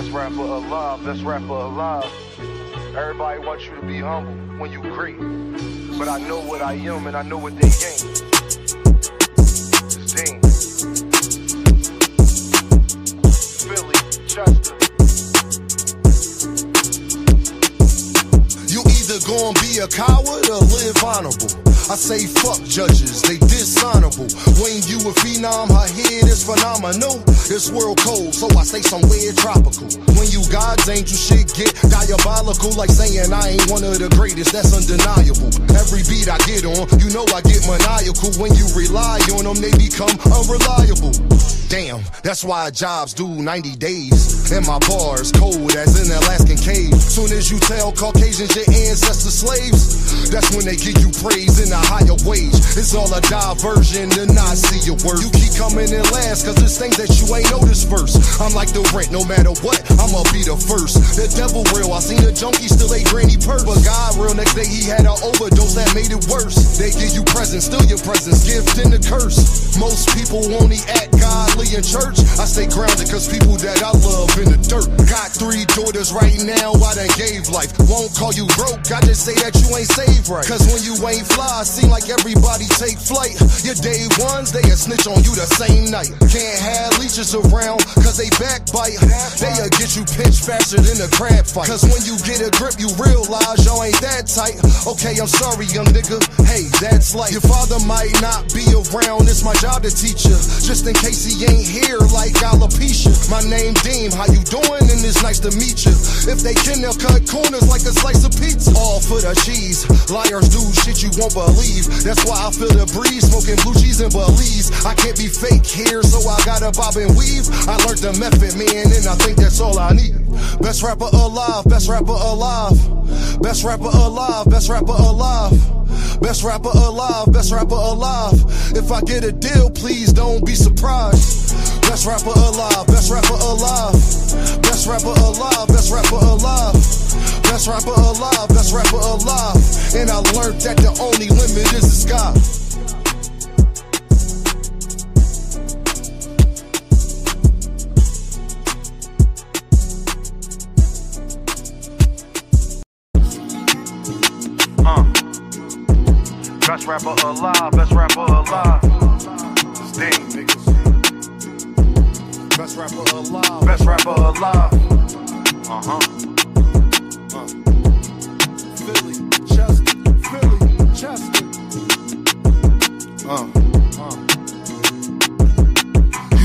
Best rapper alive, best rapper alive. Everybody wants you to be humble when you great. But I know what I am and I know what they ain't. It's Dean. Philly, Chester. You either gonna be a coward or live honorable. I say fuck judges, they dishonorable. When you a phenom, her head is phenomenal. This world cold, so I stay somewhere tropical. When you God's angel, shit get diabolical. Like saying I ain't one of the greatest, that's undeniable. Every beat I get on, you know I get maniacal. When you rely on them, they become unreliable. Damn, that's why jobs do 90 days. And my bars cold as an Alaskan cave. Soon as you tell Caucasians your ancestors slaves, that's when they give you praise in a higher wage. It's all a diversion to not see your worth. You keep coming in last cause there's things that you ain't noticed first. I'm like the rent, no matter what, I'ma be the first. The devil real, I seen a junkie still ate granny purse. But God real, next day he had an overdose that made it worse. They give you presents, still your presents, gift and a curse. Most people only act godly in church. I stay grounded cause people that I love in the dirt. Got 3 daughters right now, I done gave life. Won't call you broke, I just say that you ain't saved right. Cause when you ain't fly, seem like everybody take flight. Your day ones, they a snitch on you the same night. Can't have leeches around cause they backbite. They'll get you pinched faster than a crab fight. Cause when you get a grip, you realize y'all ain't that tight. Okay, I'm sorry, young nigga, hey, that's life. Your father might not be around, it's my job to teach you. Just in case he ain't here like alopecia. My name Deem, how you doing? And it's nice to meet you. If they can, they'll cut corners like a slice of pizza. All for the cheese. Liars do shit you won't believe. That's why I feel the breeze, smoking blue cheese and Belize. I can't be fake here, so I gotta bob and weave. I learned the method, man, and I think that's all I need. Best rapper alive, best rapper alive. Best rapper alive, best rapper alive. Best rapper alive, best rapper alive. If I get a deal, please don't be surprised. Best rapper alive, best rapper alive. Best rapper alive, best rapper alive. Best rapper alive, best rapper alive. And I learned that the only limit is the sky. Best rapper alive, best rapper alive. It's Dean, niggas. Best rapper alive, best rapper alive. Philly, Chester, Philly, Chester.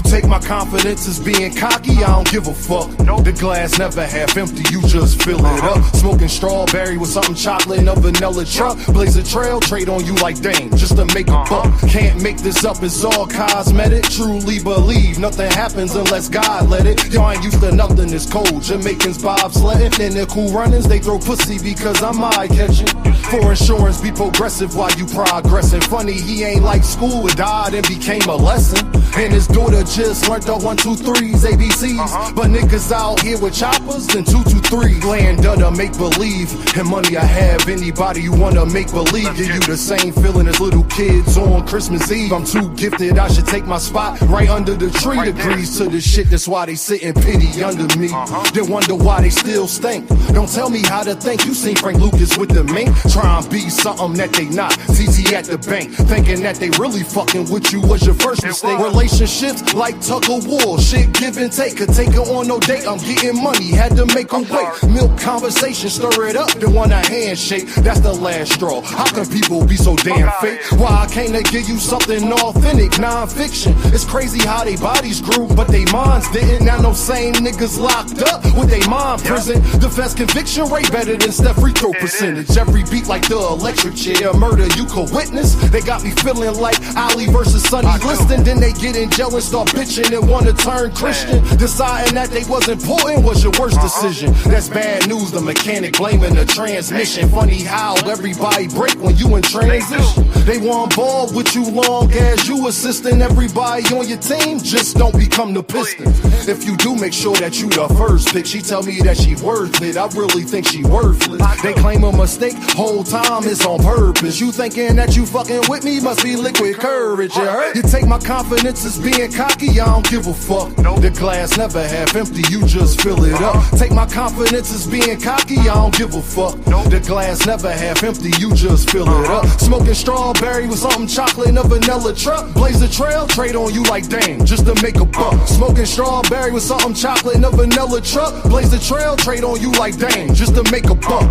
Take my confidence as being cocky, I don't give a fuck. Nope. The glass never half empty, you just fill it up. Smoking strawberry with something chocolate in a vanilla truck. Blaze a trail, trade on you like dang, just to make a buck. Can't make this up, it's all cosmetic. Truly believe nothing happens unless God let it. Y'all ain't used to nothing, it's cold. Jamaicans bobsledding, and the cool runnings, they throw pussy because I'm eye-catching. For insurance, be progressive while you progressing. Funny, he ain't like school, died and became a lesson. And his daughter just learned the 1, 2, 3s, ABCs. But niggas out here with choppers and 2, 2, 3. Land to make believe. And money I have, anybody you wanna make believe. Give you the same feeling as little kids on Christmas Eve. I'm too gifted, I should take my spot right under the tree. Agrees to the shit, that's why they sit in pity under me. Then wonder why they still stink. Don't tell me how to think, you seen Frank Lucas with the mink. Try and be something that they not. TT at the bank, thinking that they really fucking with you was your first mistake. Relationships like tug of war, shit give and take. Could take her on no date, I'm getting money, had to make her wait. Milk conversation, stir it up, then want a handshake. That's the last straw. How can people be so damn fake? Why I came to give you something authentic, non-fiction. It's crazy how they bodies grew, but they minds didn't. Now no same niggas locked up with they mind prison. Defense conviction rate better than Steph free throw percentage. Every beat like the electric chair, murder you could witness. They got me feeling like Ali versus Sonny Liston. Then they get in jail and start bitching and wanna turn Christian. Deciding that they was important was your worst decision. That's bad news, the mechanic blaming the transmission. Funny how everybody break when you in transition. They want ball with you long as you assisting everybody on your team. Just don't become the piston. If you do, make sure that you the first pick. She tell me that she worth it, I really think she worthless. They claim a mistake, whole time it's on purpose. You thinking that you fucking with me must be liquid courage, you heard? You take my confidence confidence is being cocky, I don't give a fuck. The glass never half empty, you just fill it up. Take my confidence as being cocky, I don't give a fuck. The glass never half empty, you just fill it up. Smoking strawberry with something chocolate in a vanilla truck. Blaze the trail, trade on you like dang, just to make a buck. Smoking strawberry with something chocolate in a vanilla truck. Blaze the trail, trade on you like dang, just to make a buck.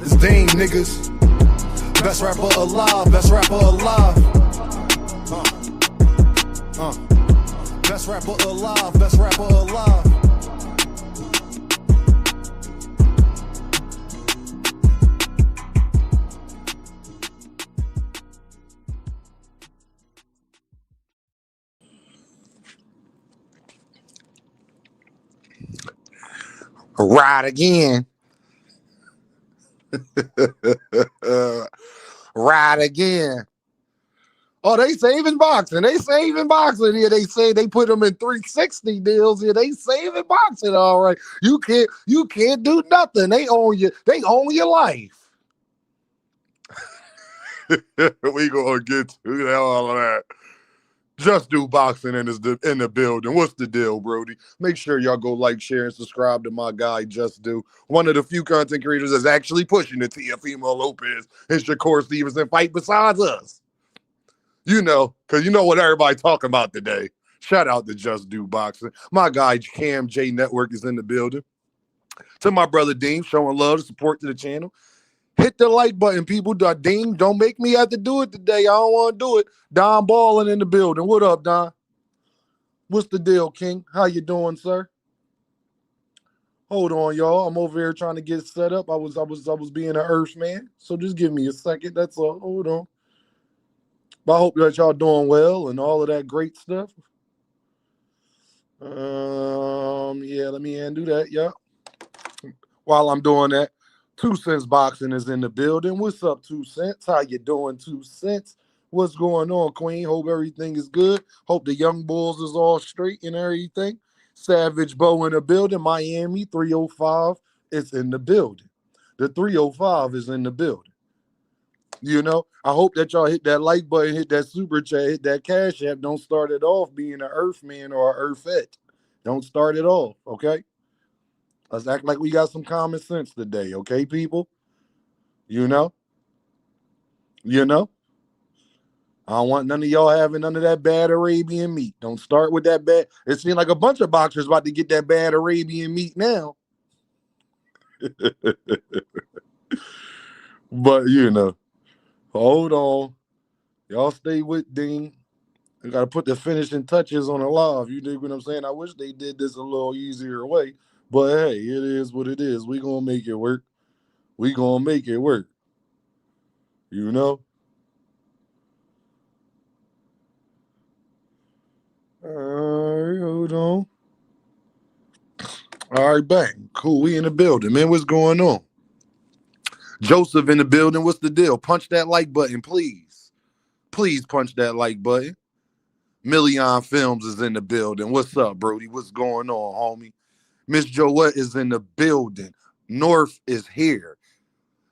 It's Dame, niggas. Best rapper alive, best rapper alive. Best rapper alive, best rapper alive. Ride again. Ride again. Oh, they saving boxing. They saving boxing here. They say they put them in 360 deals here. They saving boxing. All right. You can't do nothing. They own you. They own your life. We gonna get to all of that. Just Do Boxing in the building. What's the deal, Brody? Make sure y'all go like, share, and subscribe to my guy, Just Do. One of the few content creators that's actually pushing the Teofimo Lopez and Shakur Stevenson fight besides us. You know, because you know what everybody talking about today. Shout out to Just Do Boxing. My guy, Cam J Network, is in the building. To my brother, Dean, showing love, support to the channel. Hit the like button, people. Dean, don't make me have to do it today. I don't want to do it. Don Ballin in the building. What up, Don? What's the deal, King? How you doing, sir? Hold on, y'all. I'm over here trying to get set up. I was being an Earth man. So just give me a second. That's all. Hold on. But I hope that y'all doing well and all of that great stuff. Yeah, let me undo that. Yeah. While I'm doing that, 2 Cents Boxing is in the building. What's up, 2 Cents? How you doing, 2 Cents? What's going on, Queen? Hope everything is good. Hope the young bulls is all straight and everything. Savage Bow in the building. Miami 305 is in the building. The 305 is in the building. You know, I hope that y'all hit that like button, hit that super chat, hit that cash app. Don't start it off being an Earthman or an Earthette. Don't start it off, okay? Let's act like we got some common sense today, okay, people? You know? You know? I don't want none of y'all having none of that bad Arabian meat. Don't start with that bad. It seems like a bunch of boxers about to get that bad Arabian meat now. But, you know, hold on. Y'all stay with Dean. I got to put the finishing touches on the live. You dig what I'm saying? I wish they did this a little easier way. But, hey, it is what it is. We going to make it work. We going to make it work. You know? All right, hold on. All right, bang. Cool. We in the building, man. What's going on? Joseph in the building. What's the deal? Punch that like button, please. Please punch that like button. Million Films is in the building. What's up, Brody? What's going on, homie? Miss Joette is in the building. North is here.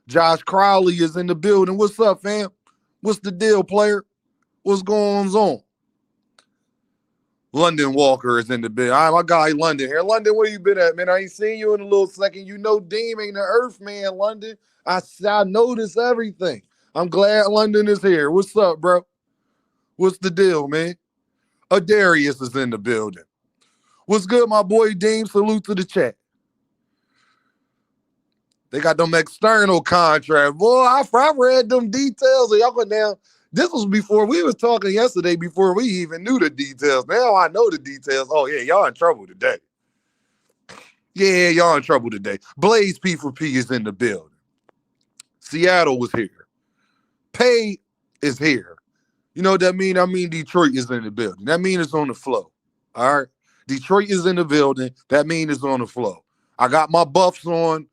Josh Crowley is in the building. What's up, fam? What's the deal, player? What's going on? London Walker is in the building. All right, my guy London here. London, where you been at, man? I ain't seen you in a little second. You know Deem ain't the Earth man, London. I notice everything. I'm glad London is here. What's up, bro? What's the deal, man? Adarius is in the building. What's good, my boy Deem? Salute to the chat. They got them external contracts. Boy, I read them details. Y'all go down. This was before we was talking yesterday, before we even knew the details. Now I know the details. Oh, yeah, y'all in trouble today. Yeah, y'all in trouble today. Blaze P4P is in the building. Seattle was here. Pay is here. You know what that mean? I mean Detroit is in the building. That mean it's on the flow. All right? Detroit is in the building. That mean it's on the flow. I got my buffs on.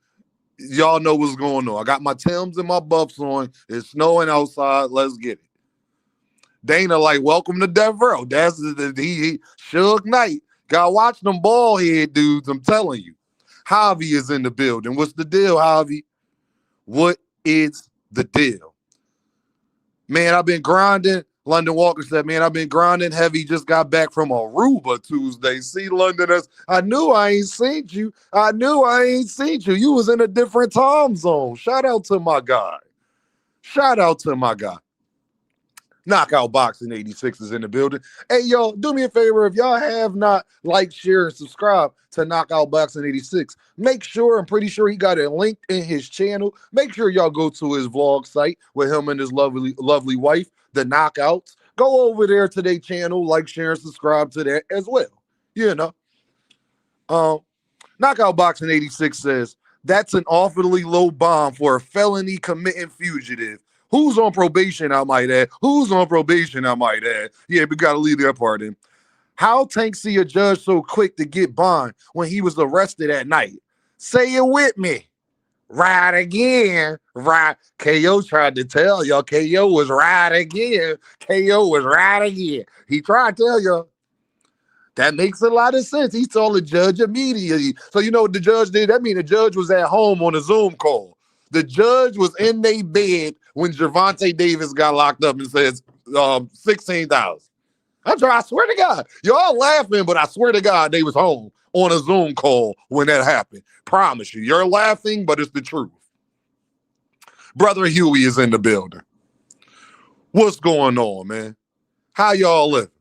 Y'all know what's going on. I got my Timbs and my buffs on. It's snowing outside. Let's get it. Dana like, welcome to Denver. That's he Suge Knight. Gotta watch them bald head dudes. I'm telling you. Javi is in the building. What's the deal, Javi? What is the deal? Man, I've been grinding London Walker said, man, I've been grinding heavy. Just got back from Aruba Tuesday. See, Londoners, I knew I ain't seen you. I knew I ain't seen you. You was in a different time zone. Shout out to my guy. Shout out to my guy. Knockout Boxing 86 is in the building. Hey, y'all, do me a favor. If y'all have not liked, share, and subscribe to Knockout Boxing 86, make sure, I'm pretty sure he got it linked in his channel. Make sure y'all go to his vlog site with him and his lovely wife, The Knockouts. Go over there to their channel, like, share, and subscribe to that as well. You know. Knockout Boxing 86 says, that's an awfully low bond for a felony committing fugitive. Who's on probation, I might add. Who's on probation, I might add. Yeah, we got to leave that part in. How Tank see a judge so quick to get bond when he was arrested at night? Say it with me. Right again. Right. KO tried to tell y'all. KO was right again. KO was right again. He tried to tell y'all. That makes a lot of sense. He told the judge immediately. So you know what the judge did? That means the judge was at home on a Zoom call. The judge was in their bed when Gervonta Davis got locked up and says 16,000. I swear to God. Y'all laughing, but I swear to God they was home on a Zoom call when that happened. Promise you. You're laughing, but it's the truth. Brother Huey is in the building. What's going on, man? How y'all living?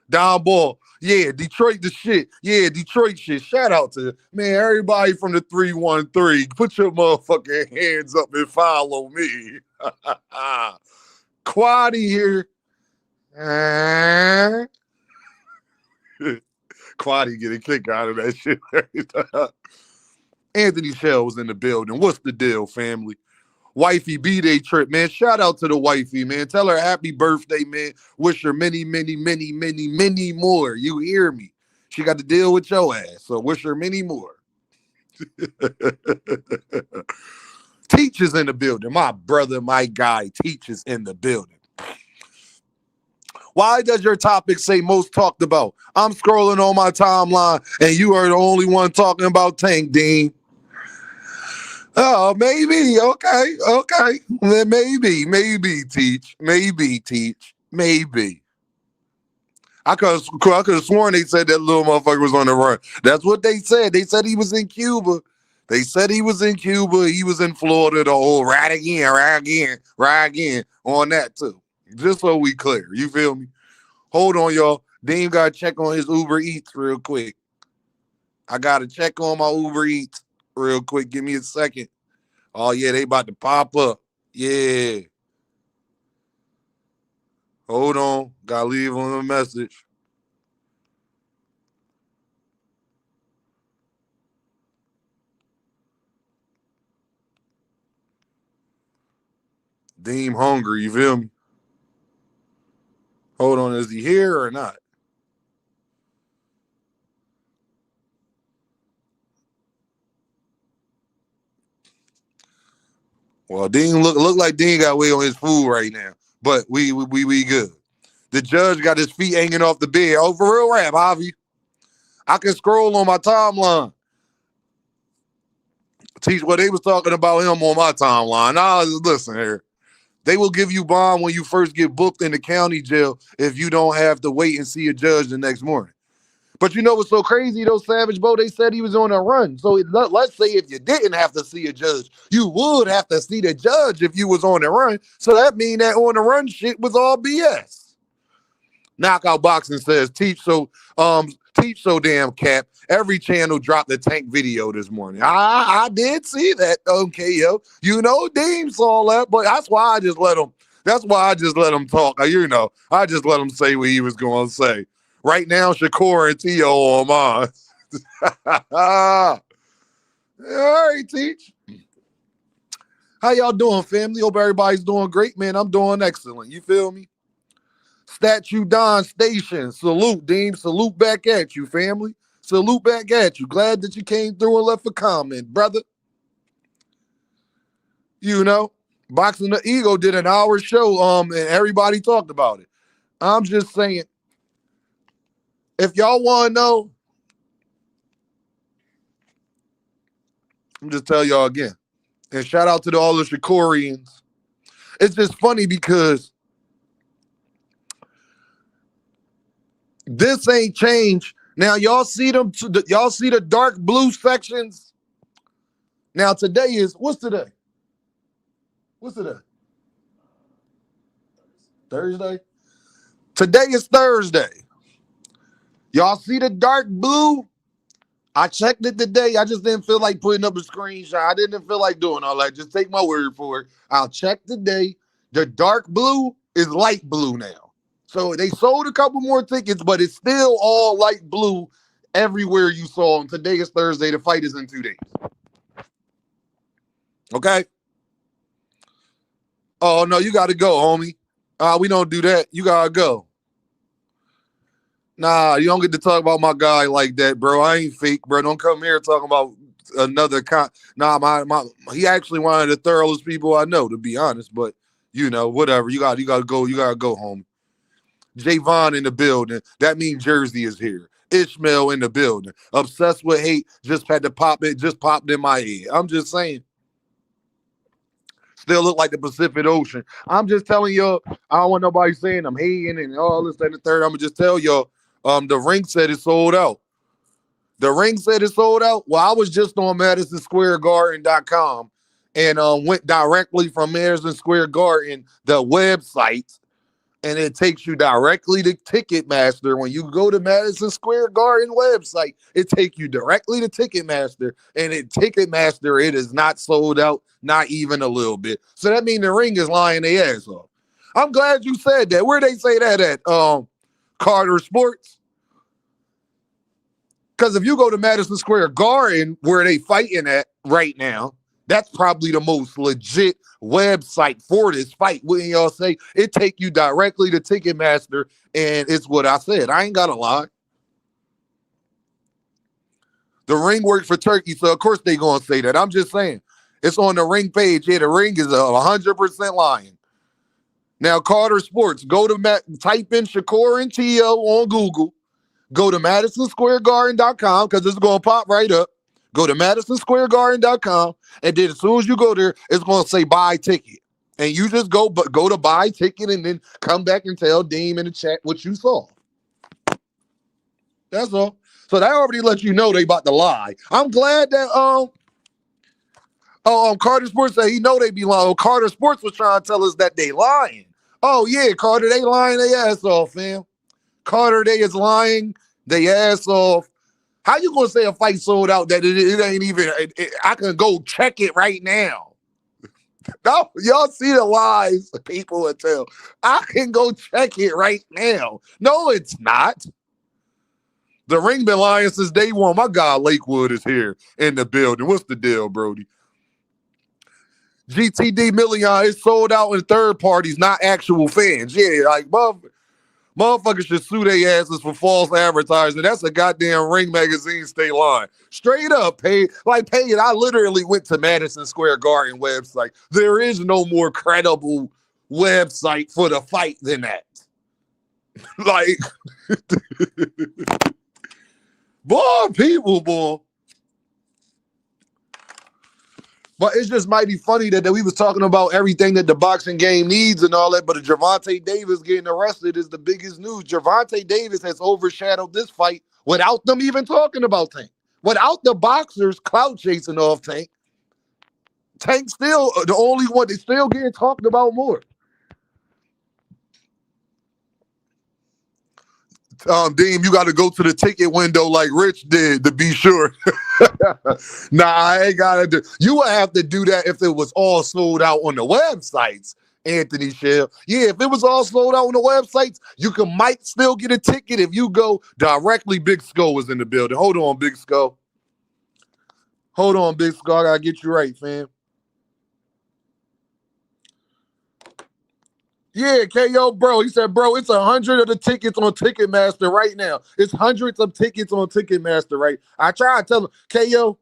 Down ball. Yeah, Detroit the shit. Yeah, Detroit shit. Shout out to, man, everybody from the 313. Put your motherfucking hands up and follow me. Quaddy here. Quaddy get a kick out of that shit. Anthony Shell was in the building. What's the deal, family? Wifey B-Day trip, man. Shout out to the wifey, man. Tell her happy birthday, man. Wish her many, many, many, many, many more. You hear me? She got to deal with your ass, so wish her many more. Teach is in the building. My brother, my guy, Teach is in the building. Why does your topic say most talked about? I'm scrolling on my timeline, and you are the only one talking about Tank, Dean. Oh, maybe. Okay. Maybe, Teach. Maybe. I could have sworn they said that little motherfucker was on the run. That's what they said. They said he was in Cuba. He was in Florida. The whole right again on that too. Just so we clear. You feel me? Hold on, y'all. Dean got to check on his Uber Eats real quick. I got to check on my Uber Eats real quick. Give me a second. Oh, yeah, they about to pop up. Yeah. Hold on. Got to leave on a message. Deem hungry, you feel me? Hold on, is he here or not? Well, Dean look like Dean got away on his food right now, but we good. The judge got his feet hanging off the bed. Oh, for real rap, Javi. I can scroll on my timeline. Teach what they was talking about him on my timeline. Nah, listen here. They will give you bond when you first get booked in the county jail if you don't have to wait and see a judge the next morning. But you know what's so crazy, though, Savage Bo? They said he was on a run. So let's say if you didn't have to see a judge, you would have to see the judge if you was on the run. So that means that on the run shit was all BS. Knockout Boxing says, teach so damn cap. Every channel dropped the Tank video this morning. I did see that, okay, yo. You know, Dean saw that, but that's why I just let him talk. You know, I just let him say what he was going to say. Right now, Shakur and T.O. on mine. All right, Teach. How y'all doing, family? Hope everybody's doing great, man. I'm doing excellent. You feel me? Statue Don Station. Salute, Dean. Salute back at you, family. Salute back at you. Glad that you came through and left a comment, brother. You know, Boxing the Ego did an hour show, and everybody talked about it. I'm just saying, if y'all want to know, I'm just tell y'all again. And shout out to all the Shakorians. It's just funny because This ain't changed. Now y'all see them. Y'all see the dark blue sections. Now today is what's today? What's today? Thursday. Today is Thursday. Y'all see the dark blue? I checked it today. I just didn't feel like putting up a screenshot. I didn't feel like doing all that. Just take my word for it. I'll check today. The dark blue is light blue now. So they sold a couple more tickets, but it's still all light blue everywhere you saw them. Today is Thursday. The fight is in 2 days. Okay? Oh, no, you got to go, homie. We don't do that. You got to go. Nah, you don't get to talk about my guy like that, bro. I ain't fake, bro. Don't come here talking about another Nah, he actually one of the thoroughest people I know, to be honest. But you know, whatever. You got to go. You got to go home. Javon in the building. That means Jersey is here. Ishmael in the building. Obsessed with hate. Just had to pop it. Just popped in my head. I'm just saying. Still look like the Pacific Ocean. I'm just telling y'all. I don't want nobody saying I'm hating and all this and the third. I'm gonna just tell y'all. The ring said it sold out. The ring said it sold out. Well, I was just on MadisonSquareGarden.com and went directly from Madison Square Garden, the website, and it takes you directly to Ticketmaster. When you go to Madison Square Garden website, it takes you directly to Ticketmaster, and at Ticketmaster, it is not sold out, not even a little bit. So that means the ring is lying their ass off. I'm glad you said that. Where they say that at? Carter Sports. Because if you go to Madison Square Garden, where they fighting at right now, that's probably the most legit website for this fight. Wouldn't y'all say? It take you directly to Ticketmaster, and it's what I said. I ain't got to lie. The ring worked for Turkey, so of course they going to say that. I'm just saying. It's on the ring page. Yeah, the ring is 100% lying. Now, Carter Sports, go to type in Shakur and Tio on Google. Go to MadisonSquareGarden.com because it's going to pop right up. Go to MadisonSquareGarden.com, and then as soon as you go there, it's going to say buy ticket. And you just go to buy ticket and then come back and tell Deem in the chat what you saw. That's all. So that already let you know they about to lie. I'm glad that Carter Sports said he know they be lying. Carter Sports was trying to tell us that they lying. Oh, yeah, Carter, they lying their ass off, fam. Carter, they is lying they ass off. How you going to say a fight sold out that it ain't even, I can go check it right now. No, y'all see the lies people will tell. I can go check it right now. No, it's not. The ring been lying since day one. My guy Lakewood is here in the building. What's the deal, Brody? GTD Million is sold out in third parties, not actual fans. Yeah, like motherfuckers should sue their asses for false advertising. That's a goddamn Ring magazine state line. Straight up, pay it. I literally went to Madison Square Garden website. There is no more credible website for the fight than that. Like, boy, people, boy. But it's just mighty funny that we was talking about everything that the boxing game needs and all that, but Gervonta Davis getting arrested is the biggest news. Gervonta Davis has overshadowed this fight without them even talking about Tank. Without the boxers clout chasing off Tank. Tank's still the only one that's still getting talked about more. Deem, you got to go to the ticket window like Rich did to be sure. Nah, I ain't got to do. You would have to do that if it was all sold out on the websites, Anthony Shell. Yeah, if it was all sold out on the websites, you might still get a ticket if you go directly. Big Skull was in the building. Hold on, Big Skull. Hold on, Big Skull. I got to get you right, fam. Yeah, KO, bro. He said, bro, it's 100 of the tickets on Ticketmaster right now. It's hundreds of tickets on Ticketmaster, right? I try to tell him, KO,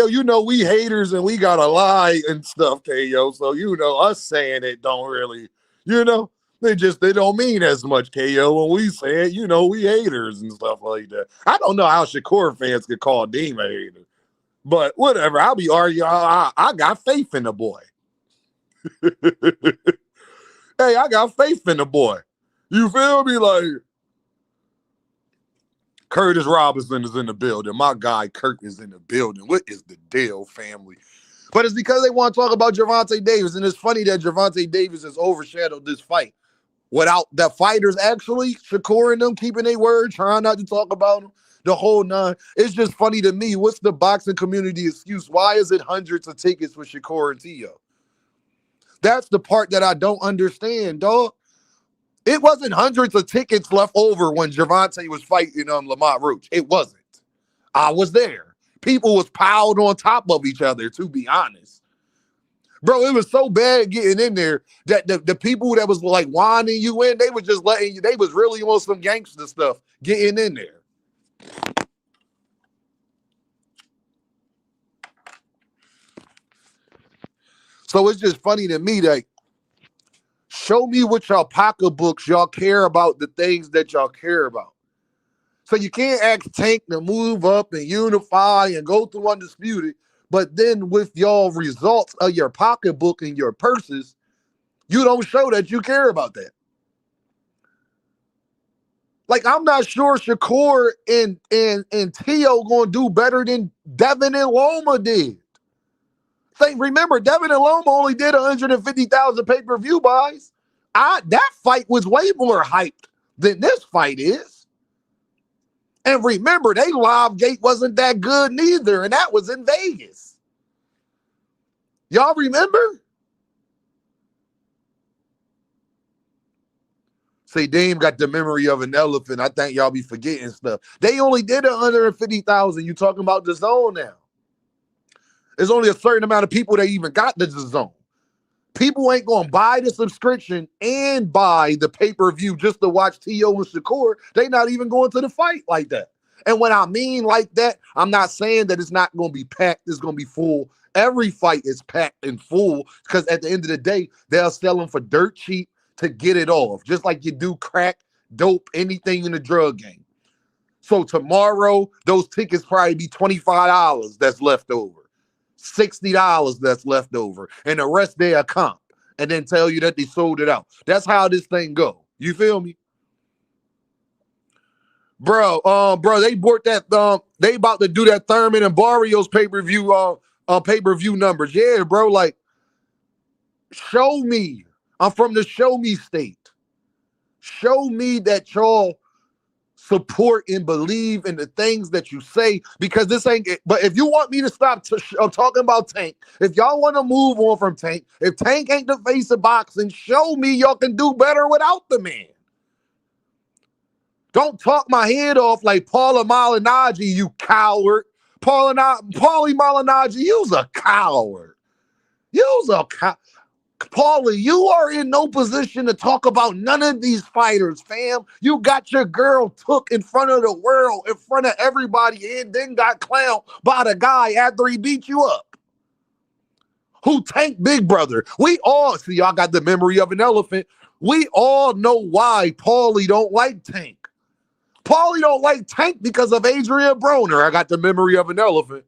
you know we haters and we got to lie and stuff, KO. So, you know, us saying it don't really, you know, they don't mean as much, KO. When we say it, you know, we haters and stuff like that. I don't know how Shakur fans could call Deem a hater. But whatever, I'll be arguing. I got faith in the boy. Hey, I got faith in the boy. You feel me? Like, Curtis Robinson is in the building. My guy Kurt is in the building. What is the deal, family? But it's because they want to talk about Gervonta Davis, and it's funny that Gervonta Davis has overshadowed this fight. Without the fighters actually, Shakur and them keeping their word, trying not to talk about them, the whole nine. It's just funny to me. What's the boxing community excuse? Why is it hundreds of tickets for Shakur and Tio? That's the part that I don't understand, dog. It wasn't hundreds of tickets left over when Gervonta was fighting Lamont Roach. It wasn't. I was there. People was piled on top of each other, to be honest. Bro, it was so bad getting in there that the people that was like winding you in, they was just letting you, they was really on some gangster stuff getting in there. So it's just funny to me that show me what y'all pocketbooks y'all care about, the things that y'all care about. So you can't ask Tank to move up and unify and go through Undisputed, but then with y'all results of your pocketbook and your purses, you don't show that you care about that. Like, I'm not sure Shakur and Tio gonna do better than Devin and Loma did. Remember, Devin and Loma only did 150,000 pay-per-view buys. That fight was way more hyped than this fight is. And remember, they live gate wasn't that good neither, and that was in Vegas. Y'all remember? See, Dame got the memory of an elephant. I think y'all be forgetting stuff. They only did 150,000. You talking about the zone now. There's only a certain amount of people that even got the zone. People ain't going to buy the subscription and buy the pay-per-view just to watch T.O. and Shakur. They not even going to the fight like that. And when I mean like that, I'm not saying that it's not going to be packed. It's going to be full. Every fight is packed and full because at the end of the day, they'll sell them for dirt cheap to get it off. Just like you do crack, dope, anything in the drug game. So tomorrow, those tickets probably be $25 that's left over. $60 that's left over, and the rest they are comp, and then tell you that they sold it out. That's how this thing go. You feel me, bro? They bought that. They about to do that Thurman and Barrios pay-per-view numbers. Yeah, bro. Like, show me. I'm from the show me state. Show me that y'all support and believe in the things that you say, because this ain't it. But if you want me to stop talking about Tank, if y'all want to move on from Tank, if Tank ain't the face of boxing, show me y'all can do better without the man. Don't talk my head off like Paula Malignaggi, you coward. Paulie Malignaggi, you's a coward. You's a coward. Paulie, you are in no position to talk about none of these fighters, fam. You got your girl took in front of the world, in front of everybody, and then got clowned by the guy after he beat you up. Who tanked Big Brother? We all, see, y'all got the memory of an elephant. We all know why Paulie don't like Tank. Paulie don't like Tank because of Adrian Broner. I got the memory of an elephant.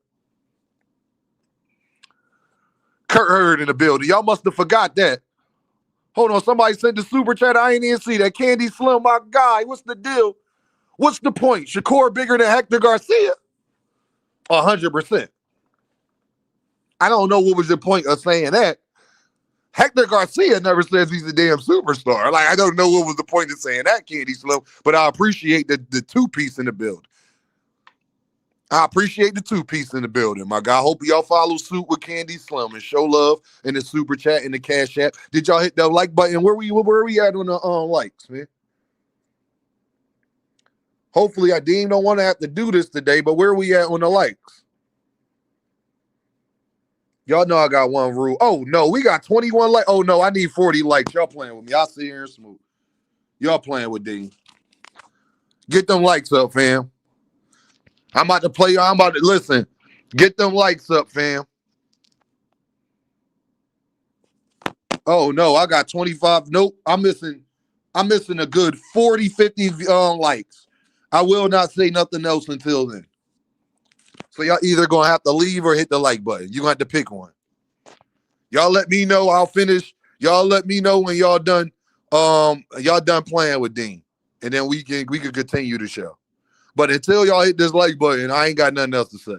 Kurt Hurd in the building. Y'all must have forgot that. Hold on, somebody sent the super chat. I ain't even see that. Candy Slim, my guy. What's the deal? What's the point? Shakur bigger than Hector Garcia? 100%. I don't know what was the point of saying that. Hector Garcia never says he's a damn superstar. Like, I don't know what was the point of saying that, Candy Slim, but I appreciate the two-piece in the building. I appreciate the two-piece in the building, my guy. I hope y'all follow suit with Candy Slim and show love in the super chat and the cash app. Did y'all hit that like button? Where we at on the likes, man? Hopefully, I don't want to have to do this today, but where we at on the likes? Y'all know I got one rule. Oh, no, we got 21 likes. Oh, no, I need 40 likes. Y'all playing with me. I'll sit here and smooth. Y'all playing with Dean. Get them likes up, fam. I'm about to play. I'm about to listen. Get them likes up, fam. Oh no, I got 25. Nope, I'm missing a good 40, 50 likes. I will not say nothing else until then. So y'all either gonna have to leave or hit the like button. You're gonna have to pick one. Y'all let me know. I'll finish. Y'all let me know when y'all done playing with Dean. And then we can continue the show. But until y'all hit this like button, I ain't got nothing else to say.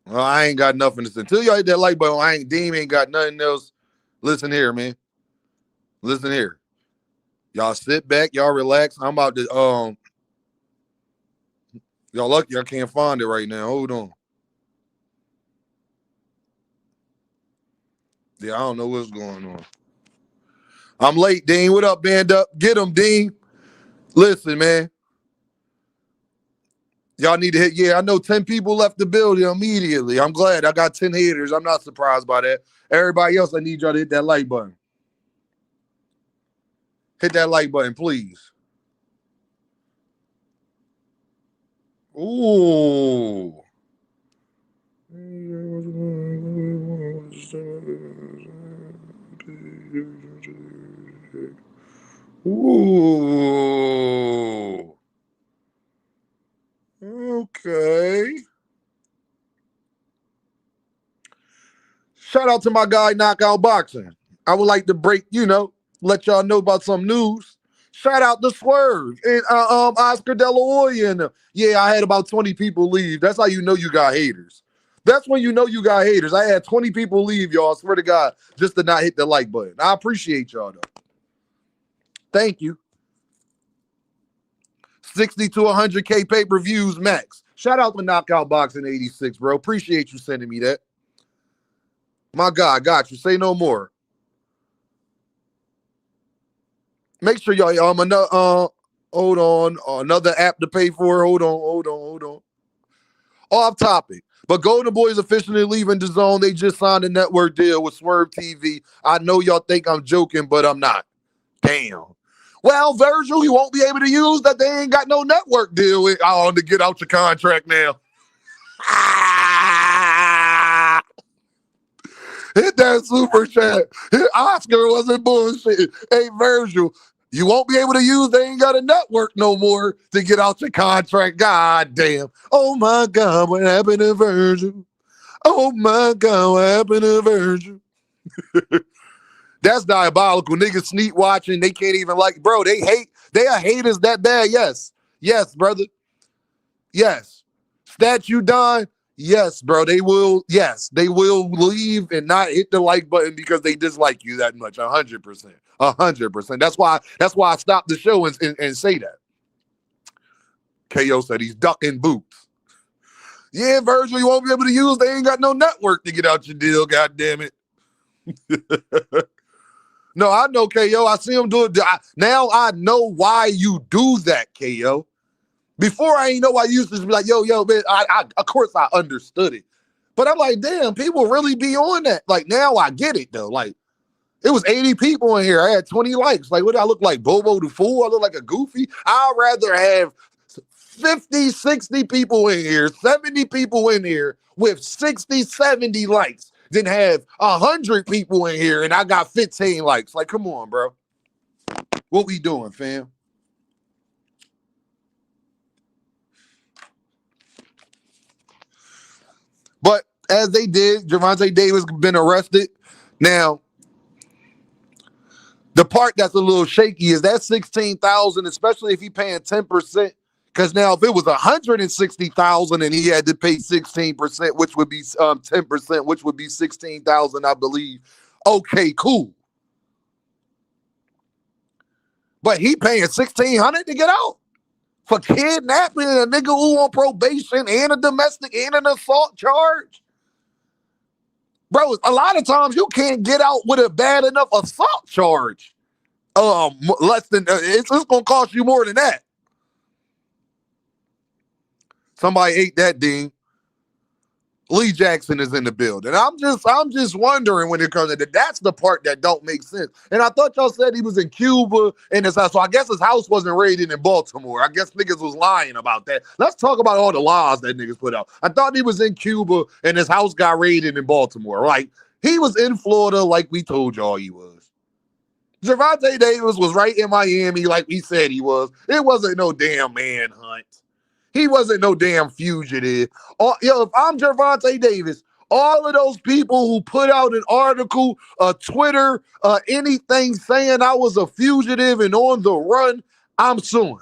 I ain't got nothing to say. Until y'all hit that like button, Deem ain't got nothing else. Listen here, man. Listen here. Y'all sit back, y'all relax. I'm about to y'all lucky I can't find it right now. Hold on. Yeah, I don't know what's going on. I'm late, Dean. What up, band up? Get him, Dean. Listen, man. Y'all need to hit. Yeah, I know 10 people left the building immediately. I'm glad. I got 10 haters. I'm not surprised by that. Everybody else, I need y'all to hit that like button. Hit that like button, please. Ooh. Ooh. Okay. Shout out to my guy, Knockout Boxing. I would like to let y'all know about some news. Shout out to Swerve and Oscar De La Hoya. And yeah, I had about 20 people leave. That's how you know you got haters. That's when you know you got haters. I had 20 people leave, y'all. I swear to God, just to not hit the like button. I appreciate y'all, though. Thank you. 60 to 100K pay-per-views max. Shout out to Knockout Boxing 86, bro. Appreciate you sending me that. My God, got you. Say no more. Make sure y'all hold on. Another app to pay for. Hold on. Off topic. But Golden Boys officially leaving the zone. They just signed a network deal with Swerve TV. I know y'all think I'm joking, but I'm not. Damn. Well, Virgil, you won't be able to use that. They ain't got no network deal with to get out your contract now. Hit that super chat. Oscar wasn't bullshit. Hey, Virgil, you won't be able to use. They ain't got a network no more to get out your contract. God damn. Oh, my God, what happened to Virgil? Oh, my God, what happened to Virgil? That's diabolical. Niggas sneak watching. They can't even bro, they hate. They are haters that bad. Yes. Yes, brother. Yes. Statue Don. Yes, bro. They will. Yes, they will leave and not hit the like button because they dislike you that much. 100%. 100%. That's why I stopped the show and say that. KO said he's ducking boots. Yeah, Virgil, you won't be able to use. They ain't got no network to get out your deal. God damn it. No, I know, KO. I see him do it. Now I know why you do that, KO. Before I ain't know why you used to be like, yo, man, I of course I understood it. But I'm like, damn, people really be on that. Like, now I get it, though. Like, it was 80 people in here. I had 20 likes. Like, what do I look like? Bobo the Fool? I look like a goofy? I'd rather have 50, 60 people in here, 70 people in here with 60, 70 likes than have 100 people in here and I got 15 likes. Like, come on, bro. What we doing, fam? But as they did, Gervonta Davis been arrested. Now, the part that's a little shaky is that $16,000, especially if he paying 10%. Because now, if it was $160,000 and he had to pay 16%, which would be 10%, which would be 16,000, I believe. Okay, cool. But he paying $1,600 to get out for kidnapping a nigga who on probation and a domestic and an assault charge. Bro, a lot of times you can't get out with a bad enough assault charge. Less than it's gonna cost you more than that. Somebody ate that, Dean. Lee Jackson is in the building. I'm just wondering when it comes to that. That's the part that don't make sense. And I thought y'all said he was in Cuba in his house. So I guess his house wasn't raided in Baltimore. I guess niggas was lying about that. Let's talk about all the lies that niggas put out. I thought he was in Cuba and his house got raided in Baltimore. Like, he was in Florida like we told y'all he was. Gervonta Davis was right in Miami like we said he was. It wasn't no damn manhunt. He wasn't no damn fugitive. If I'm Gervonta Davis, all of those people who put out an article, Twitter, anything saying I was a fugitive and on the run, I'm suing.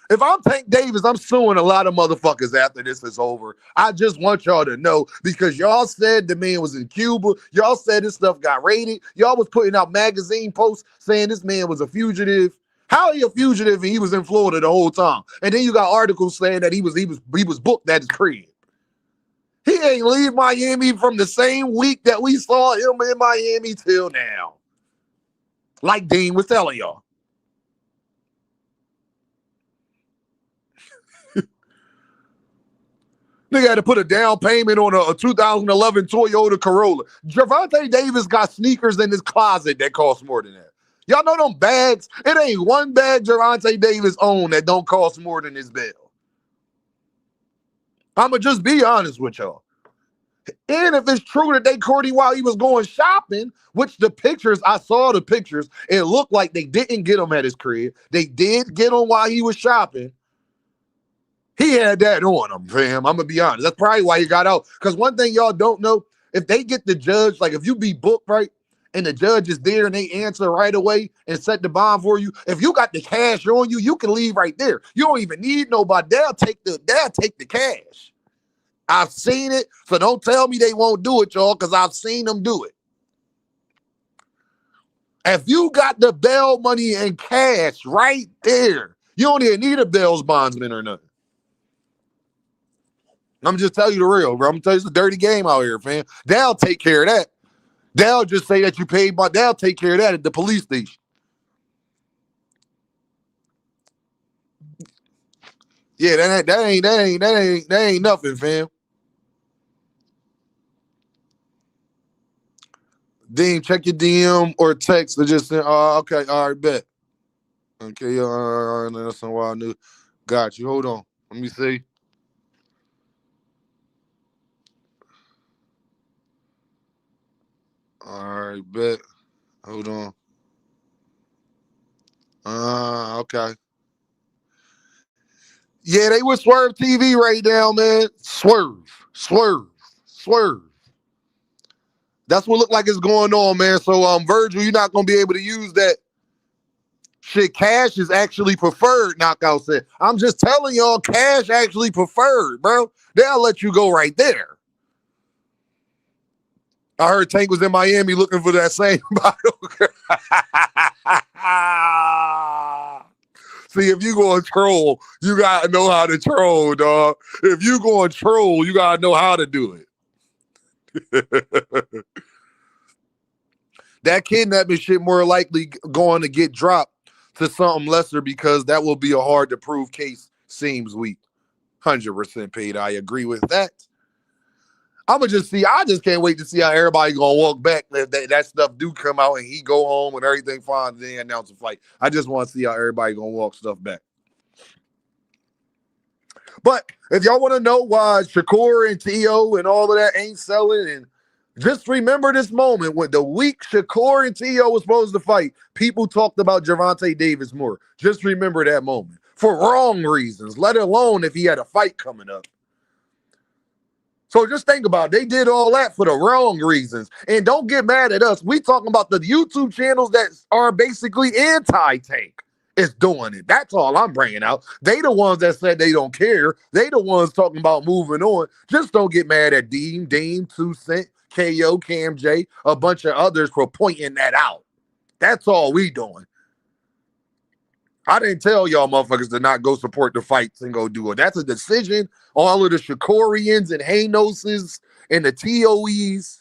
If I'm Tank Davis, I'm suing a lot of motherfuckers after this is over. I just want y'all to know because y'all said the man was in Cuba. Y'all said this stuff got raided. Y'all was putting out magazine posts saying this man was a fugitive. How are you a fugitive and he was in Florida the whole time? And then you got articles saying that he was booked at his crib. He ain't leave Miami from the same week that we saw him in Miami till now. Like Dean was telling y'all. Nigga had to put a down payment on a 2011 Toyota Corolla. Gervonta Davis got sneakers in his closet that cost more than that. Y'all know them bags? It ain't one bag Gervonta Davis owned that don't cost more than his bill. I'ma just be honest with y'all. And if it's true that they caught him while he was going shopping, which the pictures, I saw the pictures, it looked like they didn't get him at his crib. They did get him while he was shopping. He had that on him, fam. I'm going to be honest. That's probably why he got out. Because one thing y'all don't know, if they get the judge, like if you be booked, right, and the judge is there and they answer right away and set the bond for you, if you got the cash on you, you can leave right there. You don't even need nobody. They'll take the cash. I've seen it, so don't tell me they won't do it, y'all, because I've seen them do it. If you got the bail money and cash right there, you don't even need a bail bondsman or nothing. I'm just telling you the real, bro. I'm telling you it's a dirty game out here, fam. They'll take care of that. They'll just say that you paid, but they'll take care of that at the police station. Yeah, that ain't nothing, fam. Then check your DM or text or just say, oh, okay, all right, bet. Okay, all right, that's a while new. Got you. Hold on. Let me see. All right, bet. Hold on. Okay. Yeah, they with Swerve TV right now, man. Swerve. That's what look like is going on, man. So, Virgil, you're not gonna be able to use that shit. Cash is actually preferred. Knockout said. I'm just telling y'all, cash actually preferred, bro. They'll let you go right there. I heard Tank was in Miami looking for that same bottle. See, if you going to troll, you got to know how to troll, dog. If you going to troll, you got to know how to do it. That kidnapping shit more likely going to get dropped to something lesser because that will be a hard to prove case, seems weak. 100% paid. I agree with that. I just can't wait to see how everybody gonna walk back if that stuff do come out and he go home and everything fine and they announce a fight. I just want to see how everybody gonna walk stuff back. But if y'all want to know why Shakur and T.O. and all of that ain't selling, and just remember this moment when the week Shakur and T.O. was supposed to fight, people talked about Gervonta Davis more. Just remember that moment for wrong reasons, let alone if he had a fight coming up. So just think about it. They did all that for the wrong reasons. And don't get mad at us. We talking about the YouTube channels that are basically anti-Tank is doing it. That's all I'm bringing out. They the ones that said they don't care. They the ones talking about moving on. Just don't get mad at Dean, 2 Cent, KO, Cam J, a bunch of others for pointing that out. That's all we doing. I didn't tell y'all motherfuckers to not go support the fights and go do it. That's a decision. All of the Shakorians and Haynoses and the TOEs,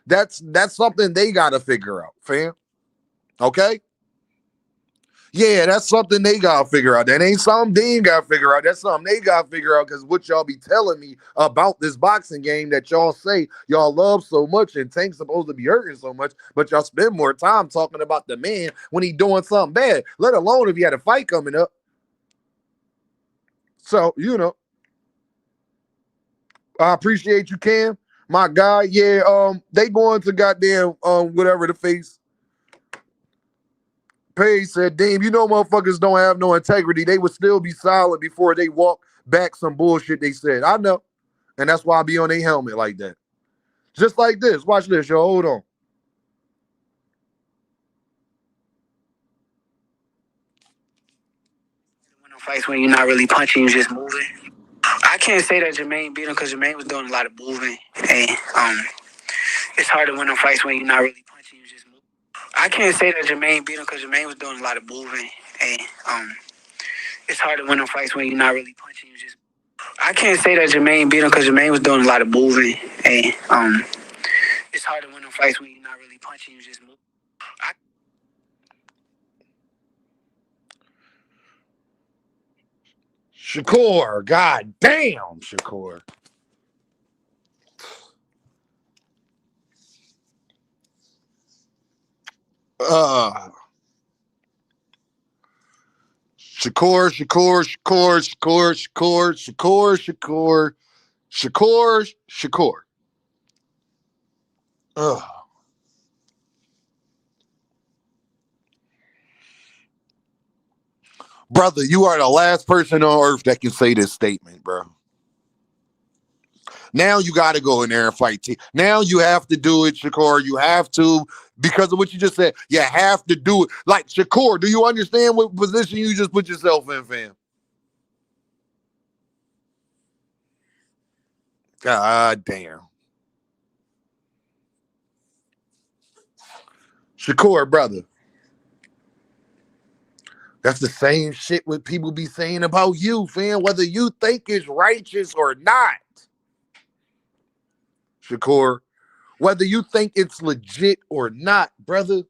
that's something they got to figure out, fam. Okay? Yeah, that's something they got to figure out. That ain't something Dean got to figure out. That's something they got to figure out because what y'all be telling me about this boxing game that y'all say y'all love so much and Tank's supposed to be hurting so much, but y'all spend more time talking about the man when he doing something bad, let alone if he had a fight coming up. So, I appreciate you, Cam. My guy, yeah, they going to goddamn, whatever the face. Page said, damn, motherfuckers don't have no integrity. They would still be silent before they walk back some bullshit they said. I know. And that's why I be on their helmet like that. Just like this. Watch this, yo. Hold on. Fights when you're not really punching, you're just moving. I can't say that Jermaine beat him because Jermaine was doing a lot of moving. And it's hard to win them fights when you're not really punching, you're just moving. I can't say that Jermaine beat him because Jermaine was doing a lot of moving. And it's hard to win them fights when you're not really punching, you're just. I can't say that Jermaine beat him because Jermaine was doing a lot of moving. And it's hard to win them fights when you're not really punching, you're just moving. Shakur, god damn, Shakur. Shakur. Brother, you are the last person on earth that can say this statement, bro. Now you got to go in there and fight. Now you have to do it, Shakur. You have to, because of what you just said. You have to do it. Like, Shakur, do you understand what position you just put yourself in, fam? God damn. Shakur, brother. That's the same shit what people be saying about you, fam, whether you think it's righteous or not. Shakur, whether you think it's legit or not, brother,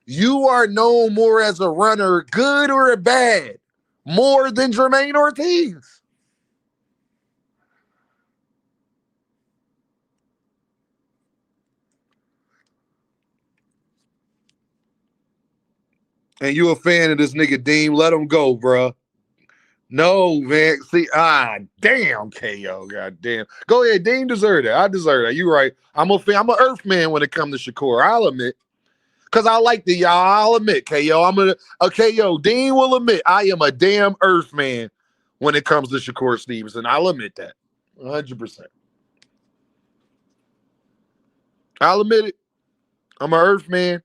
you are known more as a runner, good or bad, more than Jermaine Ortiz. And you a fan of this nigga, Dean, let him go, bro. No, man. See, damn, KO. God damn. Go ahead. Dean deserved it. I deserve that. You right. I'm a fan. I'm an Earth man when it comes to Shakur. I'll admit. Because I like the y'all. I'll admit, KO. KO. Dean will admit I am a damn Earth man when it comes to Shakur Stevenson. I'll admit that. 100%. I'll admit it. I'm an Earth man.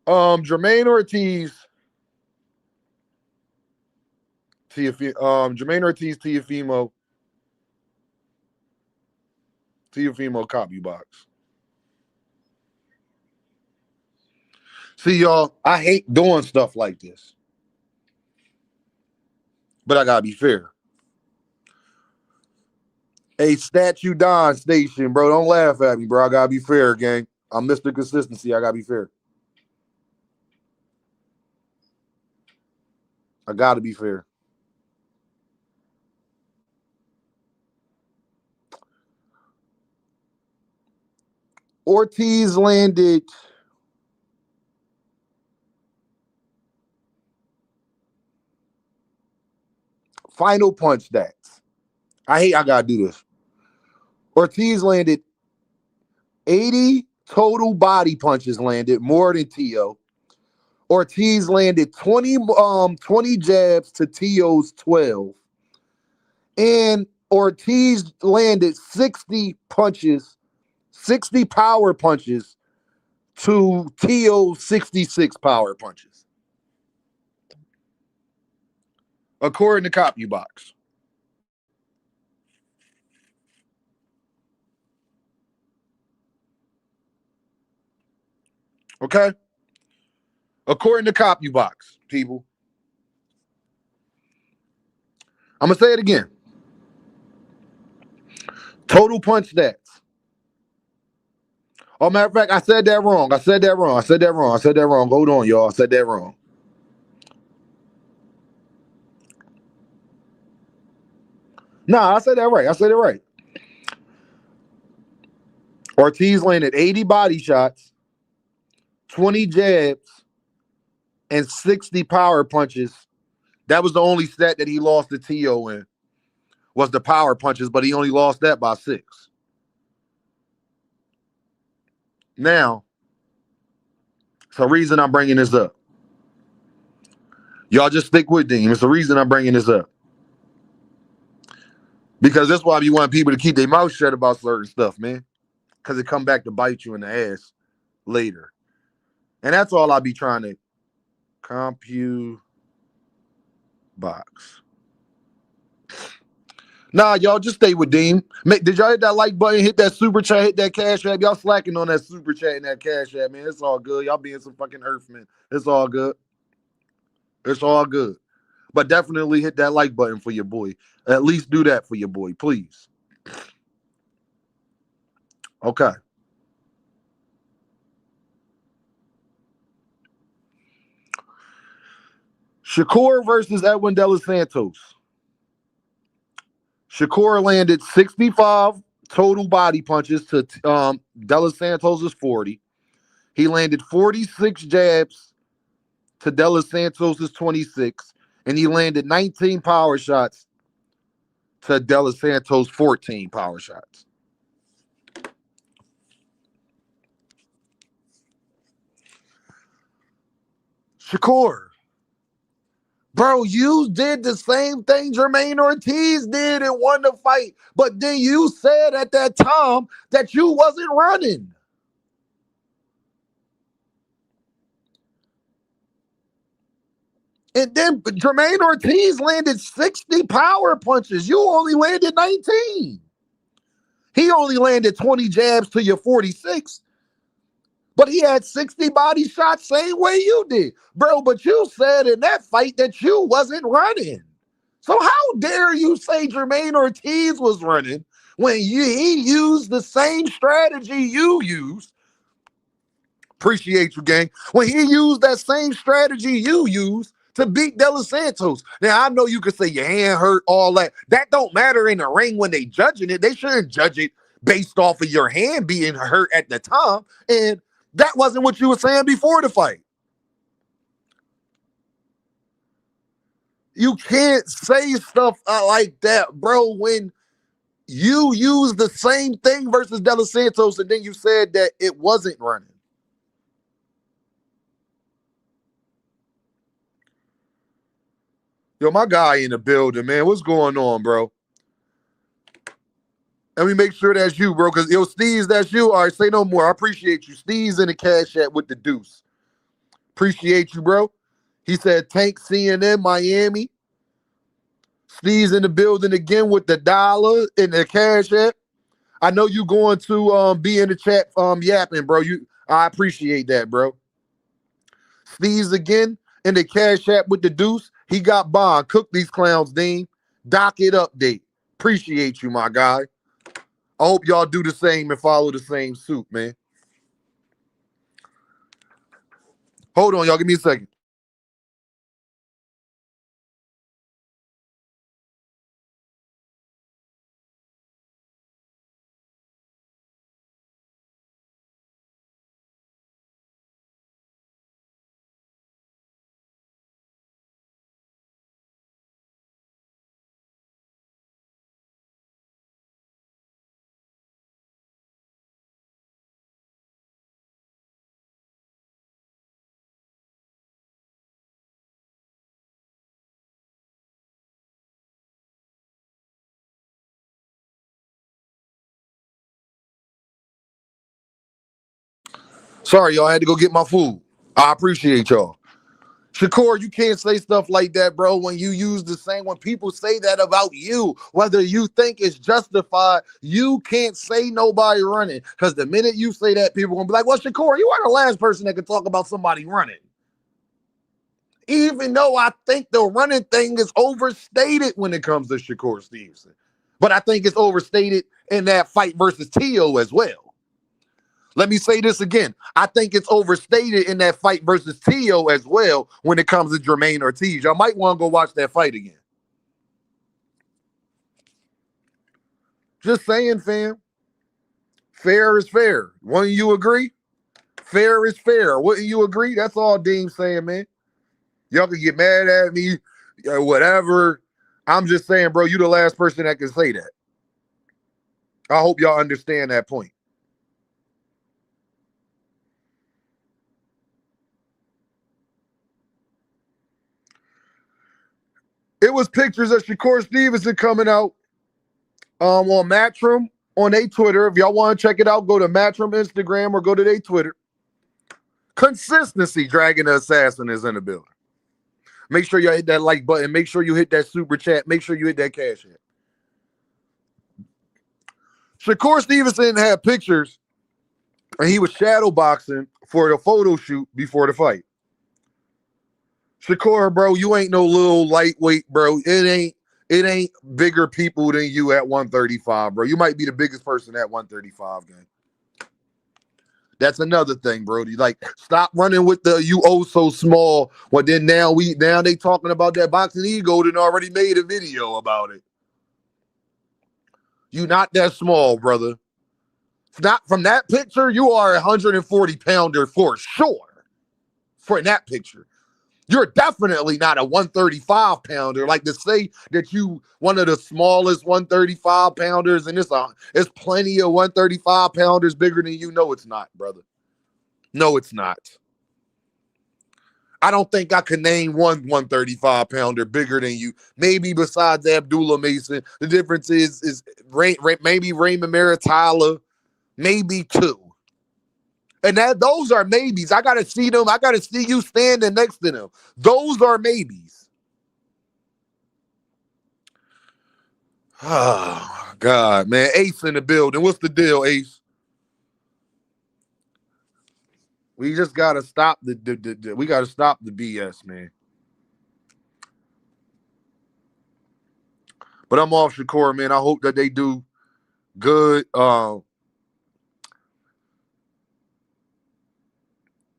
Jermaine Ortiz. Jermaine Ortiz, Teofimo copy box. See, y'all, I hate doing stuff like this. But I gotta be fair. Hey, Statue Don Station, bro. Don't laugh at me, bro. I gotta be fair, gang. I'm Mr. Consistency. I gotta be fair. I gotta be fair. Ortiz landed final punch stats. I gotta do this. Ortiz landed 80 total body punches landed, more than Tio. Ortiz landed 20 jabs to Tio's 12. And Ortiz landed 60 power punches to Tio's 66 power punches. According to Copy Box. Okay? According to Copy Box, people. I'm going to say it again. Total punch stats. Oh, matter of fact, I said that wrong. Hold on, y'all. I said that wrong. Nah, I said that right. Ortiz landed 80 body shots, 20 jabs, and 60 power punches. That was the only stat that he lost to Tio in, was the power punches, but he only lost that by 6. Now, it's the reason I'm bringing this up. Y'all just stick with Dean. It's the reason I'm bringing this up. Because that's why you want people to keep their mouth shut about certain stuff, man. Because it come back to bite you in the ass later. And that's all I be trying to compute Box. Nah, y'all just stay with Deem. Did y'all hit that like button, hit that super chat, hit that cash app? Y'all slacking on that super chat and that cash app, man. It's all good. Y'all being some fucking earthmen. It's all good. It's all good. But definitely hit that like button for your boy. At least do that for your boy, please. Okay. Shakur versus Edwin De Los Santos. Shakur landed 65 total body punches to De Los Santos' 40. He landed 46 jabs to De Los Santos' 26. And he landed 19 power shots to De Los Santos' 14 power shots. Shakur, bro, you did the same thing Jermaine Ortiz did and won the fight. But then you said at that time that you wasn't running. And then Jermaine Ortiz landed 60 power punches. You only landed 19. He only landed 20 jabs to your 46. But he had 60 body shots same way you did. Bro, but you said in that fight that you wasn't running. So how dare you say Jermaine Ortiz was running when he used the same strategy you used? Appreciate you, gang. When he used that same strategy you used to beat De Los Santos. Now, I know you could say your hand hurt, all that. That don't matter in the ring when they judging it. They shouldn't judge it based off of your hand being hurt at the time. And that wasn't what you were saying before the fight. You can't say stuff like that, bro, when you use the same thing versus De Los Santos and then you said that it wasn't running. Yo, my guy in the building, man. What's going on, bro? Let me make sure that's you, bro, because, yo, Steve's, that's you. All right, say no more. I appreciate you. Steve's in the cash app with the deuce. Appreciate you, bro. He said, Tank CNN, Miami. Steve's in the building again with the dollar in the cash app. I know you going to be in the chat yapping, bro. I appreciate that, bro. Steve's again in the cash app with the deuce. He got bond. Cook these clowns, Dean. Docket update. Appreciate you, my guy. I hope y'all do the same and follow the same suit, man. Hold on, y'all. Give me a second. Sorry, y'all. I had to go get my food. I appreciate y'all. Shakur, you can't say stuff like that, bro, when you use the same, when people say that about you, whether you think it's justified, you can't say nobody running. Because the minute you say that, people are going to be like, well, Shakur, you are the last person that can talk about somebody running. Even though I think the running thing is overstated when it comes to Shakur Stevenson. But I think it's overstated in that fight versus Tio as well. Let me say this again. I think it's overstated in that fight versus Tio as well when it comes to Jermaine Ortiz. Y'all might want to go watch that fight again. Just saying, fam. Fair is fair. Wouldn't you agree? Fair is fair. Wouldn't you agree? That's all Dean's saying, man. Y'all can get mad at me, whatever. I'm just saying, bro, you the last person that can say that. I hope y'all understand that point. It was pictures of Shakur Stevenson coming out on Matchroom on their Twitter. If y'all want to check it out, go to Matchroom Instagram or go to their Twitter. Consistency dragging the assassin is in the building. Make sure you hit that like button. Make sure you hit that super chat. Make sure you hit that cash app. Shakur Stevenson had pictures, and he was shadow boxing for the photo shoot before the fight. Shakur, bro, you ain't no little lightweight, bro. It ain't bigger people than you at 135, bro. You might be the biggest person at 135, gang. That's another thing, bro. Like, stop running with the you oh so small. Well, then now they talking about that boxing ego and already made a video about it. You not that small, brother. Not from that picture, you are a 140 pounder for sure. For that picture. You're definitely not a 135 pounder. Like, to say that you one of the smallest 135 pounders, and it's plenty of 135 pounders bigger than you. No, it's not, brother. No, it's not. I don't think I can name one 135 pounder bigger than you. Maybe besides Abdullah Mason. The difference is maybe Raymond Maritala, maybe two. And those are maybes. I got to see them. I got to see you standing next to them. Those are maybes. Oh, God, man. Ace in the building. What's the deal, Ace? We just got to stop we got to stop the BS, man. But I'm off Shakur, man. I hope that they do good.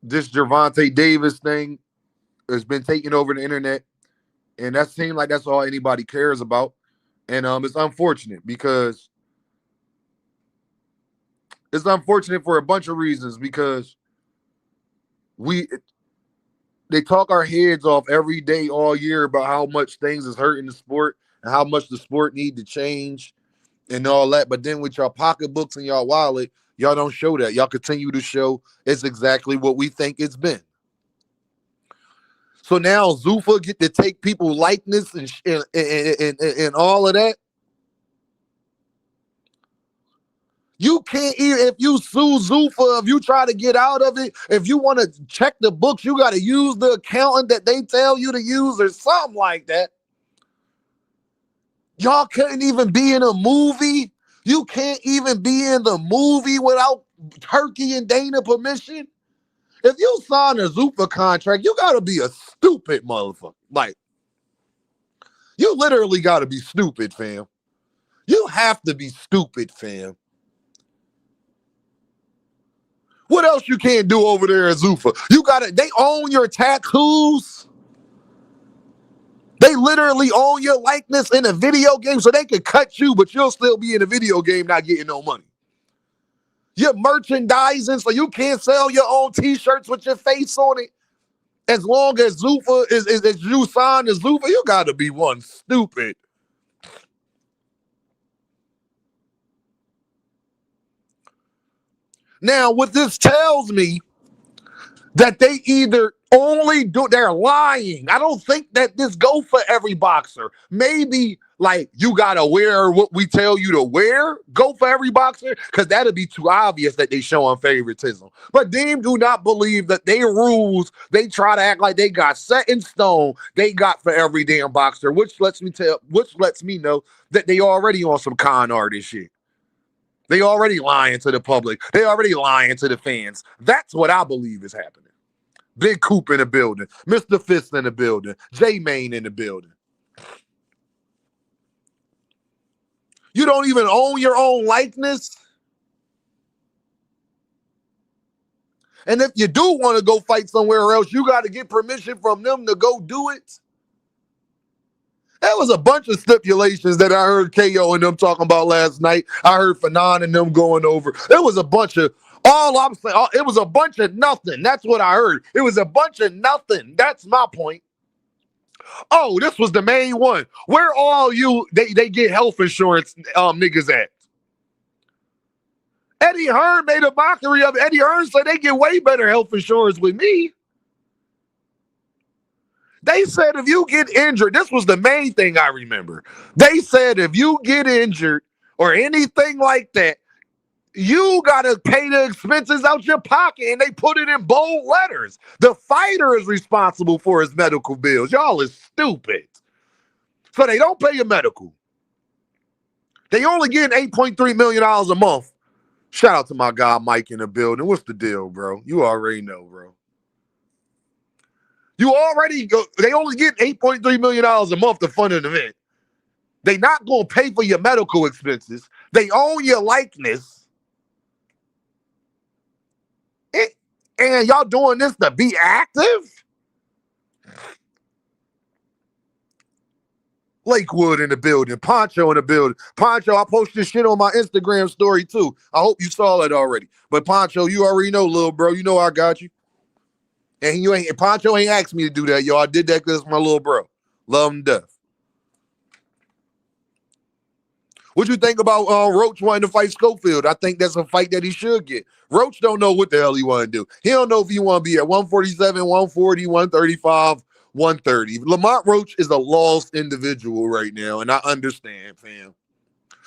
This Gervonta Davis thing has been taking over the internet, and that seems like that's all anybody cares about. And it's unfortunate because it's unfortunate for a bunch of reasons, because they talk our heads off every day all year about how much things is hurting the sport and how much the sport need to change and all that. But then with y'all pocketbooks and y'all wallet, y'all don't show that. Y'all continue to show it's exactly what we think it's been. So now Zuffa get to take people likeness and all of that. You can't even, if you sue Zuffa, if you try to get out of it, if you want to check the books, you got to use the accountant that they tell you to use or something like that. Y'all couldn't even be in a movie. You can't even be in the movie without Turkey and Dana permission. If you sign a Zuffa contract, you got to be a stupid motherfucker. Like, you literally got to be stupid, fam. You have to be stupid, fam. What else you can't do over there at Zuffa? They own your tattoos. They literally own your likeness in a video game, so they can cut you, but you'll still be in a video game not getting no money. You're merchandising, so you can't sell your own t-shirts with your face on it. As long as Zuffa is you signed to Zuffa, you gotta be one stupid. Now, what this tells me, that they either they're lying. I don't think that this go for every boxer. Maybe like you gotta wear what we tell you to wear, go for every boxer, because that'd be too obvious that they showing favoritism. But Deem do not believe that they rules, they try to act like they got set in stone, they got for every damn boxer, which lets me know that they already on some con artist shit. They already lying to the public. They already lying to the fans. That's what I believe is happening. Big Coop in the building. Mr. Fist in the building. J-Main in the building. You don't even own your own likeness. And if you do want to go fight somewhere else, you got to get permission from them to go do it. There was a bunch of stipulations that I heard KO and them talking about last night. I heard Fanon and them going over. There was a bunch of, all I'm saying, it was a bunch of nothing. That's what I heard. It was a bunch of nothing. That's my point. Oh, this was the main one. Where all they get health insurance niggas at? Eddie Hearn made a mockery of it. Eddie Hearn said they get way better health insurance with me. They said if you get injured, this was the main thing I remember. They said if you get injured or anything like that, You got to pay the expenses out your pocket, and they put it in bold letters. The fighter is responsible for his medical bills. Y'all is stupid. So they don't pay your medical. They only getting $8.3 million a month. Shout out to my guy Mike in the building. What's the deal, bro? You already know, bro. They only get $8.3 million a month to fund an event. They not going to pay for your medical expenses. They own your likeness. And y'all doing this to be active? Lakewood in the building. Poncho in the building. Poncho, I posted shit on my Instagram story too. I hope you saw it already. But Poncho, you already know, little bro. You know I got you. And Poncho ain't asked me to do that, y'all. I did that because it's my little bro. Love him to death. What you think about Roach wanting to fight Schofield? I think that's a fight that he should get. Roach don't know what the hell he want to do. He don't know if he want to be at 147, 140, 135, 130. Lamont Roach is a lost individual right now, and I understand, fam.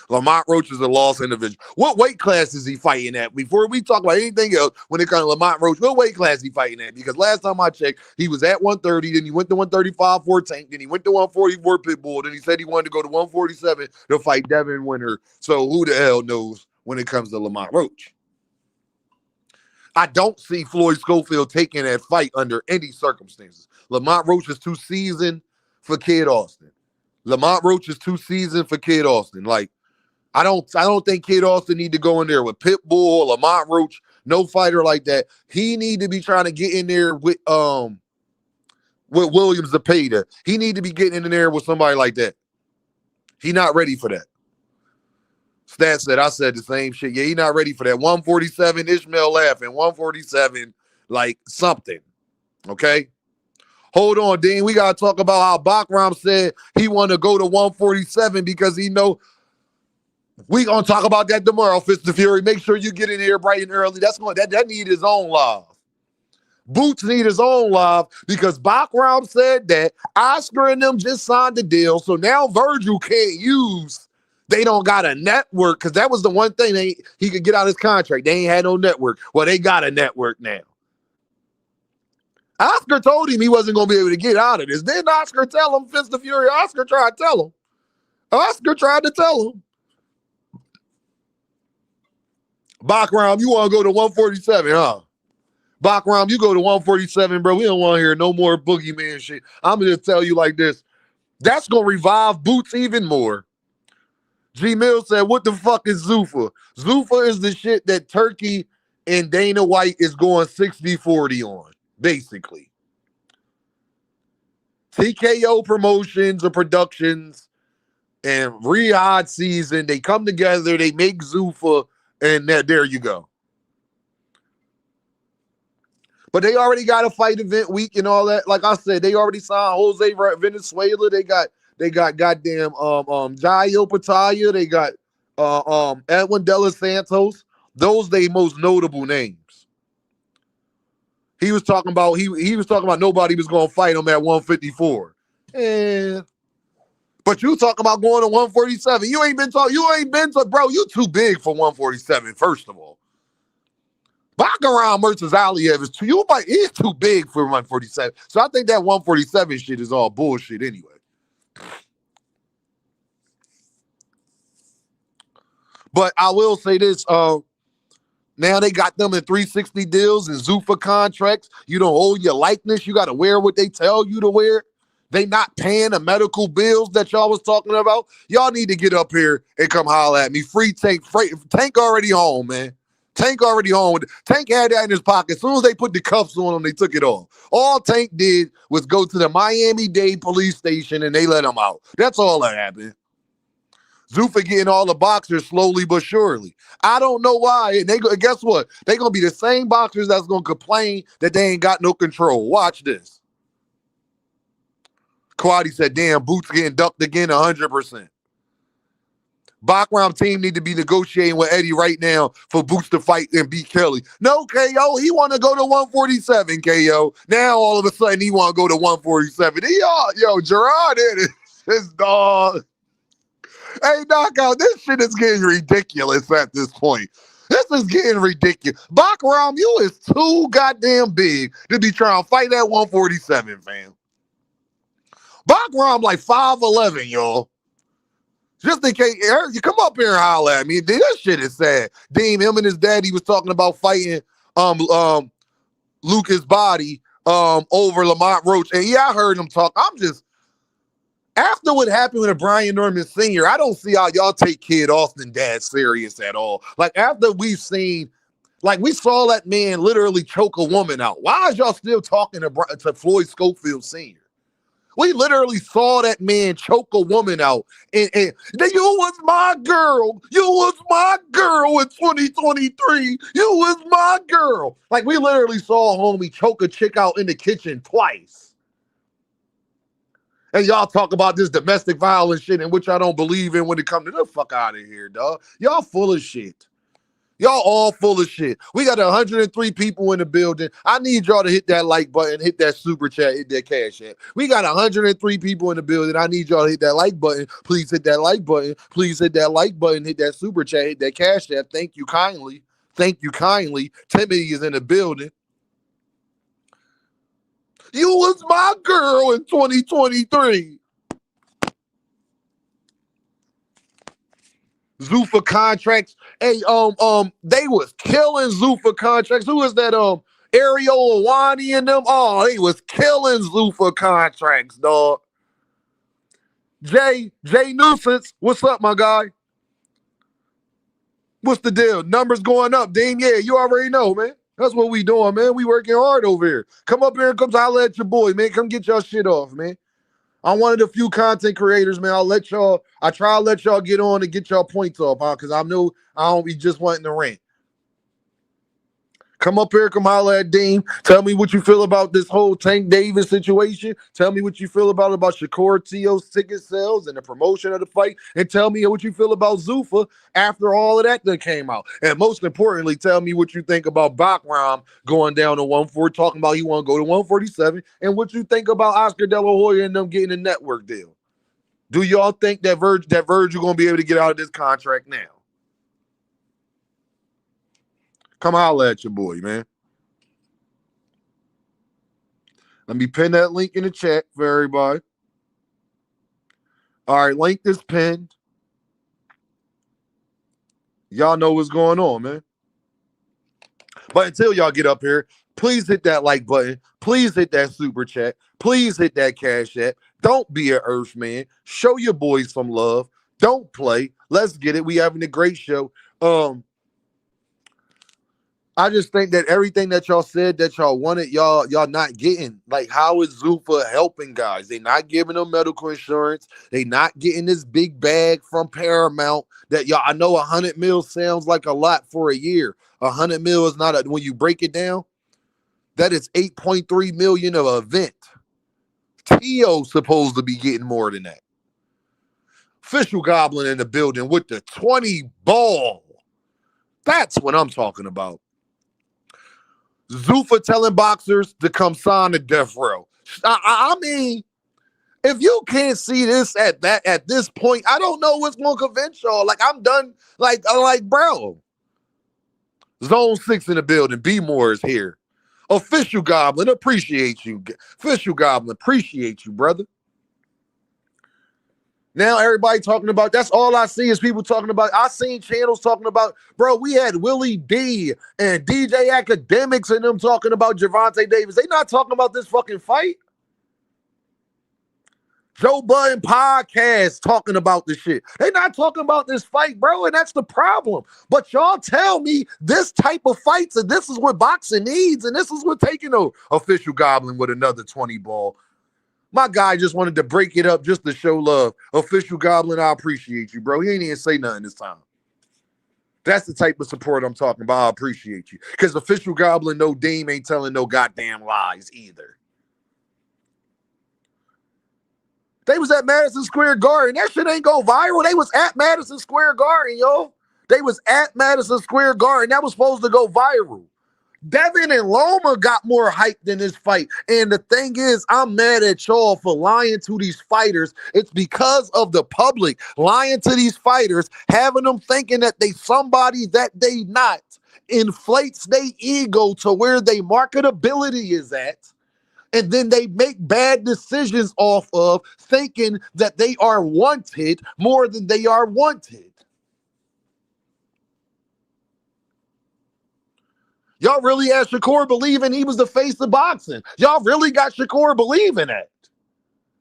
Lamont Roach is a lost individual. What weight class is he fighting at? Before we talk about anything else, when it comes to Lamont Roach, what weight class is he fighting at? Because last time I checked, he was at 130, then he went to 135 for Tank, then he went to 144 Pitbull, then he said he wanted to go to 147 to fight Devin Winter. So who the hell knows when it comes to Lamont Roach? I don't see Floyd Schofield taking that fight under any circumstances. Lamont Roach is too seasoned for Kid Austin. Lamont Roach is too seasoned for Kid Austin. Like, I don't think Kid Austin need to go in there with Pitbull or Lamont Roach. No fighter like that. He need to be trying to get in there with Williams Zepeda. He need to be getting in there with somebody like that. He not ready for that. Stat said I said the same shit. Yeah, he not ready for that. 147, Ishmael laughing. 147, like something. Okay? Hold on, Dean. We got to talk about how Boximg said he want to go to 147 because he know. We gonna talk about that tomorrow, Fist of Fury. Make sure you get in here bright and early. That need his own live. Boots need his own live because Boximg said that Oscar and them just signed the deal, so now Virgil can't use. They don't got a network because that was the one thing he could get out of his contract. They ain't had no network. Well, they got a network now. Oscar told him he wasn't gonna be able to get out of this. Didn't Oscar tell him, Fist of Fury? Oscar tried to tell him. Boximg, you want to go to 147, huh? Boximg, you go to 147, bro. We don't want to hear no more boogeyman shit. I'm going to tell you like this. That's going to revive Boots even more. G Mill said, what the fuck is Zuffa? Zuffa is the shit that Turkey and Dana White is going 60-40 on, basically. TKO promotions or productions and Riyadh season, they come together, they make Zuffa. And there you go. But they already got a fight event week and all that. Like I said, they already signed Jose Venezuela. They got goddamn Jairo Pataya. They got Edwin De Los Santos. Those they most notable names. He was talking about nobody was gonna fight him at 154. And but you talk about going to 147. You ain't been, bro, you too big for 147, first of all. Boximg versus Aliev he's too big for 147. So I think that 147 shit is all bullshit anyway. But I will say this, now they got them in 360 deals and Zuffa contracts. You don't hold your likeness. You got to wear what they tell you to wear. They not paying the medical bills that y'all was talking about. Y'all need to get up here and come holler at me. Free Tank. Tank already home, man. Tank already home. Tank had that in his pocket. As soon as they put the cuffs on him, they took it off. All Tank did was go to the Miami-Dade police station and they let him out. That's all that happened. Zuffa getting all the boxers slowly but surely. I don't know why. And guess what? They're going to be the same boxers that's going to complain that they ain't got no control. Watch this. Quaddy said, damn, Boots getting ducked again 100%. Boximg team need to be negotiating with Eddie right now for Boots to fight and beat Kelly. No, KO, he want to go to 147, KO. Now, all of a sudden, he want to go to 147. Gerard in his dog. Hey, Knockout, this shit is getting ridiculous at this point. This This is getting ridiculous. Boximg, you is too goddamn big to be trying to fight at 147, fam. Boximg like 5'11", y'all. Just in case, Eric, you come up here and holler at me. This shit is sad. Dean, him and his daddy was talking about fighting Lucas Body over Lamont Roach. And yeah, I heard him talk. I'm just, after what happened with Brian Norman Sr., I don't see how y'all take Kid Austin dad serious at all. Like, after we've seen, like, we saw that man literally choke a woman out. Why is y'all still talking to Floyd Schofield Sr.? We literally saw that man choke a woman out. And you was my girl. You was my girl in 2023. You was my girl. Like, we literally saw a homie choke a chick out in the kitchen twice. And y'all talk about this domestic violence shit in which I don't believe in when it comes to the fuck out of here, dog. Y'all full of shit. Y'all all full of shit. We got 103 people in the building. I need y'all to hit that like button, hit that super chat, hit that cash app. We got 103 people in the building. I need y'all to hit that like button. Please hit that like button. Please hit that like button, hit that super chat, hit that cash app. Thank you kindly. Thank you kindly. Timothy is in the building. You was my girl in 2023. Zuffa contracts. Hey, they was killing Zuffa contracts. Who is that? Ariel Awani and them. Oh, they was killing Zuffa contracts, dog. Jay Nuisance, what's up, my guy? What's the deal? Numbers going up, Dean. Yeah, you already know, man. That's what we doing, man. We working hard over here. Come up here and come holler at your boy, man. Come get y'all shit off, man. I'm one of the few content creators, man. I try to let y'all get on and get y'all points off, huh? Because I know I don't be just wanting to rant. Come up here, come holler at Dean. Tell me what you feel about this whole Tank Davis situation. Tell me what you feel about Shakur Tio's ticket sales and the promotion of the fight. And tell me what you feel about Zuffa after all of that came out. And most importantly, tell me what you think about Boximg going down to 140, talking about he want to go to 147, and what you think about Oscar De La Hoya and them getting a network deal. Do y'all think that Virgil going to be able to get out of this contract now? Come holler at your boy, man. Let me pin that link in the chat for everybody. All right, link is pinned. Y'all know what's going on, man. But until y'all get up here, please hit that like button. Please hit that super chat. Please hit that cash app. Don't be an earth man. Show your boys some love. Don't play. Let's get it. We having a great show. I just think that everything that y'all said that y'all wanted, y'all not getting. Like, how is Zuffa helping guys? They not giving them medical insurance. They not getting this big bag from Paramount that y'all, I know 100 mil sounds like a lot for a year. 100 mil is not when you break it down, that is 8.3 million of an event. Tio's supposed to be getting more than that. Official Goblin in the building with the 20 ball. That's what I'm talking about. Zuffa telling boxers to come sign the death row. I mean, if you can't see this at this point, I don't know what's going to convince y'all. Like, I'm done. Like, bro. Zone 6 in the building. B Moore is here. Official Goblin, appreciate you. Official Goblin, appreciate you, brother. Now everybody talking about, that's all I see is people talking about. I seen channels talking about, bro, we had Willie D and DJ Academics and them talking about Gervonta Davis. They not talking about this fucking fight. Joe Budden podcast talking about this shit. They not talking about this fight, bro, and that's the problem. But y'all tell me this type of fights, and this is what boxing needs, and this is what taking over. Official Goblin with another 20 ball. My guy just wanted to break it up just to show love. Official Goblin, I appreciate you, bro. He ain't even say nothing this time. That's the type of support I'm talking about. I appreciate you. Because Official Goblin, no Dame ain't telling no goddamn lies either. They was at Madison Square Garden. That shit ain't go viral. They was at Madison Square Garden, yo. They was at Madison Square Garden. That was supposed to go viral. Devin and Loma got more hype than this fight. And the thing is, I'm mad at y'all for lying to these fighters. It's because of the public lying to these fighters, having them thinking that they somebody that they not. Inflates their ego to where their marketability is at. And then they make bad decisions off of thinking that they are wanted more than they are wanted. Y'all really had Shakur believing he was the face of boxing. Y'all really got Shakur believing that.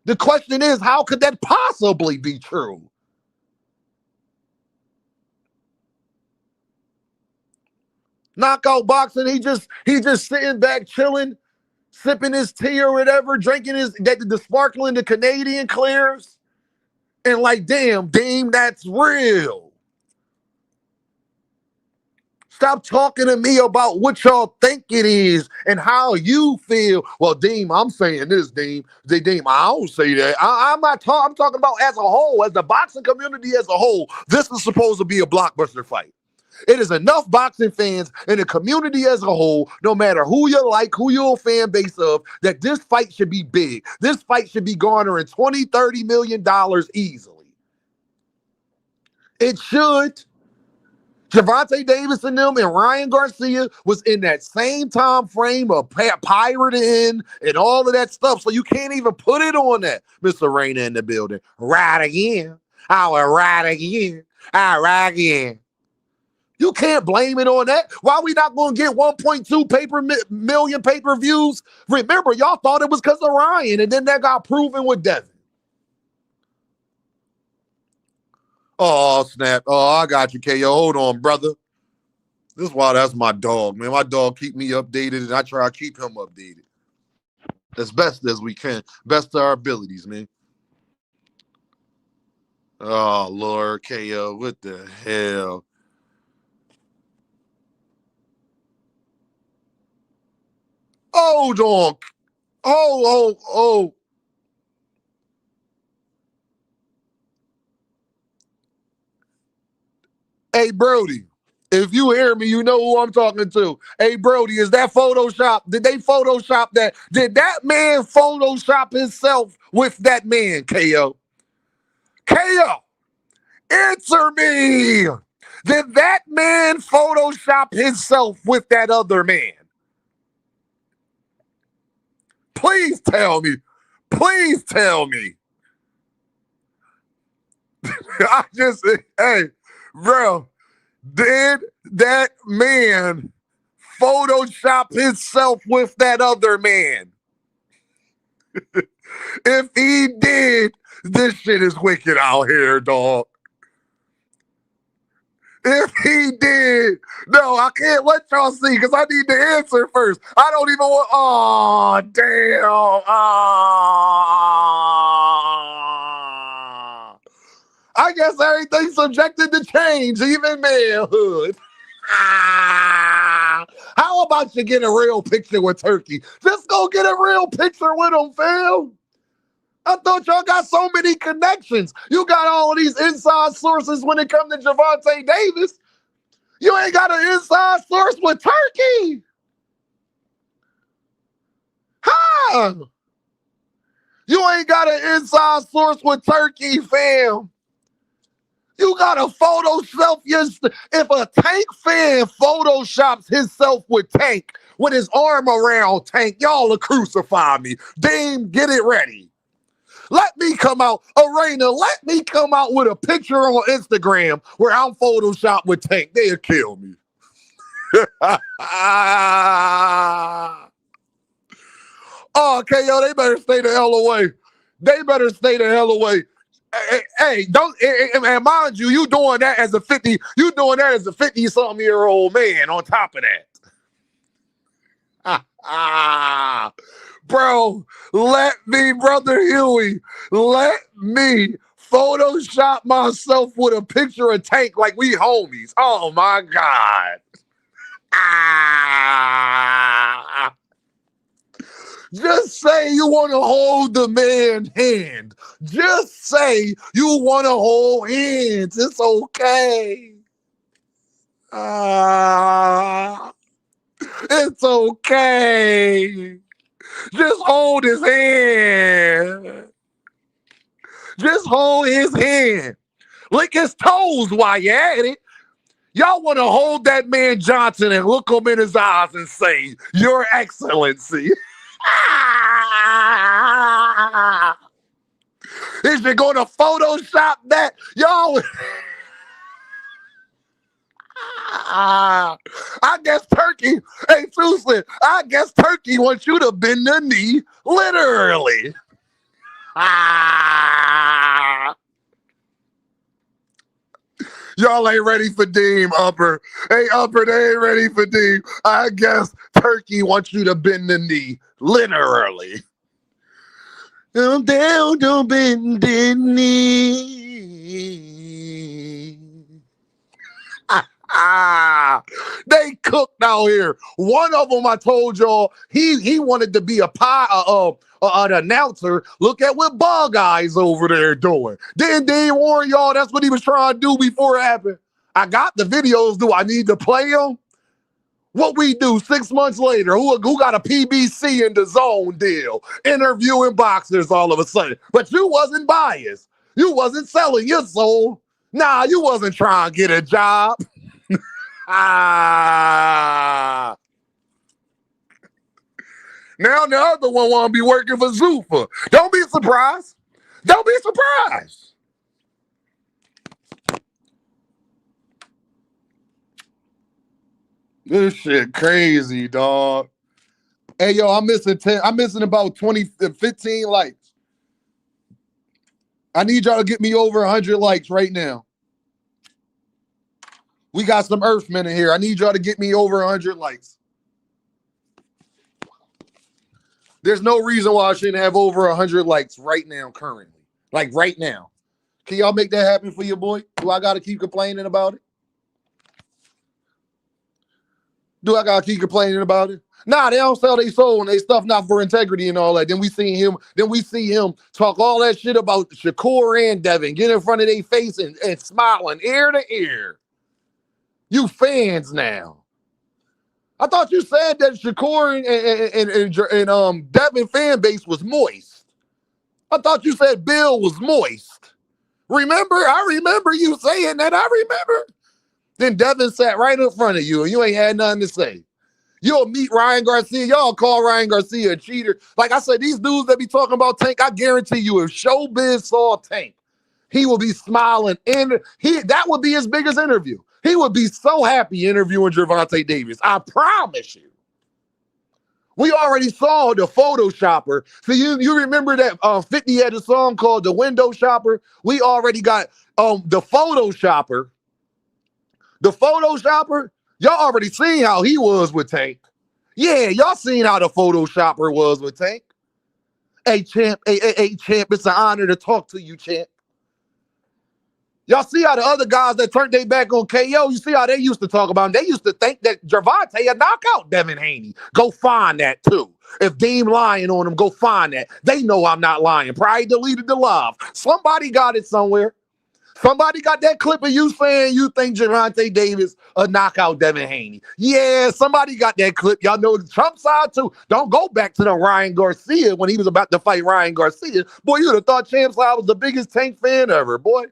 The question is, how could that possibly be true? Knockout boxing, he just sitting back chilling, sipping his tea or whatever, drinking the sparkling, the Canadian clears, and like, damn, that's real. Stop talking to me about what y'all think it is and how you feel. Well, Deem, I'm saying this, Deem. Deem, I don't say that. I'm talking about as a whole, as the boxing community as a whole. This is supposed to be a blockbuster fight. It is enough boxing fans in the community as a whole, no matter who you like, who you're a fan base of, that this fight should be big. This fight should be garnering $20-30 million easily. It should. Gervonta Davis and them and Ryan Garcia was in that same time frame of pirating and all of that stuff. So you can't even put it on that. Mr. Raina in the building. Right again. I will ride again. I ride again. You can't blame it on that. Why we not going to get 1.2 million pay-per-views? Remember, y'all thought it was because of Ryan, and then that got proven with Devin. Oh, snap. Oh, I got you, KO. Hold on, brother. This is why that's my dog, man. My dog keep me updated, and I try to keep him updated as best as we can. Best of our abilities, man. Oh, Lord, KO. What the hell? Hold on. Oh. Hey, Brody, if you hear me, you know who I'm talking to. Hey, Brody, is that Photoshop? Did they Photoshop that? Did that man Photoshop himself with that man, KO? KO, answer me. Did that man Photoshop himself with that other man? Please tell me. Please tell me. Hey, bro, did that man Photoshop himself with that other man? If he did, this shit is wicked out here, dog. If he did, no, I can't let y'all see because I need the answer first. I don't even want. Oh, damn. I guess everything's subjected to change, even manhood. How about you get a real picture with Turkey? Just go get a real picture with him, fam. I thought y'all got so many connections. You got all of these inside sources when it comes to Gervonta Davis. You ain't got an inside source with Turkey. Huh? You ain't got an inside source with Turkey, fam. You got to Photoshop if a Tank fan Photoshops himself with Tank, with his arm around Tank, y'all will crucify me. Dame, get it ready. Let me come out, Arena, let me come out with a picture on Instagram where I'm Photoshopped with Tank. They'll kill me. Oh, KO, they better stay the hell away. They better stay the hell away. Hey, don't, and mind you, you doing that as a 50-something-year-old man on top of that. Bro, let me, Brother Huey, let me Photoshop myself with a picture of Tank like we homies. Oh, my God. Just say you want to hold the man's hand. Just say you want to hold hands. It's okay. It's okay. Just hold his hand. Just hold his hand. Lick his toes while you're at it. Y'all want to hold that man Johnson and look him in his eyes and say, Your Excellency. Is you going to Photoshop that? Y'all. I guess Turkey, hey, Susan, I guess Turkey wants you to bend the knee literally. Y'all ain't ready for Deem, Upper. Hey, Upper, they ain't ready for Deem. I guess Turkey wants you to bend the knee literally. I'm down, don't bend the knee. They cooked out here. One of them, I told y'all, he wanted to be an announcer. Look at what Bug Eyes over there doing. Didn't they warn y'all that's what he was trying to do before it happened? I got the videos. Do I need to play them? What we do 6 months later, who got a PBC in the zone deal, interviewing boxers all of a sudden. But you wasn't biased. You wasn't selling your soul. Nah, you wasn't trying to get a job. Now the other one want to be working for Zuffa. Don't be surprised. Don't be surprised. This shit crazy, dog. Hey, yo, I'm missing about 15 likes. I need y'all to get me over 100 likes right now. We got some Earthmen in here. I need y'all to get me over 100 likes. There's no reason why I shouldn't have over 100 likes right now, currently. Like right now. Can y'all make that happen for your boy? Do I got to keep complaining about it? Do I got to keep complaining about it? Nah, they don't sell their soul and they stuff not for integrity and all that. Then we see him talk all that shit about Shakur and Devin, get in front of their face and smiling ear to ear. You fans now. I thought you said that Shakur and Devin fan base was moist. I thought you said Bill was moist. Remember? I remember you saying that. I remember. Then Devin sat right in front of you and you ain't had nothing to say. You'll meet Ryan Garcia. Y'all call Ryan Garcia a cheater. Like I said, these dudes that be talking about Tank, I guarantee you, if Showbiz saw Tank, he will be smiling. That would be his biggest interview. He would be so happy interviewing Gervonta Davis. I promise you. We already saw the Photoshopper. So you remember that 50 had a song called The Window Shopper? We already got the Photoshopper. The Photoshopper, y'all already seen how he was with Tank. Yeah, y'all seen how the Photoshopper was with Tank. Hey, champ, hey, champ, it's an honor to talk to you, champ. Y'all see how the other guys that turned their back on KO, you see how they used to talk about him? They used to think that Gervonta had knocked out Devin Haney. Go find that too. If Deem lying on him, go find that. They know I'm not lying. Probably deleted the live. Somebody got it somewhere. Somebody got that clip of you saying you think Gervonta Davis a knockout Devin Haney. Yeah, somebody got that clip. Y'all know the Trump side too. Don't go back to the Ryan Garcia when he was about to fight Ryan Garcia. Boy, you'd have thought Champ Side was the biggest Tank fan ever, boy.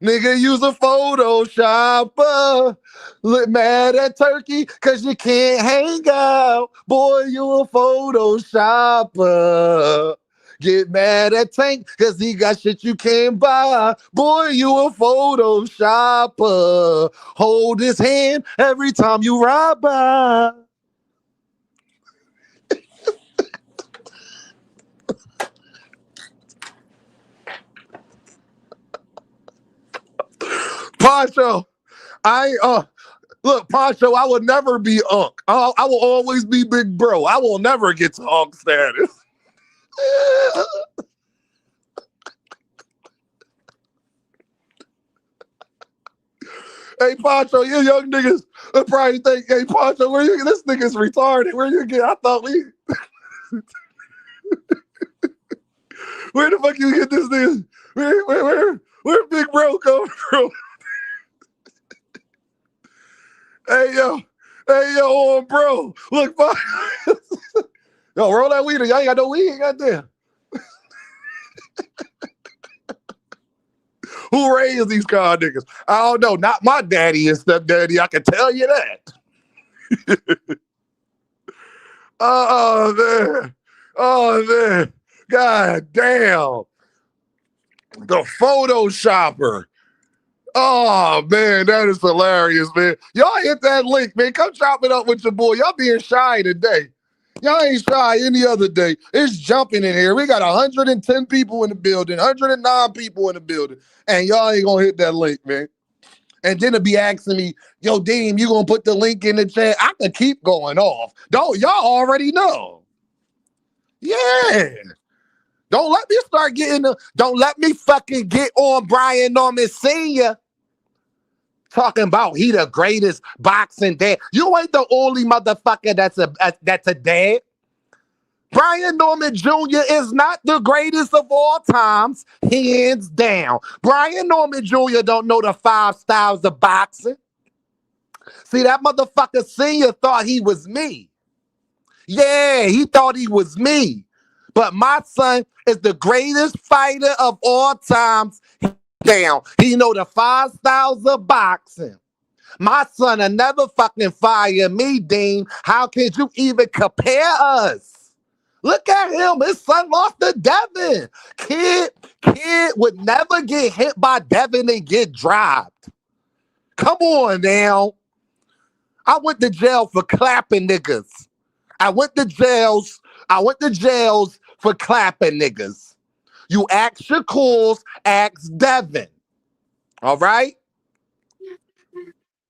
Nigga, use a Photoshopper. Look mad at Turkey because you can't hang out. Boy, you a Photoshopper. Get mad at Tank because he got shit you can't buy. Boy, you a Photoshopper. Hold his hand every time you ride by. Poncho, look, Poncho, I will never be Unk. I will always be Big Bro. I will never get to Unk status. Hey, Poncho, you young niggas probably think, hey, Poncho, this nigga's retarded. Where you get? I thought we. Where the fuck you get this nigga? Where Big Bro come from? Hey yo, bro. Look, yo, roll that weed. Y'all ain't got no weed, goddamn. Who raised these car niggas? I don't know. Not my daddy and stepdaddy. I can tell you that. Oh man. God damn. The Photoshopper. Oh man, that is hilarious, man. Y'all hit that link, man. Come chop it up with your boy. Y'all being shy today. Y'all ain't shy any other day. It's jumping in here. We got 110 people in the building, 109 people in the building, and y'all ain't gonna hit that link, man. And then it'll be asking me, yo, Dean, you gonna put the link in the chat? I could keep going off. Don't y'all already know? Yeah. Don't let me fucking get on Brian Norman Sr. talking about he the greatest boxing dad. You ain't the only motherfucker that's a dad. Brian Norman Jr. is not the greatest of all times, hands down. Brian Norman Jr. don't know the 5 styles of boxing. See, that motherfucker Senior thought he was me. Yeah, he thought he was me. But my son is the greatest fighter of all times. Down. He know the 5 styles of boxing. My son will never fucking fire me, Dean. How can you even compare us? Look at him. His son lost to Devin. Kid would never get hit by Devin and get dropped. Come on now. I went to jail for clapping niggas. I went to jails for clapping niggas. You ask your calls, ask Devin. All right?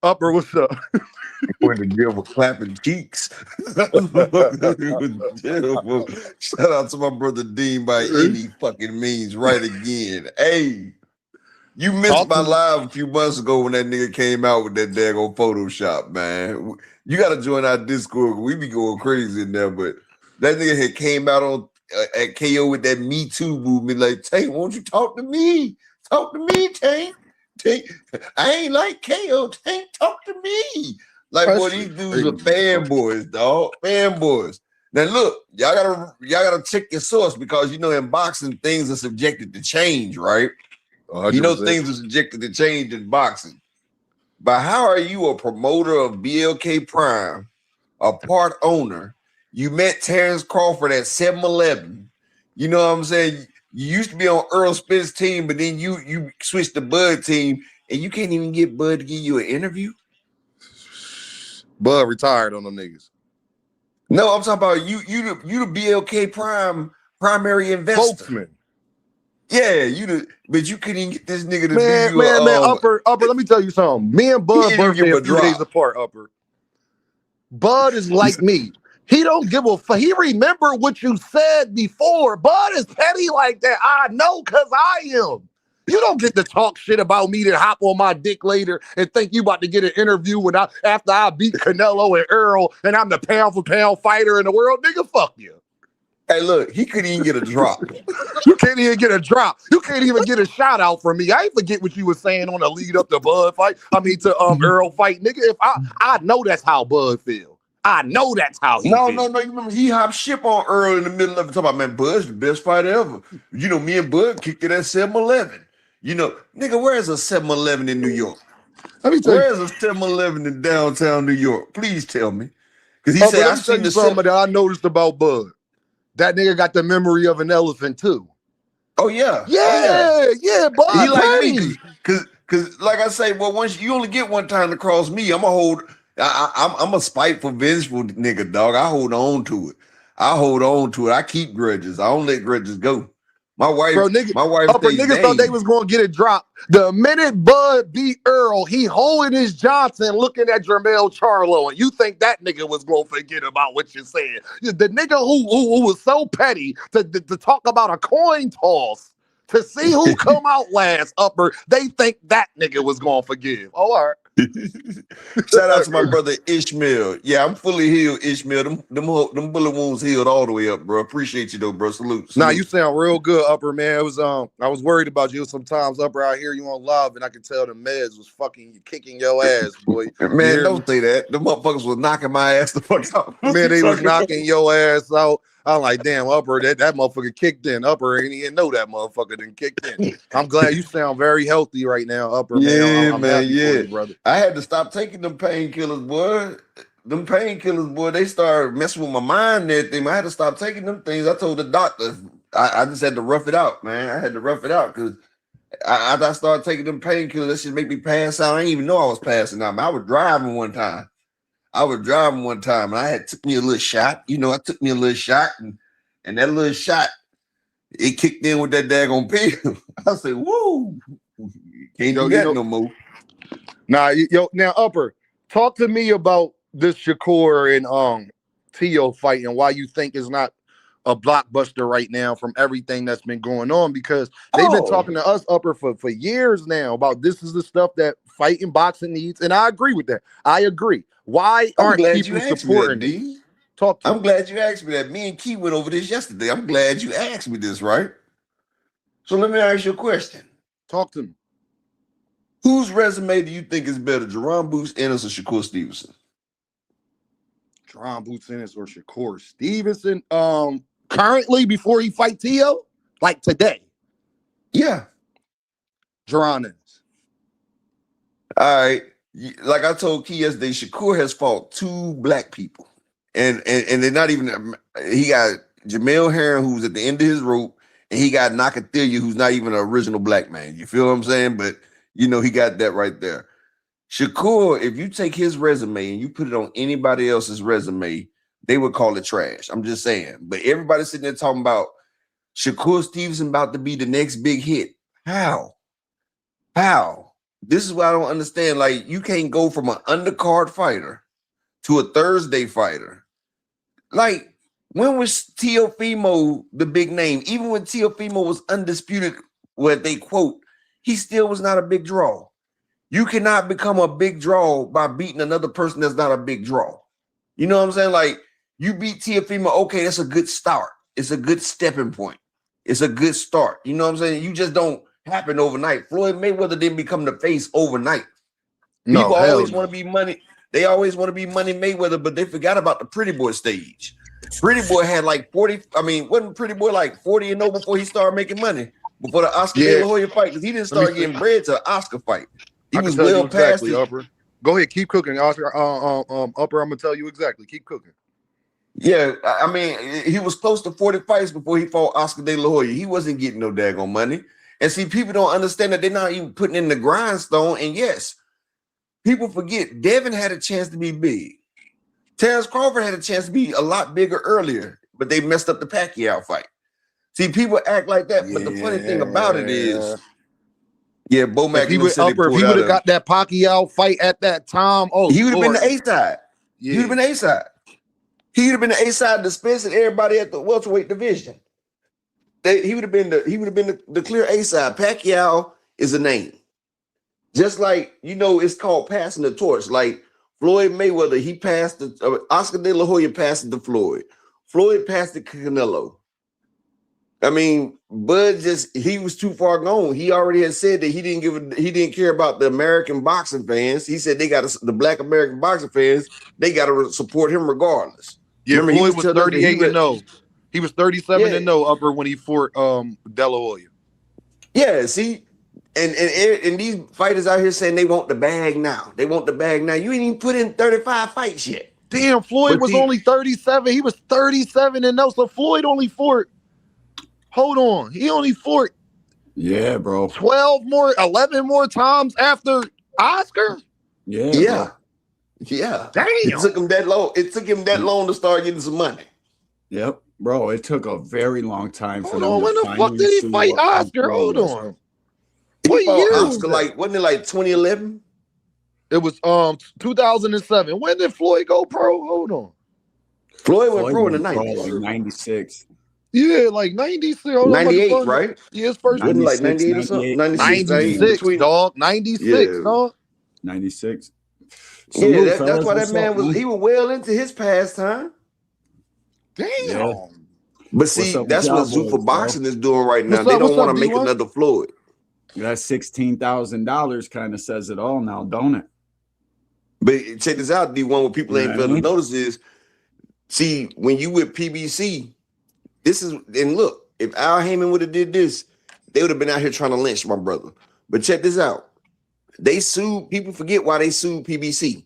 Upper, what's up? Went to jail for clapping cheeks. Shout out to my brother Dean by any fucking means. Right again. Hey, you missed my live a few months ago when that nigga came out with that daggone Photoshop, man. You got to join our Discord. We be going crazy in there, but that nigga had came out on at KO with that Me Too movement. Like, Tank, won't you talk to me? Talk to me, Tank. Tank. I ain't like KO. Tank, talk to me. Like, boy, these dudes are fanboys, dog. Fanboys. Now look, y'all gotta check your source because you know in boxing things are subjected to change, right? 100%. You know things are subjected to change in boxing. But how are you a promoter of BLK Prime, a part owner? You met Terrence Crawford at 7-Eleven. You know what I'm saying? You used to be on Earl Spence team, but then you switched to Bud team, and you can't even get Bud to give you an interview. Bud retired on them niggas. No, I'm talking about you the BLK Prime primary investor. Boximg. Yeah, but you couldn't even get this nigga to do you man, upper, let me tell you something. Me and Bud birthday a few days apart, upper. Bud is like me. He don't give a fuck. He remember what you said before. Bud is petty like that. I know because I am. You don't get to talk shit about me to hop on my dick later and think you about to get an interview after I beat Canelo and Earl and I'm the pound for pound fighter in the world. Nigga, fuck you. Hey, look, he couldn't even get a drop. You can't even get a drop. You can't even get a shout out from me. I ain't forget what you was saying on the lead up to Bud fight. I mean to Earl fight, nigga. If I know that's how Bud feel. I know that's how he feel. No. You remember he hopped ship on Earl in the middle of it. Talking about, man, Bud's the best fighter ever. You know, me and Bud kicked it at 7-Eleven. You know, nigga, where's a 7-Eleven in New York? Let me tell you. Where's a 7-Eleven in downtown New York? Please tell me. Because he said, I seen the something that I noticed about Bud. That nigga got the memory of an elephant too. Oh yeah. Yeah, Bud. He like me. Cause like I say, well, once you only get one time to cross me, I'm a spiteful, vengeful nigga, dog. I hold on to it. I keep grudges. I don't let grudges go. My wife niggas thought they was gonna get a drop. The minute Bud beat Earl, he holding his Johnson looking at Jermell Charlo, and you think that nigga was gonna forget about what you said. The nigga who was so petty to talk about a coin toss to see who come out last, upper, they think that nigga was gonna forgive. Oh, all right. Shout out to my brother Ishmael. Yeah, I'm fully healed, Ishmael. Them bullet wounds healed all the way up, bro. Appreciate you though, bro. Salute. Nah, you sound real good, Upper, man. It was I was worried about you sometimes, Upper. I hear you on live, and I could tell the meds was fucking kicking your ass, boy. Man, don't say that. The motherfuckers was knocking my ass the fuck out. Man, they was knocking your ass out. I'm like, damn, Upper, that motherfucker kicked in. Upper ain't even know that motherfucker didn't kick in. I'm glad you sound very healthy right now, Upper, man. I'm happy for you, brother. I had to stop taking them painkillers, boy. Them painkillers, boy, they started messing with my mind and everything. I had to stop taking them things. I told the doctor, I just had to rough it out, man. I had to rough it out because I started taking them painkillers. That shit make me pass out. I didn't even know I was passing out. Man, I was driving one time. And I had took me a little shot. You know, I took me a little shot, and that little shot, it kicked in with that daggone pill. I said, woo, can't do that no more. Nah, now, Upper, talk to me about this Shakur and Tio fight and why you think it's not a blockbuster right now from everything that's been going on, because they've been talking to us, Upper, for years now about this is the stuff that fighting boxing needs, and I agree with that. I agree. Why aren't people supporting it? I'm glad you asked me that. Me and Key went over this yesterday. I'm glad you asked me this, right? So let me ask you a question. Talk to me. Whose resume do you think is better, Jerron Boots Ennis or Shakur Stevenson? Jerron Boots Ennis or Shakur Stevenson? Currently, before he fight Tio, like today. Yeah. Jerron Ennis. All right. Like I told Key yesterday, Shakur has fought 2 black people. And they're not even, he got Jamel Herring, who's at the end of his rope, and he got Nakathila, who's not even an original black man. You feel what I'm saying? But, you know, he got that right there. Shakur, if you take his resume and you put it on anybody else's resume, they would call it trash. I'm just saying. But everybody's sitting there talking about Shakur Stevenson about to be the next big hit. How? This is what I don't understand. Like, you can't go from an undercard fighter to a Thursday fighter. Like, when was Teofimo the big name? Even when Teofimo was undisputed, what they quote, he still was not a big draw. You cannot become a big draw by beating another person that's not a big draw. You know what I'm saying? Like, you beat Teofimo, okay, that's a good start. It's a good stepping point. It's a good start. You know what I'm saying? You just don't happen overnight. Floyd Mayweather didn't become the face overnight. People always want to be money. They always want to be Money Mayweather, but they forgot about the Pretty Boy stage. Pretty Boy had like 40. I mean, wasn't Pretty Boy like 40 and 0 before he started making money? Before the Oscar De La Hoya fight? Because he didn't start getting bread to an Oscar fight. He was well past it. Upper. Go ahead, keep cooking, Oscar. Upper, I'm gonna tell you exactly. Keep cooking. Yeah, I mean, he was close to 40 fights before he fought Oscar De La Hoya. He wasn't getting no daggone money. And see, people don't understand that they're not even putting in the grindstone. And yes, people forget Devin had a chance to be big. Terrence Crawford had a chance to be a lot bigger earlier, but they messed up the Pacquiao fight. See, people act like that, but the funny thing about it is, Bo Mack, if he would have got that Pacquiao fight at that time, he would have been the A side. Yeah. He would have been the A side. He would have been the A side dispensing everybody at the welterweight division. He would have been the clear A side. Pacquiao is a name. Just like, you know, it's called passing the torch. Like Floyd Mayweather, he passed the Oscar De La Hoya passed it to Floyd. Floyd passed it to Canelo. I mean, Bud he was too far gone. He already had said that he didn't care about the American boxing fans. He said the black American boxing fans, they got to support him regardless. Yeah, remember, Floyd was 38 and 0. He was 37 and 0 Upper when he fought De La Hoya. Yeah, see, and these fighters out here saying they want the bag now. They want the bag now. You ain't even put in 35 fights yet. Damn, Floyd was only 37. He was 37 and 0. So Floyd only fought. Hold on. He only fought. Yeah, bro. 11 more times after Oscar. Yeah. Yeah. Bro. Yeah. Damn. It took him that long. It took him that long to start getting some money. Yep, bro. It took a very long time for them. When the fuck did he fight Oscar? Hold on. What year? Oscar, wasn't it like 2011? It was 2007. When did Floyd go pro? Hold on. Floyd went pro in the 90s. Like 96. Yeah, like 96. 98, right? Yeah, his first wasn't like 98 or something. 96, dog. 96, dog. 96. Yeah, that's why that man was well into his pastime. Damn. Yeah. But see, that's what Zuffa Boxing is doing right now. They don't want to make another Floyd. That $16,000 kind of says it all now, don't it? But check this out, D1. What people ain't fail to notice is, see, when you with PBC, this is, and look, if Al Heyman would have did this, they would have been out here trying to lynch my brother. But check this out. They sued, people forget why they sued PBC.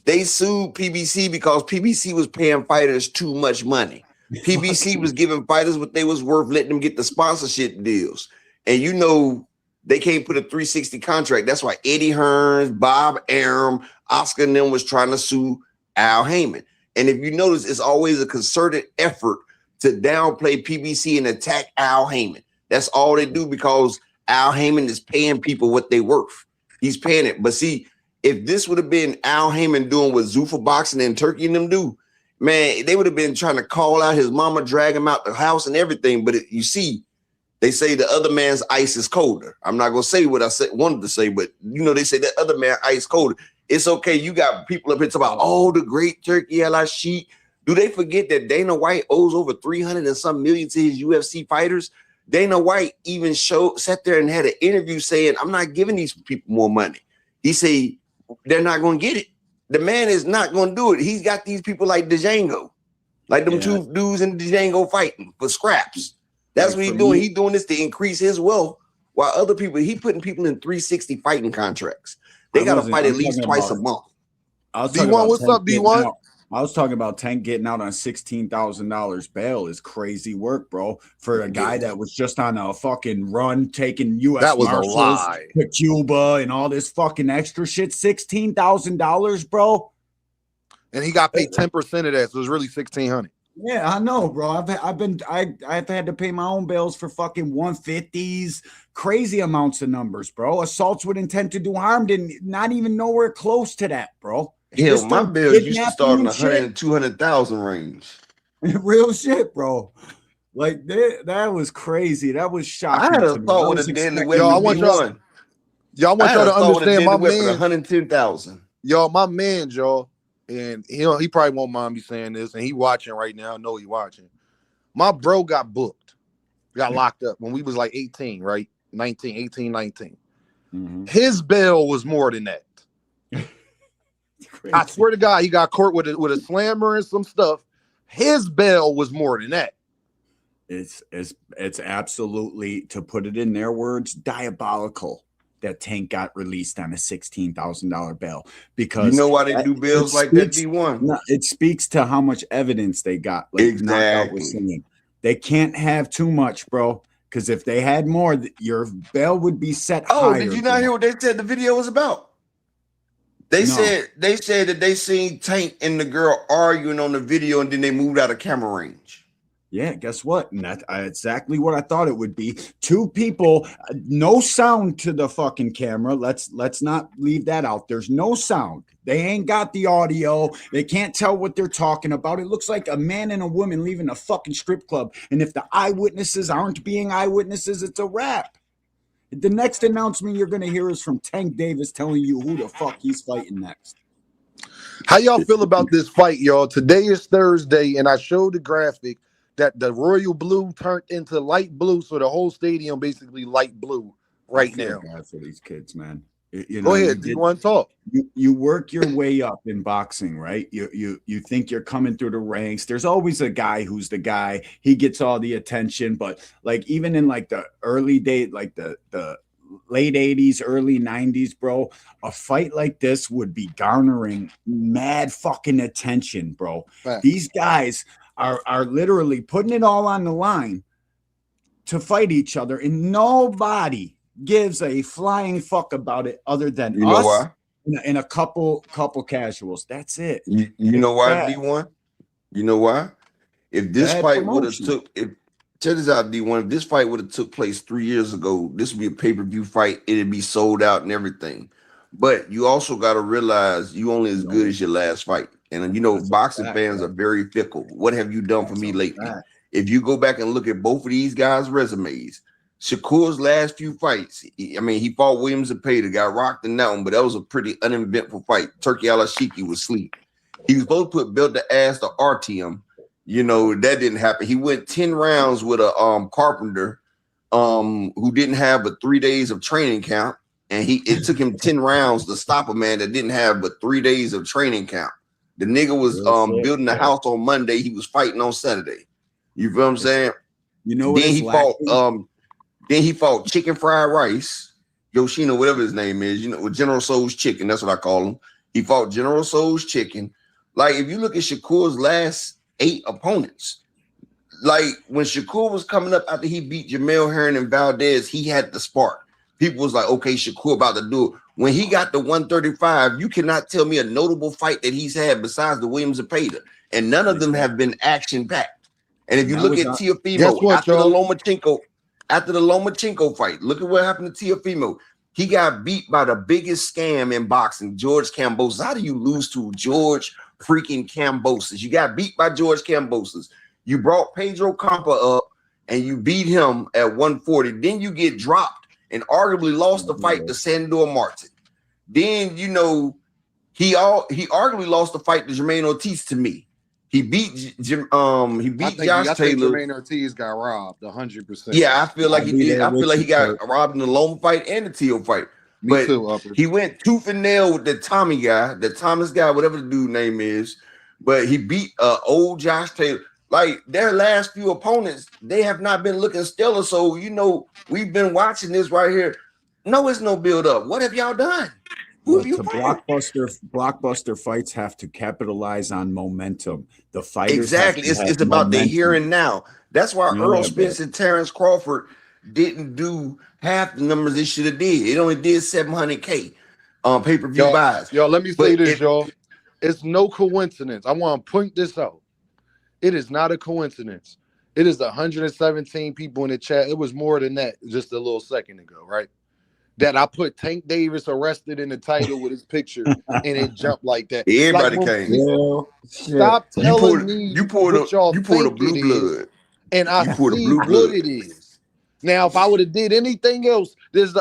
They sued PBC because PBC was paying fighters too much money. PBC was giving fighters what they was worth, letting them get the sponsorship deals. And you know, they can't put a 360 contract. That's why Eddie Hearns, Bob Arum, Oscar and them was trying to sue Al Heyman. And if you notice, it's always a concerted effort to downplay PBC and attack Al Heyman. That's all they do because Al Heyman is paying people what they worth. He's paying it. But see, if this would have been Al Heyman doing what Zuffa Boxing and Turkey and them do, man, they would have been trying to call out his mama, drag him out the house and everything. But you see, they say the other man's ice is colder. I'm not going to say what I wanted to say, but, you know, they say that other man ice colder. It's okay. You got people up here talking about, oh, the great Turkey El Sheik. Do they forget that Dana White owes over 300 and some million to his UFC fighters? Dana White even sat there and had an interview saying, I'm not giving these people more money. He said, they're not going to get it. The man is not going to do it. He's got these people like Django, like them two dudes in Django fighting for scraps. That's what he's doing. He's doing this to increase his wealth, while other people, he putting people in 360 fighting contracts. They got to fight at least twice a month. D1, what's up, D1? I was talking about Tank getting out on $16,000 bail is crazy work, bro. For a guy that was just on a fucking run, taking U.S. Marshals to Cuba and all this fucking extra shit. $16,000, bro. And he got paid 10% of that, so it was really $1,600. Yeah, I know, bro. I've had to pay my own bills for fucking 150s, crazy amounts of numbers, bro. Assaults with intent to do harm didn't not even nowhere close to that, bro. Hell, my bills used to start in the 100 and 200,000 range. Real shit, bro. Like that was crazy. That was shocking. I had a thought with a deadly weapon. I want y'all to understand my man. 110,000. Y'all, my man, y'all. And he probably won't mind me saying this, and he watching right now. I know he watching. My bro got booked, got locked up when we was like 18, right? 19. Mm-hmm. His bail was more than that. I swear to God, he got caught with a slammer and some stuff. His bail was more than that. It's absolutely, to put it in their words, diabolical that Tank got released on a $16,000 bail, because you know why they do bills like that, D1? No, it speaks to how much evidence they got. Like exactly. They can't have too much, bro, because if they had more, your bail would be set higher. Did you not hear what they said the video was about? They said that they seen Tank and the girl arguing on the video, and then they moved out of camera range. Yeah, guess what? And that's exactly what I thought it would be. Two people, no sound to the fucking camera. Let's not leave that out. There's no sound. They ain't got the audio. They can't tell what they're talking about. It looks like a man and a woman leaving a fucking strip club. And if the eyewitnesses aren't being eyewitnesses, it's a wrap. The next announcement you're going to hear is from Tank Davis telling you who the fuck he's fighting next. How y'all feel about this fight, y'all? Today is Thursday, and I showed the graphic that the royal blue turned into light blue, so the whole stadium basically light blue right now. God for these kids, man. Go ahead. Do you want to talk? You work your way up in boxing, right? You think you're coming through the ranks. There's always a guy who's the guy. He gets all the attention, but like even in like the early days, like the late 80s, early 90s, bro, a fight like this would be garnering mad fucking attention, bro. Right. These guys are literally putting it all on the line to fight each other, and nobody gives a flying fuck about it other than us, know why? And a couple casuals. That's it. You know why, D1? You know why? If this fight would have check this out, D1. If this fight would have took place 3 years ago, this would be a pay-per-view fight. It'd be sold out and everything. But you also got to realize you only as good as your last fight. And you know, boxing fans are very fickle. What have you done for me lately? If you go back and look at both of these guys' resumes, Shakur's last few fights, he fought Williams Zepeda, got rocked in that one, but that was a pretty uneventful fight. Turkey Al-Ashiki was asleep. He was supposed to put belt to ass to Artyom. That didn't happen. He went 10 rounds with a Carpenter who didn't have but 3 days of training camp. And it took him 10 rounds to stop a man that didn't have but 3 days of training camp. The nigga was building a house on Monday. He was fighting on Saturday. You feel what I'm saying? Then he fought Chicken Fried Rice, Yoshino, whatever his name is, with General Soul's Chicken. That's what I call him. He fought General Soul's Chicken. Like, if you look at Shakur's last 8 opponents, like when Shakur was coming up after he beat Jamel Herring and Valdez, he had the spark. People was like, okay, Shakur about to do it. When he got to 135, you cannot tell me a notable fight that he's had besides the Williams Zepeda, and none of them have been action-packed. And if you look at Teofimo after the Lomachenko fight, look at what happened to Teofimo. He got beat by the biggest scam in boxing, George Kambosos. How do you lose to George freaking Kambosos? You got beat by George Kambosos. You brought Pedro Campa up and you beat him at 140. Then you get dropped and arguably lost the fight to Sandor Martin. Then, he arguably lost the fight to Jermaine Ortiz to me. He beat Josh Taylor. Jermaine Ortiz got robbed 100%. Yeah, I feel like he did. I feel like he got robbed in the Loma fight and the Teal fight. But he went tooth and nail with the Tommy guy, the Thomas guy, whatever the dude name is. But he beat old Josh Taylor. Like, their last few opponents, they have not been looking stellar. So, we've been watching this right here. No, it's no build up. What have y'all done? Blockbuster fights have to capitalize on momentum. The fighters exactly. It's about the here and now. That's why Earl Spence and Terrence Crawford didn't do half the numbers they should have did. It only did 700K pay-per-view buys. Y'all, let me say this, y'all. It's no coincidence. I want to point this out. It is not a coincidence. It is 117 people in the chat. It was more than that just a little second ago, right? That I put Tank Davis arrested in the title with his picture and it jumped like that. Everybody came. Stop telling me you poured a blue blood. And I see what it is. Now, if I would have did anything else, have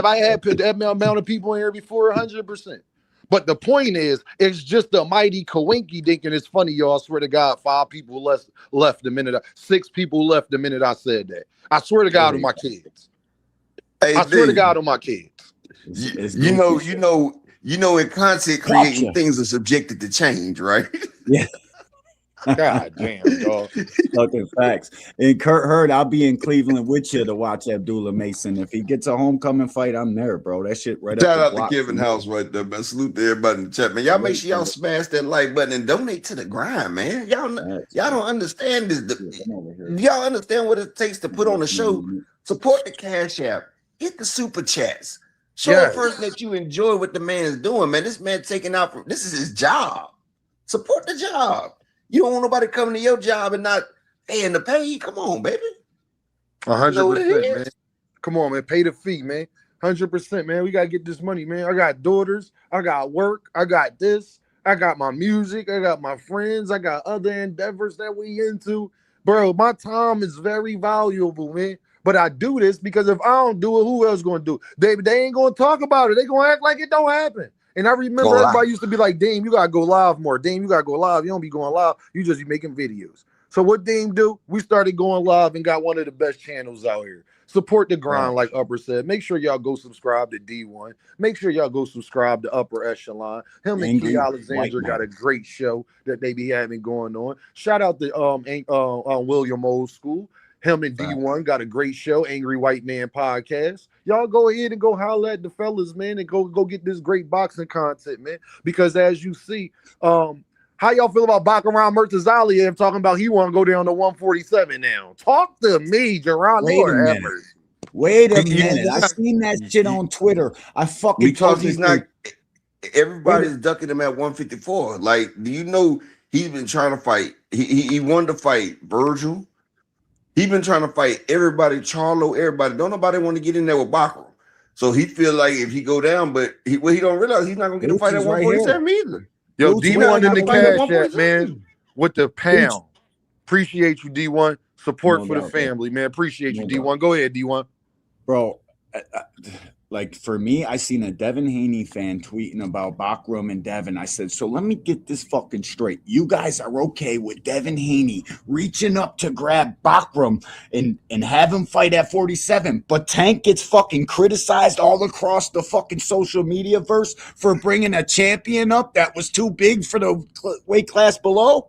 I had that amount of people in here before? 100%. But the point is, it's just a mighty coinky dink, and it's funny, y'all. I swear to God, 5 people left the minute. 6 people left the minute I said that. I swear to God on my kids. Hey, I swear to God on my kids. You know, in content creating, things are subjected to change, right? Yeah. God damn, dog. Fucking facts. And Kurt Hurd, I'll be in Cleveland with you to watch Abdullah Mason. If he gets a homecoming fight, I'm there, bro. That shit right Shout up. Shout out to Kevin House right there, man. Salute to everybody in the chat, man. Y'all make sure y'all smash that like button and donate to the grind, man. Y'all don't understand this. Y'all understand what it takes to put on a show. Support the Cash App. Hit the super chats. Show a person that you enjoy what the man's doing, man. This man taking out this is his job. Support the job. You don't want nobody coming to your job and not paying the pay. Come on, baby. 100%, man. Come on, man. Pay the fee, man. 100%, man. We got to get this money, man. I got daughters. I got work. I got this. I got my music. I got my friends. I got other endeavors that we into. Bro, my time is very valuable, man. But I do this because if I don't do it, who else going to do it? They ain't going to talk about it. They going to act like it don't happen. And I remember everybody used to be like, Dame, you got to go live more. Dame, you got to go live. You don't be going live. You just be making videos. So what Dame do? We started going live and got one of the best channels out here. Support the grind, like Upper said. Make sure y'all go subscribe to D1. Make sure y'all go subscribe to Upper Echelon. Him and Key Alexander got a great show that they be having going on. Shout out to William Old School. Him and D1 got a great show, Angry White Man Podcast. Y'all go ahead and go holler at the fellas, man, and go get this great boxing content, man. Because as you see, how y'all feel about Bakaram Murtazali talking about he want to go down to 147 now? Talk to me, Gerard. Wait a minute. I seen that shit on Twitter. I fucking because he's not. Everybody's ducking him at 154. Like, do you know he's been trying to fight? He wanted to fight Virgil. He's been trying to fight everybody, Charlo, everybody. Don't nobody want to get in there with Baccarat. So he feel like if he go down, but he don't realize he's not going to get a fight at 147 either. Yo, D1 in the Cash App, man, with the pound. Appreciate you, D1. Support for the family, man. Appreciate you, D1. Go ahead, D1. bro. Like for me, I seen a Devin Haney fan tweeting about Bachram and Devin. I said, so let me get this fucking straight. You guys are okay with Devin Haney reaching up to grab Bachram and have him fight at 47, but Tank gets fucking criticized all across the fucking social media verse for bringing a champion up that was too big for the weight class below?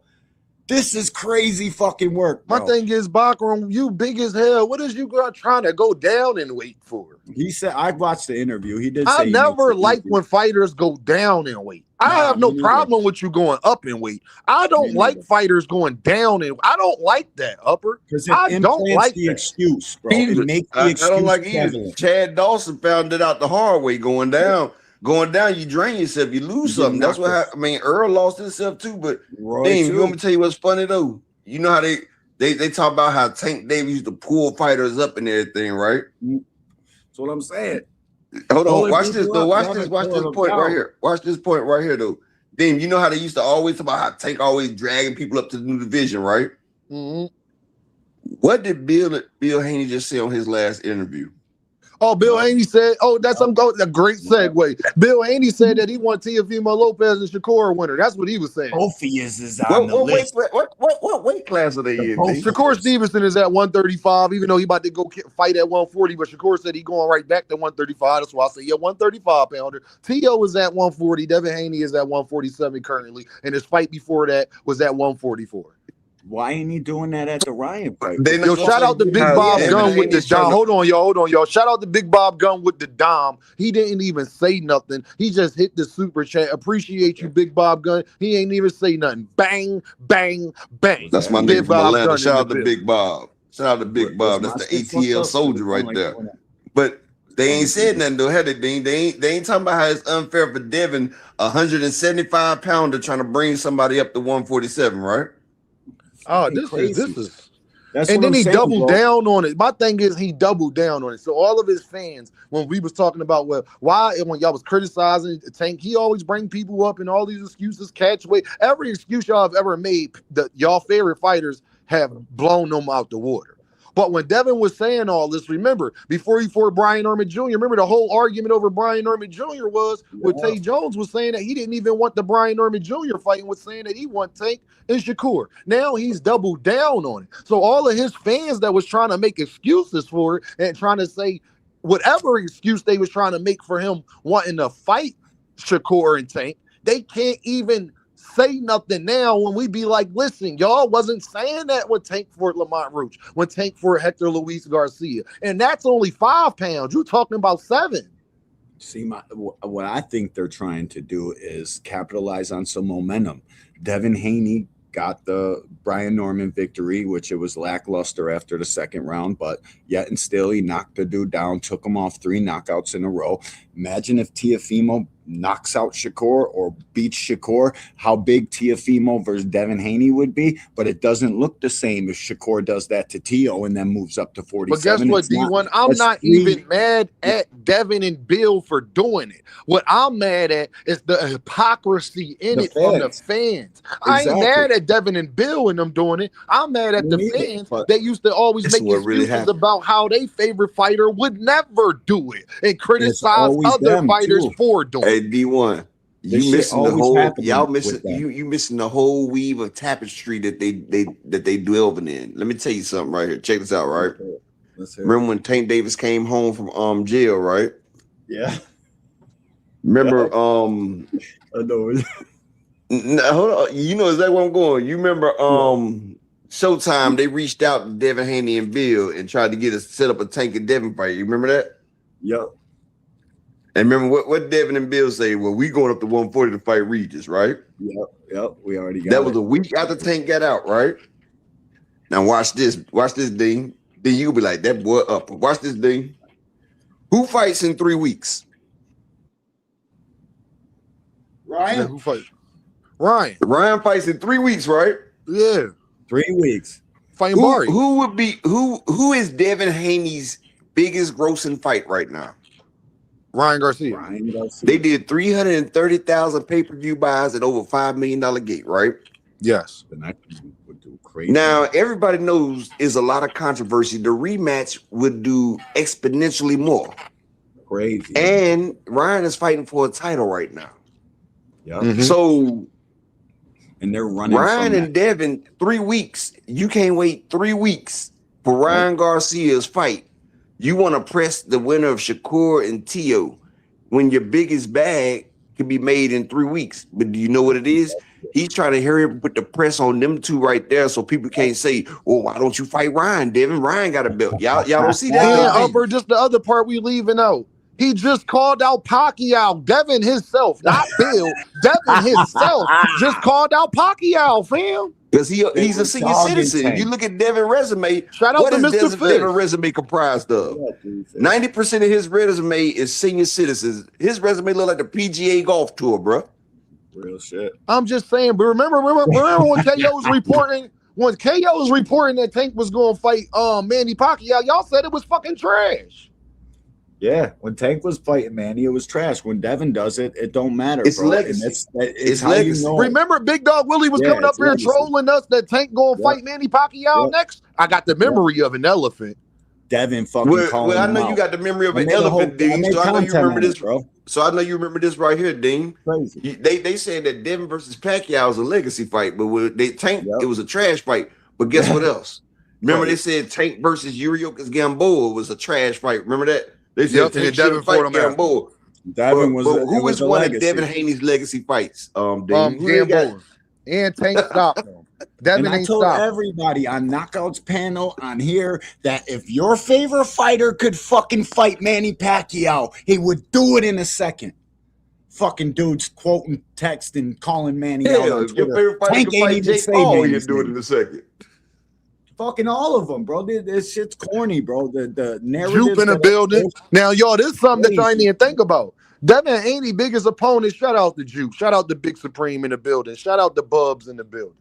This is crazy fucking work, bro. My thing is, Bachram, you big as hell. What is you trying to go down in weight for? He said, I watched the interview. He did say I never like when fighters go down in weight. I have no problem with you going up in weight. I don't like fighters going down in. I don't like that, Upper. Because I don't like the that. excuse, bro. It makes the excuse. I don't like either. Chad Dawson found it out the hard way going down. Going down, you drain yourself, you lose something. That's what I mean. Earl lost himself too, but damn, you want me to tell you what's funny though? You know how they talk about how Tank Davis used to pull fighters up and everything, right? That's what I'm saying. Hold on, watch this though. Watch this point right here. Watch this point right here though. Damn, you know how they used to always talk about how Tank always dragging people up to the new division, right? Mm-hmm. What did Bill Haney just say on his last interview? Oh, Bill Haney said, that's a great segue. Bill Haney said that he wants Teofimo Lopez and Shakur winner. That's what he was saying. Both is on the list. What weight class are they in? Shakur Stevenson is at 135, even though he about to go fight at 140, but Shakur said he going right back to 135. That's why I say 135 pounder. T.O. is at 140. Devin Haney is at 147 currently, and his fight before that was at 144. Why ain't he doing that at the Ryan fight? Yo, shout out to Big Bob Gunn with the Dom. Hold on, y'all. Shout out to Big Bob Gunn with the Dom. He didn't even say nothing. He just hit the super chat. Appreciate you, Big Bob Gunn. He ain't even say nothing. Bang, bang, bang. That's my nigga from Atlanta. Shout out to Big Bob. Shout out to Big Bob. That's the ATL soldier right there. But they ain't said nothing though, had they, Dean? They ain't talking about how it's unfair for Devin, 175 pounder trying to bring somebody up to 147, right? Oh, this is. That's and then he doubled down on it. My thing is he doubled down on it. So all of his fans, when we was talking about why when y'all was criticizing Tank, he always bring people up and all these excuses, catch weight. Every excuse y'all have ever made, y'all favorite fighters have blown them out the water. But when Devin was saying all this, remember, before he fought Brian Norman Jr., remember the whole argument over Brian Norman Jr. was with Tay Jones was saying that he didn't even want the Brian Norman Jr. fight and was saying that he want Tank and Shakur. Now he's doubled down on it. So all of his fans that was trying to make excuses for it and trying to say whatever excuse they was trying to make for him wanting to fight Shakur and Tank, they can't even say nothing now when we be like, listen, y'all wasn't saying that when Tank fought Lamont Roach, when Tank fought Hector Luis Garcia. And that's only 5 pounds. You're talking about 7. See, what I think they're trying to do is capitalize on some momentum. Devin Haney got the Brian Norman victory, which it was lackluster after the second round, but yet and still he knocked the dude down, took him off 3 knockouts in a row. Imagine if Teofimo knocks out Shakur or beats Shakur, how big Teofimo versus Devin Haney would be, but it doesn't look the same if Shakur does that to Teo and then moves up to 47. But guess what, D1? I'm not even mad at Devin and Bill for doing it. What I'm mad at is the hypocrisy in it from the fans. I ain't mad at Devin and Bill and them doing it. I'm mad at the fans that used to always make excuses about how their favorite fighter would never do it and criticize other fighters for doing it. Hey, D1, you missing the whole y'all missing you missing the whole weave of tapestry that they delving in. Let me tell you something right here. Check this out, right? Remember when Tank Davis came home from jail, right? Yeah. Remember I know. Hold on, you know exactly where I'm going. You remember Showtime, they reached out to Devin Haney and Bill and tried to get us set up a Tank and Devin fight. You remember that? Yep. And remember what Devin and Bill say? Well, we going up to 140 to fight Regis, right? Yep. We already got that was a week after Tank got out, right? Now watch this. Watch this, Dean. Then you'll be like, that boy up. Watch this, Dean. Who fights in 3 weeks? Ryan. Yeah, who fights? Ryan. Ryan fights in 3 weeks, right? Yeah. 3 weeks. Fighting Mari. Who is Devin Haney's biggest grossing fight right now? Ryan Garcia. They did 330,000 pay-per-view buys at over $5 million gate, right? Yes. The next one would do Crazy. Now, everybody knows is a lot of controversy. The rematch would do exponentially more. Crazy. And Ryan is fighting for a title right now. Yeah. So, and they're running Ryan and Devin, 3 weeks. You can't wait 3 weeks for Ryan Garcia's fight. You want to press the winner of Shakur and Tio when your biggest bag can be made in 3 weeks. But do you know what it is? He's trying to hurry up and put the press on them two right there so people can't say, oh, why don't you fight Ryan, Devin? Ryan got a belt. Y'all don't see that. Yeah, Upper, just the other part we leaving out. He just called out Pacquiao. Devin himself, not Bill. Devin himself just called out Pacquiao, fam. Because he's a senior citizen. If you look at Devin's resume, shout out what to is Mr. Fish. Devin's resume comprised of? 90% of his resume is senior citizens. His resume look like the PGA Golf Tour, bro. Real shit. I'm just saying, but remember when KO was reporting, when KO was reporting that Tank was going to fight Manny Pacquiao, y'all said it was fucking trash. Yeah, when Tank was fighting Manny, it was trash. When Devin does it, it don't matter. It's bro. legacy. It's how legacy. you know. Remember, Big Dog Willie was coming up here legacy. trolling us that Tank going to fight Manny Pacquiao next. I got the memory of an elephant. Devin fucking calling I know him you out. got the memory of an elephant, Dean. So I know you remember this, bro. So I know you remember this right here, Dean. Crazy. They said that Devin versus Pacquiao was a legacy fight, but with Tank, it was a trash fight. But guess what else? Remember they said Tank versus Yuriorkis Gamboa was a trash fight. Remember that? They said Tank Devin fight Gamboa. Devin was who is one of Devin Haney's legacy fights? Gamboa. And Tank stopped him. Devin and I told everybody on Knockouts panel on here that if your favorite fighter could fucking fight Manny Pacquiao, he would do it in a second. Fucking dudes quoting, texting, calling Manny out on Twitter. Your favorite fighter could fight Jake Paul, he'd do it in a second. Fucking all of them, bro. This shit's corny, bro. The narrative. Jupe in the building. Now, y'all, this is something that y'all ain't even think about. Devin Haney, biggest opponent. Shout out to Jupe. Shout out to Big Supreme in the building. Shout out to Bubs in the building.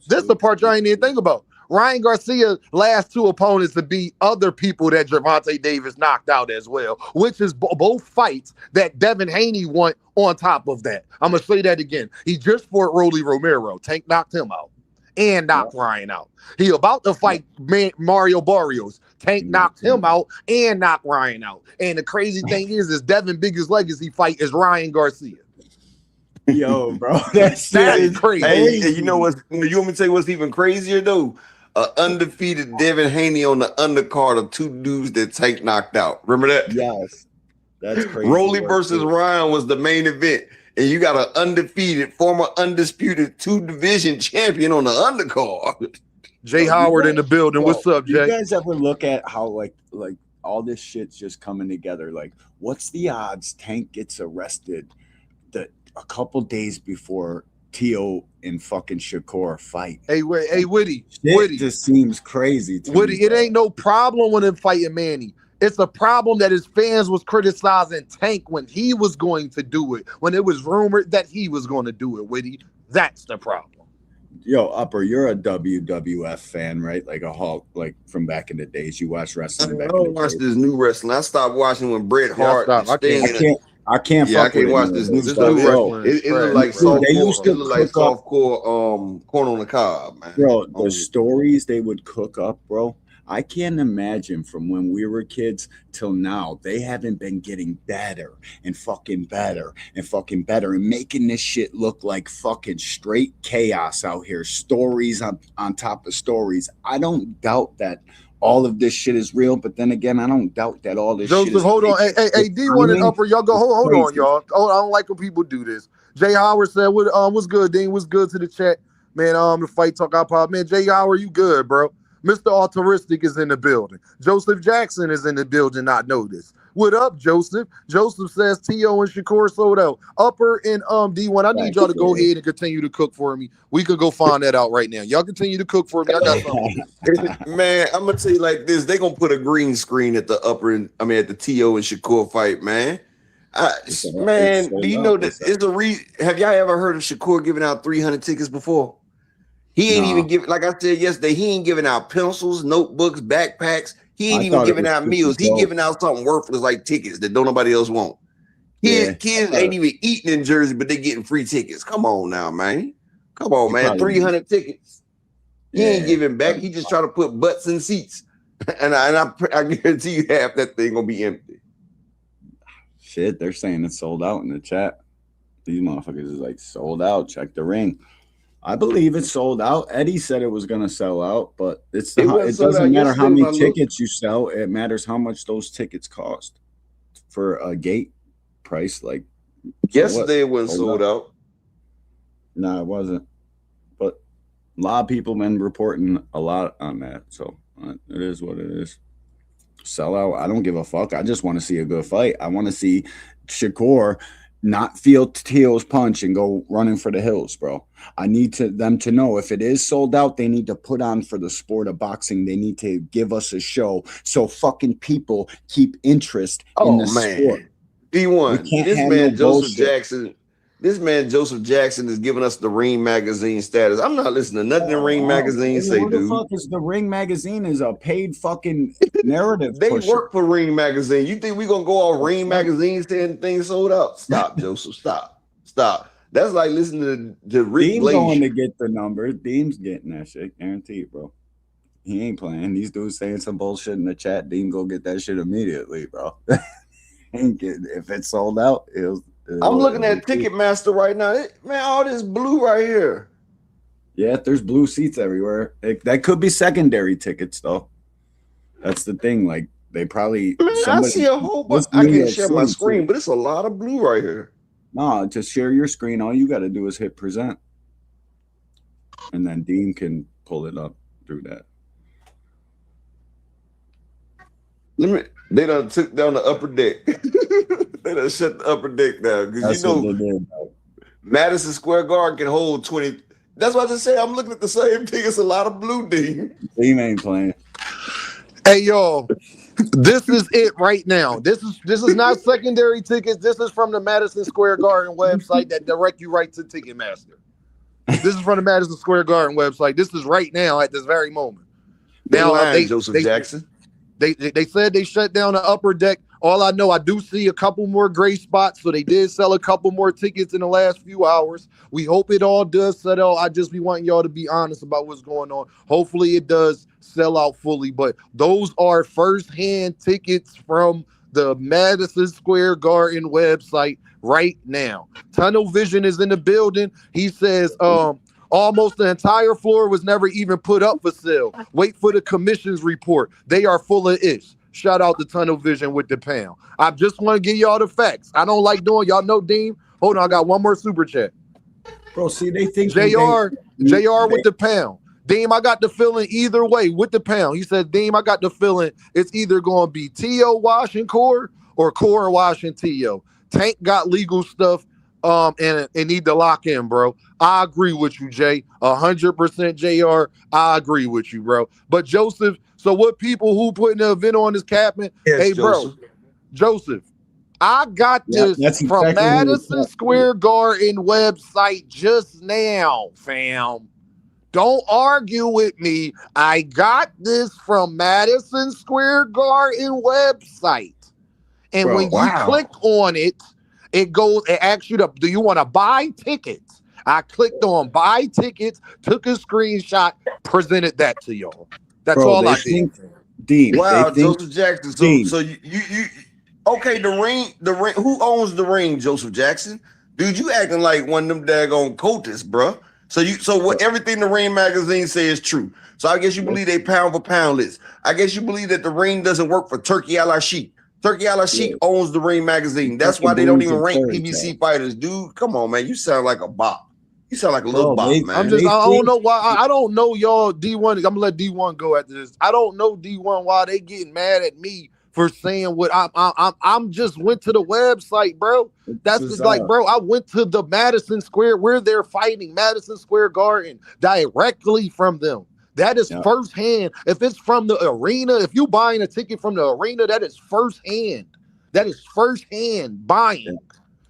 This is the part y'all ain't even think about. Ryan Garcia's last two opponents to beat other people that Gervonta Davis knocked out as well, which is both fights that Devin Haney won on top of that. I'm going to say that again. He just fought Rolly Romero. Tank knocked him out and knocked Ryan out. He about to fight Mario Barrios. Tank knocked him out and knocked Ryan out. And the crazy thing is Devin's biggest legacy fight is Ryan Garcia. Yo, bro, that is crazy. Hey, you know what? You want me to tell you what's even crazier though? Undefeated Devin Haney on the undercard of two dudes that Tank knocked out. Remember that? Yes, that's crazy. Rolly versus Ryan was the main event, and you got an undefeated, former undisputed 2-division champion on the undercard. Jay Howard in the building. What's up, Jay? You guys ever look at how like all this shit's just coming together? Like, what's the odds Tank gets arrested a couple days before Tio and fucking Shakur fight? Hey, Witty. It just seems crazy to Witty, me, it ain't no problem with him fighting Manny. It's a problem that his fans was criticizing Tank when he was going to do it, when it was rumored that he was going to do it, Witty. That's the problem. Yo, Upper, you're a WWF fan, right? Like a Hulk, like from back in the days. You watch wrestling back in the days. I don't watch this new wrestling. I stopped watching when Bret Hart. I can't. Yeah, I can't watch this new stuff. It look like softcore corn on the cob, man. Bro, the stories they would cook up, bro. I can't imagine from when we were kids till now, they haven't been getting better and fucking better and fucking better and making this shit look like fucking straight chaos out here. Stories on top of stories. I don't doubt that all of this shit is real, but then again, I don't doubt that all this shit is hold on. Hey, D1 and Upper, y'all go. Hold on, y'all. Oh, I don't like when people do this. Jay Howard said, what's good, Dean? What's good to the chat? Man, the Fight Talk iPod. Man, Jay Howard, you good, bro? Mr. Altruistic is in the building. Joseph Jackson is in the building, not noticed. What up, Joseph? Joseph says Tio and Shakur sold out. Upper and D1, I need y'all to go ahead and continue to cook for me. We could go find that out right now. Y'all continue to cook for me. I got something. Man, I'm gonna tell you like this. They gonna put a green screen at the at the Tio and Shakur fight, man. Man, do you know that it's a reason? Have y'all ever heard of Shakur giving out 300 tickets before? He ain't even giving, like I said yesterday, he ain't giving out pencils, notebooks, backpacks. He ain't even giving out meals. He giving out something worthless like tickets that don't nobody else want. Kids ain't even eating in Jersey, but they getting free tickets. Come on now, man. Come on, man. 300 tickets. He ain't giving back. He just trying to put butts in seats. And I guarantee you half that thing gonna be empty. Shit, they're saying it's sold out in the chat. These motherfuckers is like sold out. Check the ring. I believe it's sold out. Eddie said it was gonna sell out, but it doesn't matter how many tickets you sell. It matters how much those tickets cost for a gate price. Like yesterday, it was sold out. No, it wasn't. But a lot of people been reporting a lot on that, so it is what it is. Sell out. I don't give a fuck. I just want to see a good fight. I want to see Shakur not feel Teal's punch and go running for the hills, bro. I need them to know if it is sold out, they need to put on for the sport of boxing. They need to give us a show so fucking people keep interest in the sport. D1, this man Joseph Jackson is giving us the Ring Magazine status. I'm not listening to nothing the Ring Magazine say, dude. What the fuck is the Ring Magazine? Is a paid fucking narrative. They work for Ring Magazine. You think we gonna go off Ring Magazine saying things sold out? Stop, Joseph. Stop. That's like listening to Rick Dean's Blaze. Going to get the numbers. Dean's getting that shit, guaranteed, bro. He ain't playing. These dudes saying some bullshit in the chat. Dean go get that shit immediately, bro. If it's sold out, I'm looking at Ticketmaster right now. Man, all this blue right here. Yeah, there's blue seats everywhere. That could be secondary tickets, though. That's the thing. Like, they probably... Man, I see a whole bunch. I can't share my screen, but it's a lot of blue right here. No, to share your screen, all you got to do is hit present. And then Dean can pull it up through that. They done took down the upper deck. They done shut the upper deck down. Because Madison Square Garden can hold 20. That's what I just said. I'm looking at the same thing. It's a lot of blue, Dean. Dean ain't playing. Hey, y'all. This is it right now. This is not secondary tickets. This is from the Madison Square Garden website that direct you right to Ticketmaster. This is from the Madison Square Garden website. This is right now at this very moment. Joseph Jackson. They said they shut down the upper deck. All I know, I do see a couple more gray spots, so they did sell a couple more tickets in the last few hours. We hope it all does sell out. I just be wanting y'all to be honest about what's going on. Hopefully it does sell out fully, but those are first-hand tickets from the Madison Square Garden website right now. Tunnel Vision is in the building. He says, almost the entire floor was never even put up for sale. Wait for the commission's report. They are full of ish. Shout out to Tunnel Vision with the pound. I just want to give y'all the facts. I don't like doing, y'all know Dean. Hold on, I got one more super chat. Bro, see, they think JR with the pound. Deem, I got the feeling either way with the pound. He said, Deem, I got the feeling it's either going to be T.O. washing Core or Core washing T.O. Tank got legal stuff and need to lock in, bro. I agree with you, Jay. 100% JR. I agree with you, bro. But Joseph, so what people who putting the event on is capping? Yes, hey, Joseph. Bro, Joseph, I got this from exactly Madison Square Garden website just now, fam. Don't argue with me. I got this from Madison Square Garden website. And bro, when you click on it, it asks you do you want to buy tickets? I clicked on buy tickets, took a screenshot, presented that to y'all. That's all I did. Dean, wow, Joseph Jackson. So you okay, the ring, who owns the ring, Joseph Jackson? Dude, you acting like one of them daggone cultists, bro. So what everything the Ring Magazine says is true. So I guess you believe they pound for pound list. I guess you believe that the ring doesn't work for Turkey Al Sheikh. Turkey Al Sheikh owns the Ring Magazine. That's why they don't even rank PBC fighters, dude. Come on, man. You sound like a bop. You sound like a little bop, man. I don't know why. I don't know y'all D1. I'm gonna let D1 go after this. I don't know D1 why they getting mad at me for saying what I'm just went to the website, bro. That's just like, bro, I went to the Madison Square where they're fighting, Madison Square Garden, directly from them. That is firsthand. If it's from the arena, if you buying a ticket from the arena, that is firsthand. That is firsthand buying.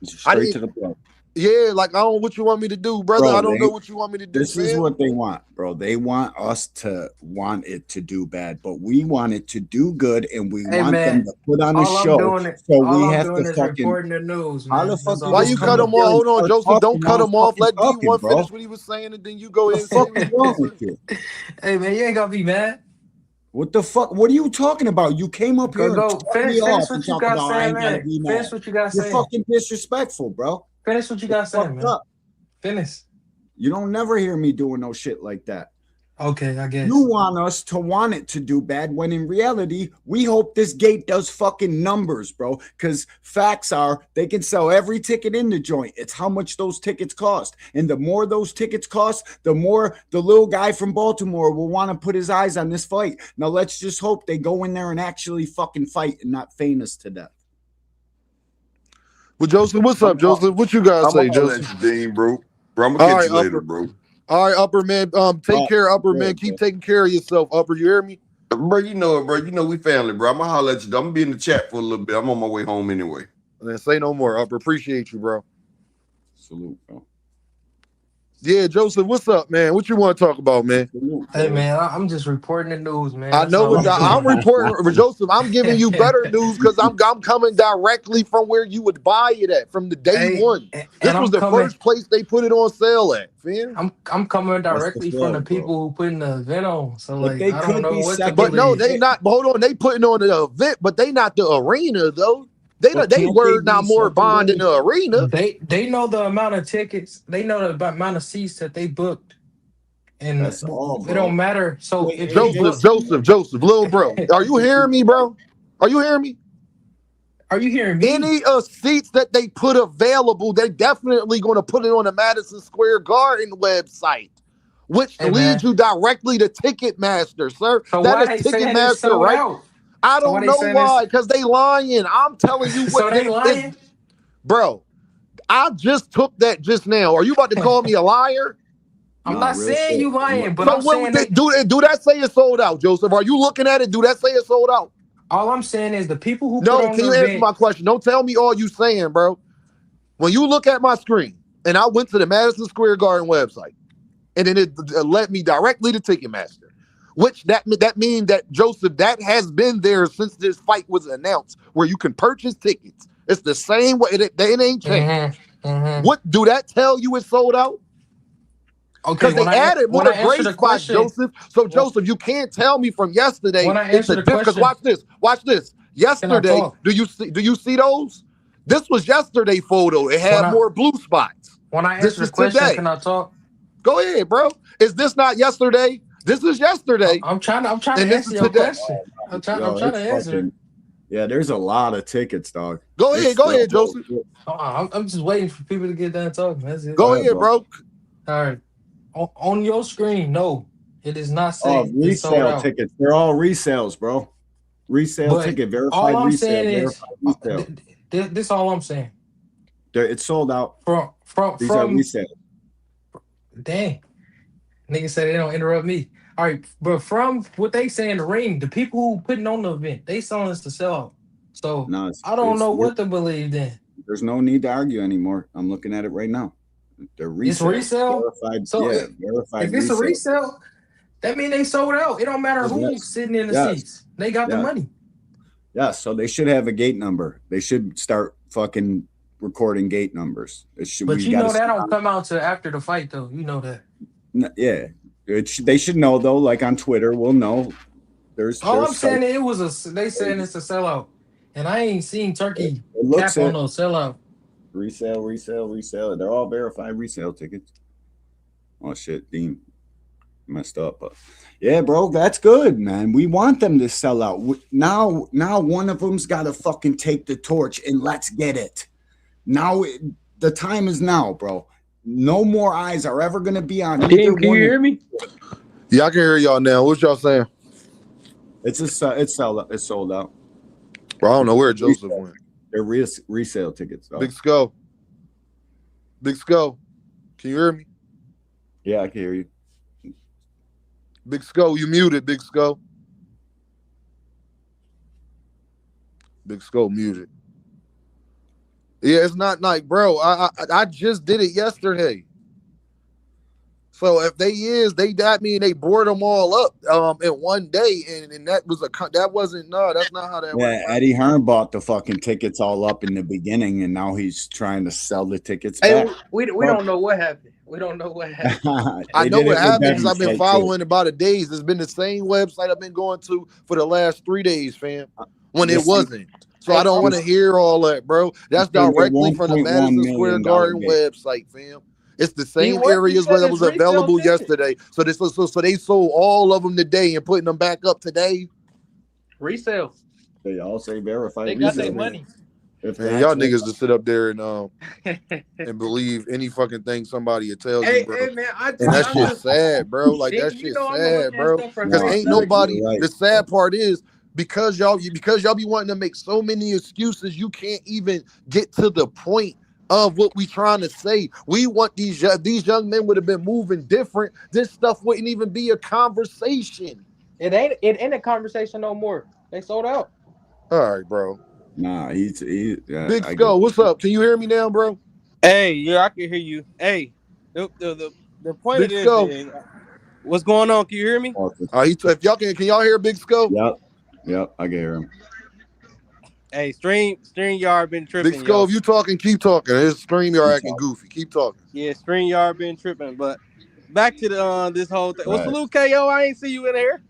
Straight to the point. Yeah, like I don't know what you want me to do, brother. Bro, I don't know what you want me to do, this is fam. what they want, bro. They want us to want it to do bad, but we want it to do good, and we Hey want them man, to put on a show. So all we I'm have doing to is fucking. reporting the news, How the man. fuck That's you all Why I'm you just cut come up him doing. off? here and Hold on, start Joseph. Don't talking cut now? I'm him off. fucking Let talking, D1 finish bro. what he was saying, and then you go What ahead the and say fuck what is you wrong want to with say. you? Hey man, you ain't gonna be mad. What the fuck? What are you talking about? You came up Go here and go cut me finish off and what you talk got about I saying, ain't gotta man. be Finish mad. what you got You're saying. fucking disrespectful, bro. Finish what you You're got saying, fucked man. up. Finish. You don't never hear me doing no shit like that. Okay, I You guess. want us to want it to do bad when in reality, we hope this gate does fucking numbers, bro. Because facts are they can sell every ticket in the joint. It's how much those tickets cost. And the more those tickets cost, the more the little guy from Baltimore will want to put his eyes on this fight. Now let's just hope they go in there and actually fucking fight and not feign us to death. Well, Joseph, what's up, Joseph? What you guys I'm say, gonna holler at Joseph? you, Dean, bro. Bro, I'm gonna All catch right, you later, Upper. bro. All right, Upper man. Take Oh, care, Upper man. good, Keep bro. taking care of yourself, Upper. You hear me? Bro, you know it, bro. You know we family, bro. I'm gonna holler at you. I'm gonna be in the chat for a little bit. I'm on my way home anyway. And then say no more, Upper. Appreciate you, bro. Salute, bro. Yeah, Joseph, what's up, man? What you want to talk about, man? Salute, Hey bro. man, I'm just reporting the news, man. I That's know all what I'm I'm doing. reporting, Joseph. I'm giving you better news because I'm coming directly from where you would buy it at from the day Hey, one. and This was I'm the coming. first place they put it on sale at, fam. I'm coming That's the directly from the sales, bro. people who putting the event on. So But like, they I don't could know be what to But second. no, believe. they not. Hold on, they putting on the event, but they not the arena though. But They can't they word be now more bond in secondary? the arena. They know the amount of tickets. They know the amount of seats that they booked, and That's all, it don't bro. matter. So Hey, if hey, they Joseph, book, Jason. little bro. Are you hearing me, bro? Are you hearing me? are you hearing me? Any seats that they put available, they're definitely going to put it on the Madison Square Garden website, which Hey leads man. you directly to Ticketmaster, sir. So That why is they saying it's Ticketmaster, sold right? out? I So why don't they know saying this? why, because they lying. I'm telling you So what they they is, lying? bro. I just took that just now. Are you about to call me a liar? I'm Nah, not real saying shit. you I'm lying, but looking So I'm at it. what would saying they they. do? Do that say it's sold out, Joseph? Are you looking at it? Do that say it's sold out? All I'm saying is the people who put No. on Can the you answer event. my question? Don't tell me all you saying, bro. When you look at my screen, and I went to the Madison Square Garden website, and then it led me directly to Ticketmaster, which that means that Joseph that has been there since this fight was announced, where you can purchase tickets. It's the same way. It ain't changed. Mm-hmm, mm-hmm. What do that tell you? It's sold out Okay, because they added when more I answer gray the spots, question, Joseph. So when Joseph, you can't tell me from yesterday when I it's answer a the diff. Because question, watch this. Watch this. can I Yesterday, talk? do you see those? This was yesterday photo. It When had I more blue spots. when I This answer the is question, today. can I talk? Go ahead, bro. Is this not yesterday? This is yesterday, I'm trying to and this is answer your today. question. I'm Yo, trying to it's answer it. fucking yeah. There's a lot of tickets, dog. It's Go still ahead, Joseph. I'm just waiting for people to get done talking. That's it. go Go ahead, ahead, bro. bro. All right. On your screen, no, it does not Oh, say it's sold resale out. tickets. They're all resales, bro. Resale But ticket, all verified I'm resale, saying is, verified resale. this all I'm saying. It's sold out. These are From resale. dang, niggas say they don't interrupt me. All right, but from what they say in the ring, the people who putting on the event, they selling us to sell out. So No, I don't it's know what to believe then. there's no need to argue anymore. I'm looking at it right now. They're It's resale, resale. verified. So Yeah, verified if it's a resale. resale, that means they sold out. It don't matter who's Yes, sitting in the yes, seats. They got the yes, money. yes. So they should have a gate number. They should start fucking recording gate numbers. It should. But We you got know that to. don't come out till after the fight, though. You know that. Yeah, they should know though. Like on Twitter, we'll know. All I'm There's sites. saying it was a. They saying it's a sellout, and I ain't seen It Turkey looks cap on it. no sellout. Resale, resale, resale. They're all verified resale tickets. Oh shit, Dean messed up. But yeah, bro, that's good, man. We want them to sell out. Now one of them's got to fucking take the torch and let's get it. Now the time is now, bro. No more eyes are ever going to be on either Team, can you one. hear me? Yeah, I can hear y'all now. What y'all saying? It's sold out. Bro, I don't know where Joseph went. They're resale tickets. Though. Big Skull. Big Skull. Can you hear me? Yeah, I can hear you. Big Skull, you muted, Big Skull. Big Skull muted. Yeah, it's not like, bro. I just did it yesterday. So if that mean they bored them all up in one day, and that wasn't that's not how that Yeah, worked, bro. Eddie Hearn bought the fucking tickets all up in the beginning, and now he's trying to sell the tickets Hey, back. we don't know what happened. We don't know what happened. I They know did what it with happened because Debbie's I've been fight, too. following about it days. It's been the same website I've been going to for the last 3 days, fam. When it This- wasn't. So I don't want to hear all that, bro. That's They get directly from the $1.1 Madison Square million Garden gate. website, fam. It's the same what? He areas said where it it's was resale available tickets. yesterday. So they sold all of them today and putting them back up today. Resale. They all say verified. They got resale. their money. If Man, that's y'all what- niggas just sit up there and believe any fucking thing somebody will tell you, bro. man, And that shit's sad, bro. Like that shit's sad, bro. Because ain't nobody. Right. The sad part is because y'all be wanting to make so many excuses, you can't even get to the point of what we trying to say. We want these young men would have been moving different. This stuff wouldn't even be a conversation. It ain't a conversation no more. They sold out. All right, bro. Nah, Big Skull, what's up? Can you hear me now, bro? Hey, yeah, I can hear you. Hey, the point Big of this Skull. is, what's going on? Can you hear me? If y'all can y'all hear Big Skull? Yep, I can hear him. Hey, StreamYard been tripping. Big Skull, if you talking, keep talking. His StreamYard acting goofy. Keep talking. Yeah, StreamYard been tripping. But back to the this whole thing. Right. Well, salute KO. I ain't see you in here.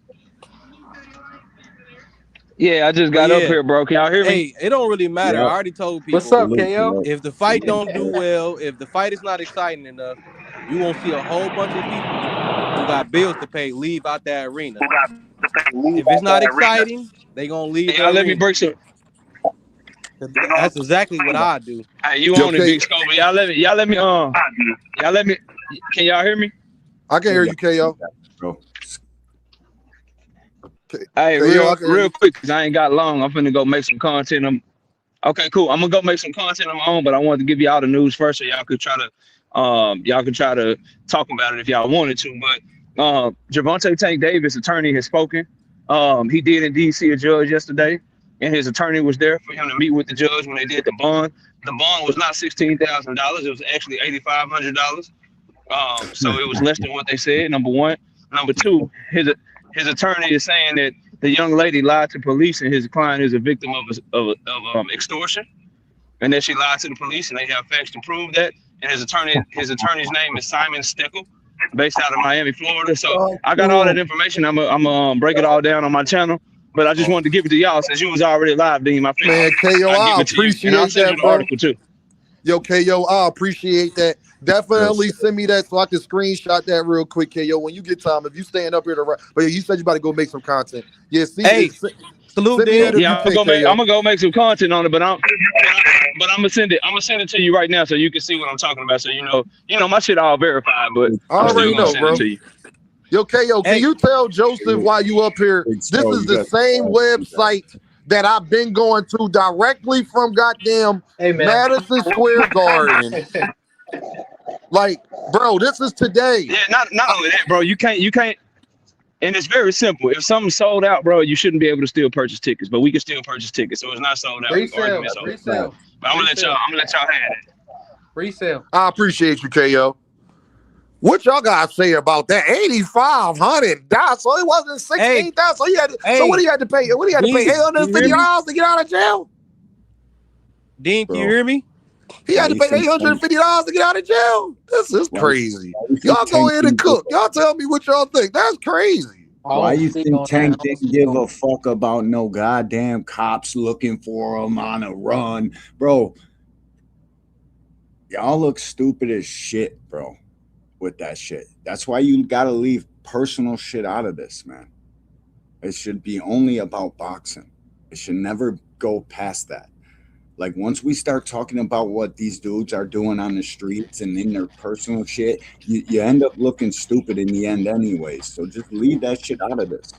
Yeah, I just got up here, bro. Can y'all hear me? Hey, it don't really matter. Yep. I already told people. What's up, KO? If the fight don't do well, if the fight is not exciting enough, you won't see a whole bunch of people who got bills to pay leave out that arena. If it's not exciting, they gonna leave. Y'all let me break some. That's exactly what I do. Hey, you on it, Big Scope? Y'all let me. Can y'all hear me? I can hear you, KO. Hey, real quick, cause I ain't got long. I'm finna go make some content. Okay, cool. I'm gonna go make some content on my own, but I wanted to give y'all the news first, so y'all could try to talk about it if y'all wanted to. But Gervonta Tank Davis' attorney has spoken. He did indeed see a judge yesterday, and his attorney was there for him to meet with the judge when they did the bond. The bond was not $16,000; it was actually $8,500. So it was less than what they said. Number one. Number two, his attorney is saying that the young lady lied to police and his client is a victim of extortion, and that she lied to the police, and they have facts to prove that. And his attorney's name is Simon Steckel, based out of Miami, Florida. So I got all that information. I'm gonna break it all down on my channel. But I just wanted to give it to y'all since you was already live, Dean. My man, KO, I appreciate and I'll send you that, the article too. Yo, KO, I appreciate that. Definitely send me that so I can screenshot that real quick, KO. When you get time, if you stand up here to but you said you about to go make some content. Yeah, see, hey, salute, Dean. Yeah, I'm gonna go make some content on it, but I'm gonna send it. I'm gonna send it to you right now so you can see what I'm talking about. So you know my shit all verified, but I already know, send bro. it to you. Yo, KO, can you tell Joseph why you up here? This is the same website that I've been going to directly from goddamn Madison Square Garden. Like, bro, this is today. Yeah, not only that, bro. You can't. And it's very simple. If something's sold out, bro, you shouldn't be able to still purchase tickets. But we can still purchase tickets, so it's not sold out. Resale. But I'm gonna let y'all have it. Resale. I appreciate you, KO. What y'all gotta say about that? $8,500. So it wasn't $16,000. So so what do you have to pay? What do you have to pay? $850 to get out of jail? Dean, can you hear me? He had to pay $850 to get out of jail. This is crazy. Y'all go in and cook. Y'all tell me what y'all think. That's crazy. Why you think Tank didn't give a fuck about no goddamn cops looking for him on a run? Bro, y'all look stupid as shit, bro, with that shit. That's why you gotta leave personal shit out of this, man. It should be only about boxing. It should never go past that. Like, once we start talking about what these dudes are doing on the streets and in their personal shit, you end up looking stutid in the end anyways. So just leave that shit out of this.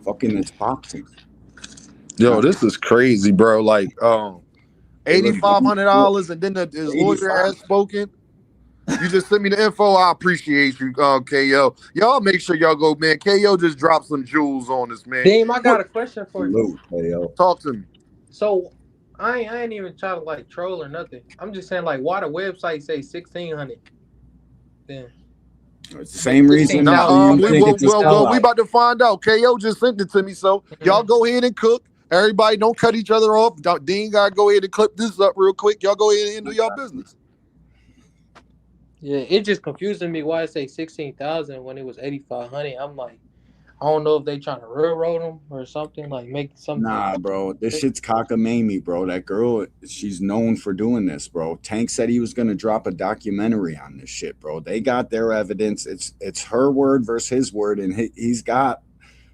Fucking it's boxing. Yo, this is crazy, bro. Like, $8,500 and then his lawyer has spoken. You just sent me the info. I appreciate you, KO. Y'all make sure y'all go, man. KO just dropped some jewels on us, man. Dean, I got a question for you. KO. Talk to me. So, I ain't even try to like troll or nothing. I'm just saying like, why the website say 1,600? Then it's the same reason. Nah, You think it's a well, we sellout. about to find out. KO just sent it to me, so y'all go ahead and cook. Everybody, don't cut each other off. Dean gotta go ahead and clip this up real quick. Y'all go ahead and handle y'all business. Yeah, it just confusing me why it say 16,000 when it was 8,500. I'm like, I don't know if they trying to railroad them or something, like make something. Nah, bro, this shit's cockamamie, bro. That girl, she's known for doing this, bro. Tank said he was gonna drop a documentary on this shit, bro. They got their evidence. It's her word versus his word, and he's got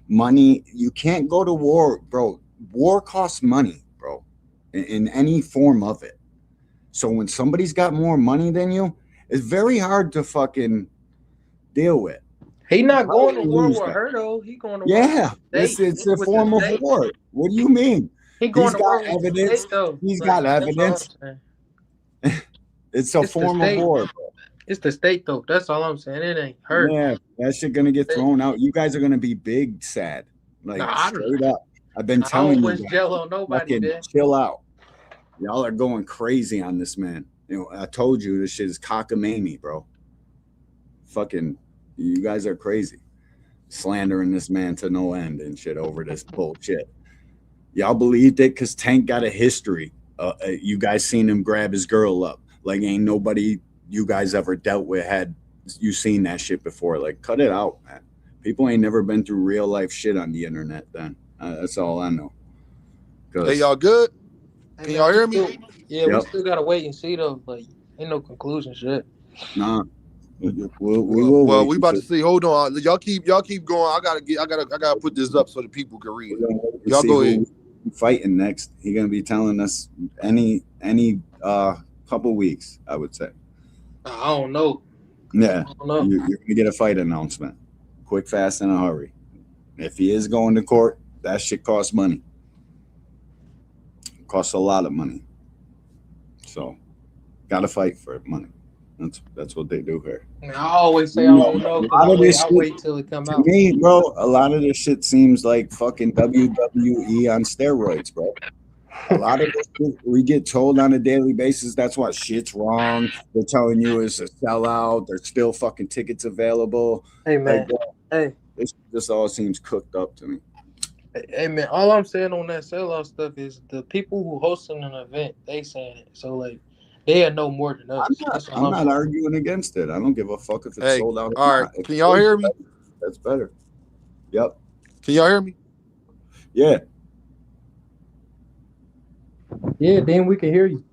money. You can't go to war, bro. War costs money, bro, in any form of it. So when somebody's got more money than you, it's very hard to fucking deal with. He not going to war with her though. He going to war. Yeah, it's a form of war. What do you mean? He going He's to got war evidence. though. He's got evidence. It's a form of war, bro. It's the state though. That's all I'm saying. It ain't her. Yeah, that shit gonna get thrown out. You guys are gonna be big sad. Like straight up. I've been telling you. Nobody did. Chill out. Y'all are going crazy on this man. You know, I told you this shit is cockamamie, bro. Fucking, you guys are crazy. Slandering this man to no end and shit over this bullshit. Y'all believed it because Tank got a history. You guys seen him grab his girl up. Like, ain't nobody you guys ever dealt with had you seen that shit before. Like, cut it out, man. People ain't never been through real life shit on the internet then. That's all I know. Hey, y'all good? Can y'all hear me? Yeah, we still gotta wait and see though. Like, ain't no conclusion shit. Nah. Well, we about to see. Hold on, y'all keep going. I gotta put this up so the people can read it. Y'all go ahead. Fighting next. He's gonna be telling us any couple weeks, I would say. I don't know. Yeah, you're gonna get a fight announcement, quick, fast, in a hurry. If he is going to court, that shit costs money. Costs a lot of money. So, gotta fight for money. That's what they do here. I always say I don't know. I wait till it come out. To me, bro, a lot of this shit seems like fucking WWE on steroids, bro. A lot of this shit we get told on a daily basis. That's why shit's wrong. They're telling you it's a sellout. There's still fucking tickets available. Hey man, like, this all seems cooked up to me. Hey man, all I'm saying on that sellout stuff is the people who hosting an event, they saying it. So like, they know more than us. I'm not arguing against it. I don't give a fuck if it's sold out. All right, can y'all hear me? That's better. Yep. Can y'all hear me? Yeah. Yeah, then we can hear you.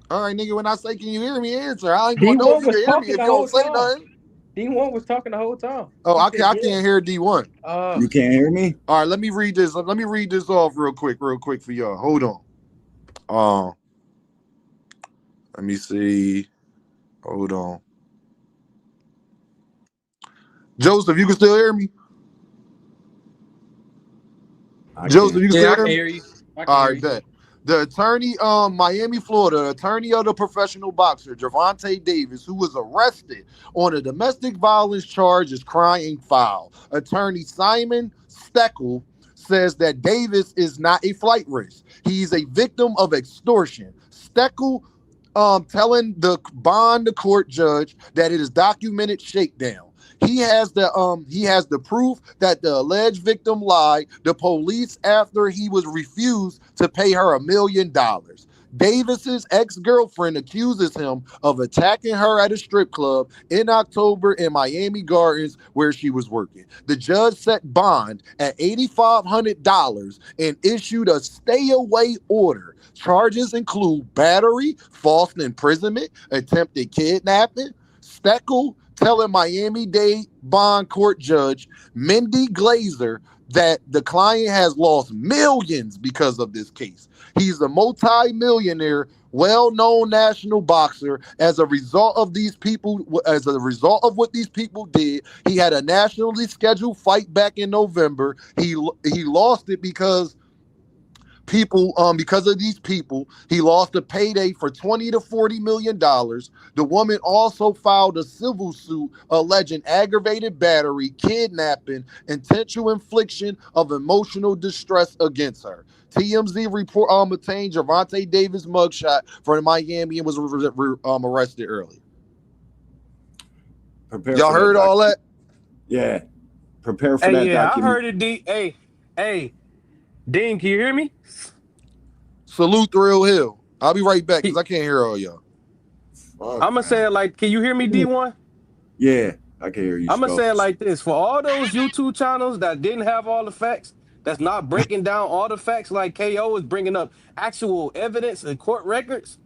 All right, nigga. When I say, can you hear me? Answer. I ain't gonna know if you can hear me if you don't say nothing. D1 was talking the whole time. Oh, I can't hear D1. You can't hear me? All right, let me read this. Let me read this off real quick for y'all. Hold on. Let me see. Hold on. Joseph, you can still hear me? Joseph, you can still hear me? All right, bet. The attorney, Miami, Florida, attorney of the professional boxer, Gervonta Davis, who was arrested on a domestic violence charge, is crying foul. Attorney Simon Steckel says that Davis is not a flight risk. He's a victim of extortion. Steckel telling the bond court judge that it is documented shakedown. He has the proof that the alleged victim lied the police after he was refused to pay her $1 million. Davis's ex-girlfriend accuses him of attacking her at a strip club in October in Miami Gardens where she was working. The judge set bond at $8,500 and issued a stay-away order. Charges include battery, false imprisonment, attempted kidnapping. Steckel telling Miami-Dade bond court judge Mindy Glazer that the client has lost millions because of this case. He's a multi-millionaire, well-known national boxer. As a result of what these people did, he had a nationally scheduled fight back in November. He lost it because people, because of these people, he lost a payday for $20 to $40 million. The woman also filed a civil suit alleging aggravated battery, kidnapping, intentional infliction of emotional distress against her. TMZ report obtained Gervonta Davis mugshot from Miami and was arrested earlier. Y'all heard all that? Yeah. Prepare for that Yeah, document. I heard it, Hey, Dean, can you hear me? Salute Thrill Hill. I'll be right back because I can't hear all y'all. I'm going to say it like, can you hear me, D1? Yeah, I can hear you. I'm going to say it like this. For all those YouTube channels that didn't have all the facts, that's not breaking down all the facts like KO is bringing up actual evidence and court records,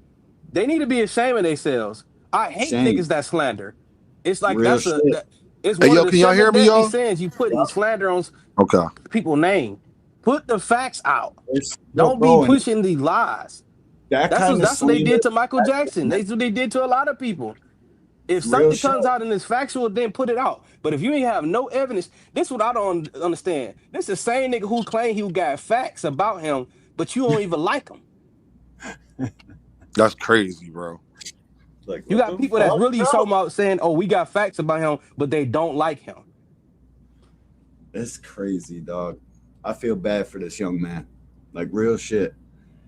they need to be ashamed of themselves. I hate niggas that slander. It's like real it's one Hey, of the can y'all hear seven me, deadly y'all? sins you putting slander on people's name. Put the facts out. Don't be pushing these lies. That's what they did to Michael Jackson. That's what they did to a lot of people. If something comes out and it's factual, then put it out. But if you ain't have no evidence, this is what I don't understand. This is the same nigga who claimed he got facts about him, but you don't even like him. That's crazy, bro. Like, you got people that's really talking about saying, "Oh, we got facts about him," but they don't like him. It's crazy, dog. I feel bad for this young man. Like, real shit.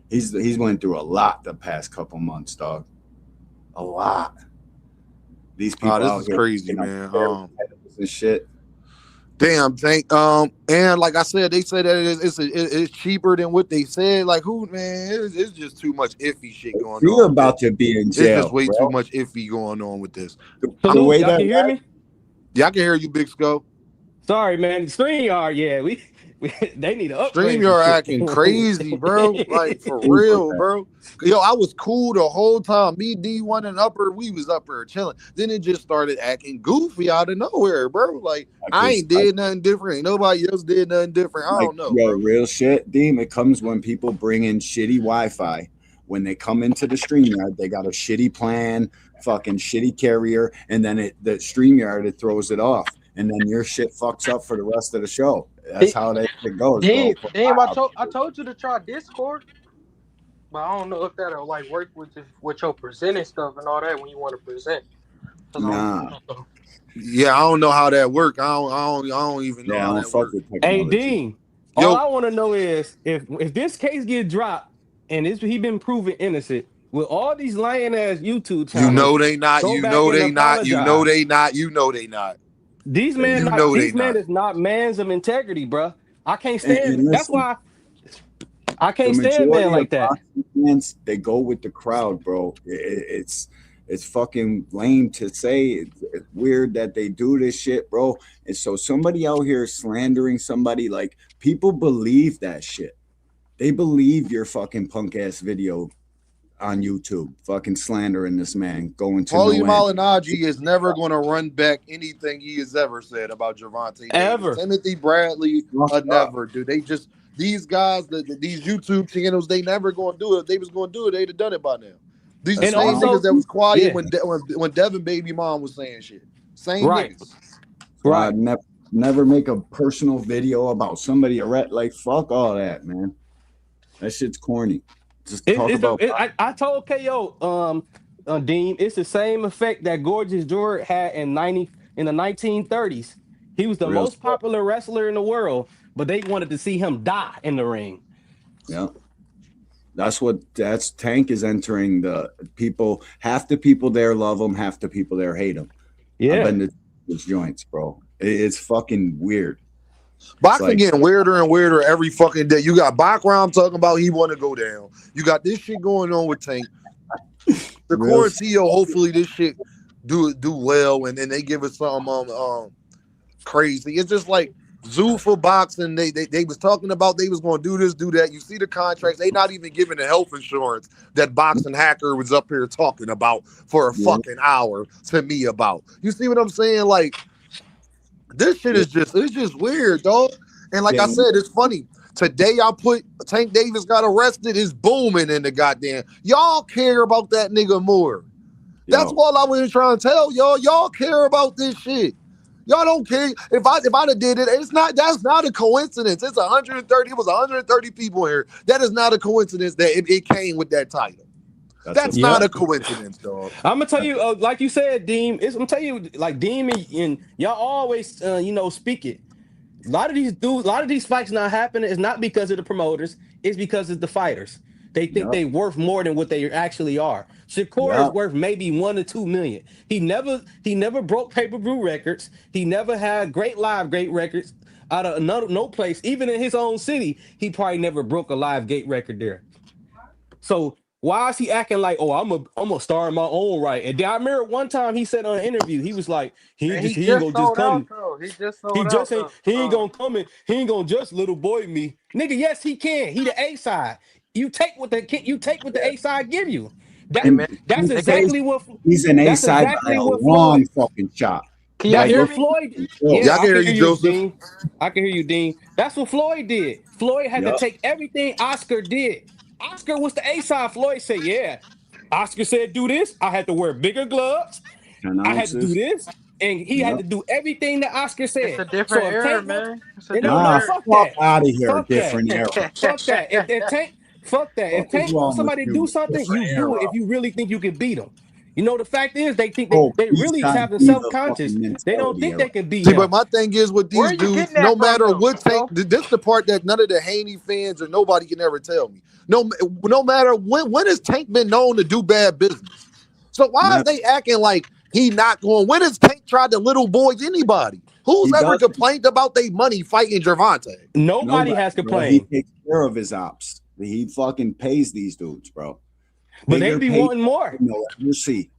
He's went through a lot the past couple months, dog. A lot. These people. This is crazy, man. And shit. Damn, Tank. And like I said, they said that it's cheaper than what they said. Like, who, man? It's just too much iffy shit going on. You're about to be in jail. It's just way too much iffy going on with this. The way y'all can hear me? Yeah, I can hear you, Big Sco. Sorry, man. StreamYard, yeah, we they need to upgrade. StreamYard acting crazy, bro. Like, for real, bro. Yo, I was cool the whole time. Me, D1, and Upper, we was up here chilling. Then it just started acting goofy out of nowhere, bro. Like, I ain't did nothing different. Nobody else did nothing different. I don't know. Yo, real shit, Deem. It comes when people bring in shitty Wi-Fi. When they come into the StreamYard, they got a shitty plan, fucking shitty carrier, and then the StreamYard, it throws it off. And then your shit fucks up for the rest of the show. That's how that shit goes. Damn, I told you to try Discord, but I don't know if that'll like work with your presenting stuff and all that when you want to present. Nah. Yeah, I don't know how that works. I don't even know how that works. Hey, Dean, all I want to know is if this case get dropped and he been proven innocent, with all these lying ass YouTube channels, you know they not. You know they not. You know they not. You know they not. These men, is not mans of integrity, bro. I can't stand. That's why I can't stand men like that. Fans, they go with the crowd, bro. It's fucking lame to say. It's weird that they do this shit, bro. And so somebody out here slandering somebody, like, people believe that shit. They believe your fucking punk ass video on YouTube, fucking slandering this man, going to Paulie Malignaggi is never going to run back anything he has ever said about Gervonta ever. Davis. Timothy Bradley, never, dude. They just, these guys, these YouTube channels, they never going to do it. If they was going to do it, they'd have done it by now. These the same niggas that was quiet when Devin Baby Mom was saying shit. Same niggas. Right. Never make a personal video about somebody like, fuck all that, man. That shit's corny. Just talk about. I told KO, Dean, it's the same effect that Gorgeous George had in the 1930s. He was the most popular wrestler in the world, but they wanted to see him die in the ring. Yeah, that's Tank is entering the people. Half the people there love him, half the people there hate him. Yeah, I've been to those joints, bro. It's fucking weird. Boxing getting weirder and weirder every fucking day. You got Bachram talking about he want to go down. You got this shit going on with Tank. The Cortio, hopefully this shit do well, and then they give us something crazy. It's just like Zuffa boxing. They was talking about they was going to do this, do that. You see the contracts. They not even giving the health insurance that Boxing Hacker was up here talking about for a fucking hour to me about. You see what I'm saying? Like, this shit is just weird, dog. And like I said, it's funny. Today I put Tank Davis got arrested is booming in the goddamn. Y'all care about that nigga more. That's all I was trying to tell y'all. Y'all care about this shit. Y'all don't care. If I'd have did it, that's not a coincidence. It's 130. It was 130 people here. That is not a coincidence that it came with that title. That's not a coincidence, dog. I'm gonna tell you, like you said, Deem. I'm gonna tell you, like Deem and y'all always, speak it. A lot of these fights not happening is not because of the promoters. It's because of the fighters. They think they worth more than what they actually are. Shakur is worth maybe $1 to $2 million. He never broke pay-per-view records. He never had great records out of no place. Even in his own city, he probably never broke a live gate record there. So why is he acting like, oh, I'm a star in my own right? And I remember one time he said on an interview, he was like, he ain't gonna come in, he ain't gonna just little boy me. Nigga, yes, he can. He the A side. You take what the A side give you. That's exactly what he's an A side by a long fucking shot. Can y'all hear me? Floyd, I can hear you, Joseph. Dean. I can hear you, Dean. That's what Floyd did. Floyd had to take everything Oscar did. Oscar was the A side. Floyd said, yeah. Oscar said, do this. I had to wear bigger gloves. I had to do this. And he had to do everything that Oscar said. It's a different era, man. Fuck that. Out of here, different era. Fuck that. If Tank wants somebody to do something, you do it if you really think you can beat them. You know, the fact is they think they really having self-conscious. They don't think they can beat him. But my thing is with these dudes, no matter what Tank, this is the part that none of the Haney fans or nobody can ever tell me. No matter when has Tank been known to do bad business? So why are they acting like he not going? When has Tank tried to little boys anybody? Who's ever complained about their money fighting Gervonta? Nobody has complained. He takes care of his ops. He fucking pays these dudes, bro. But they be wanting more. You see.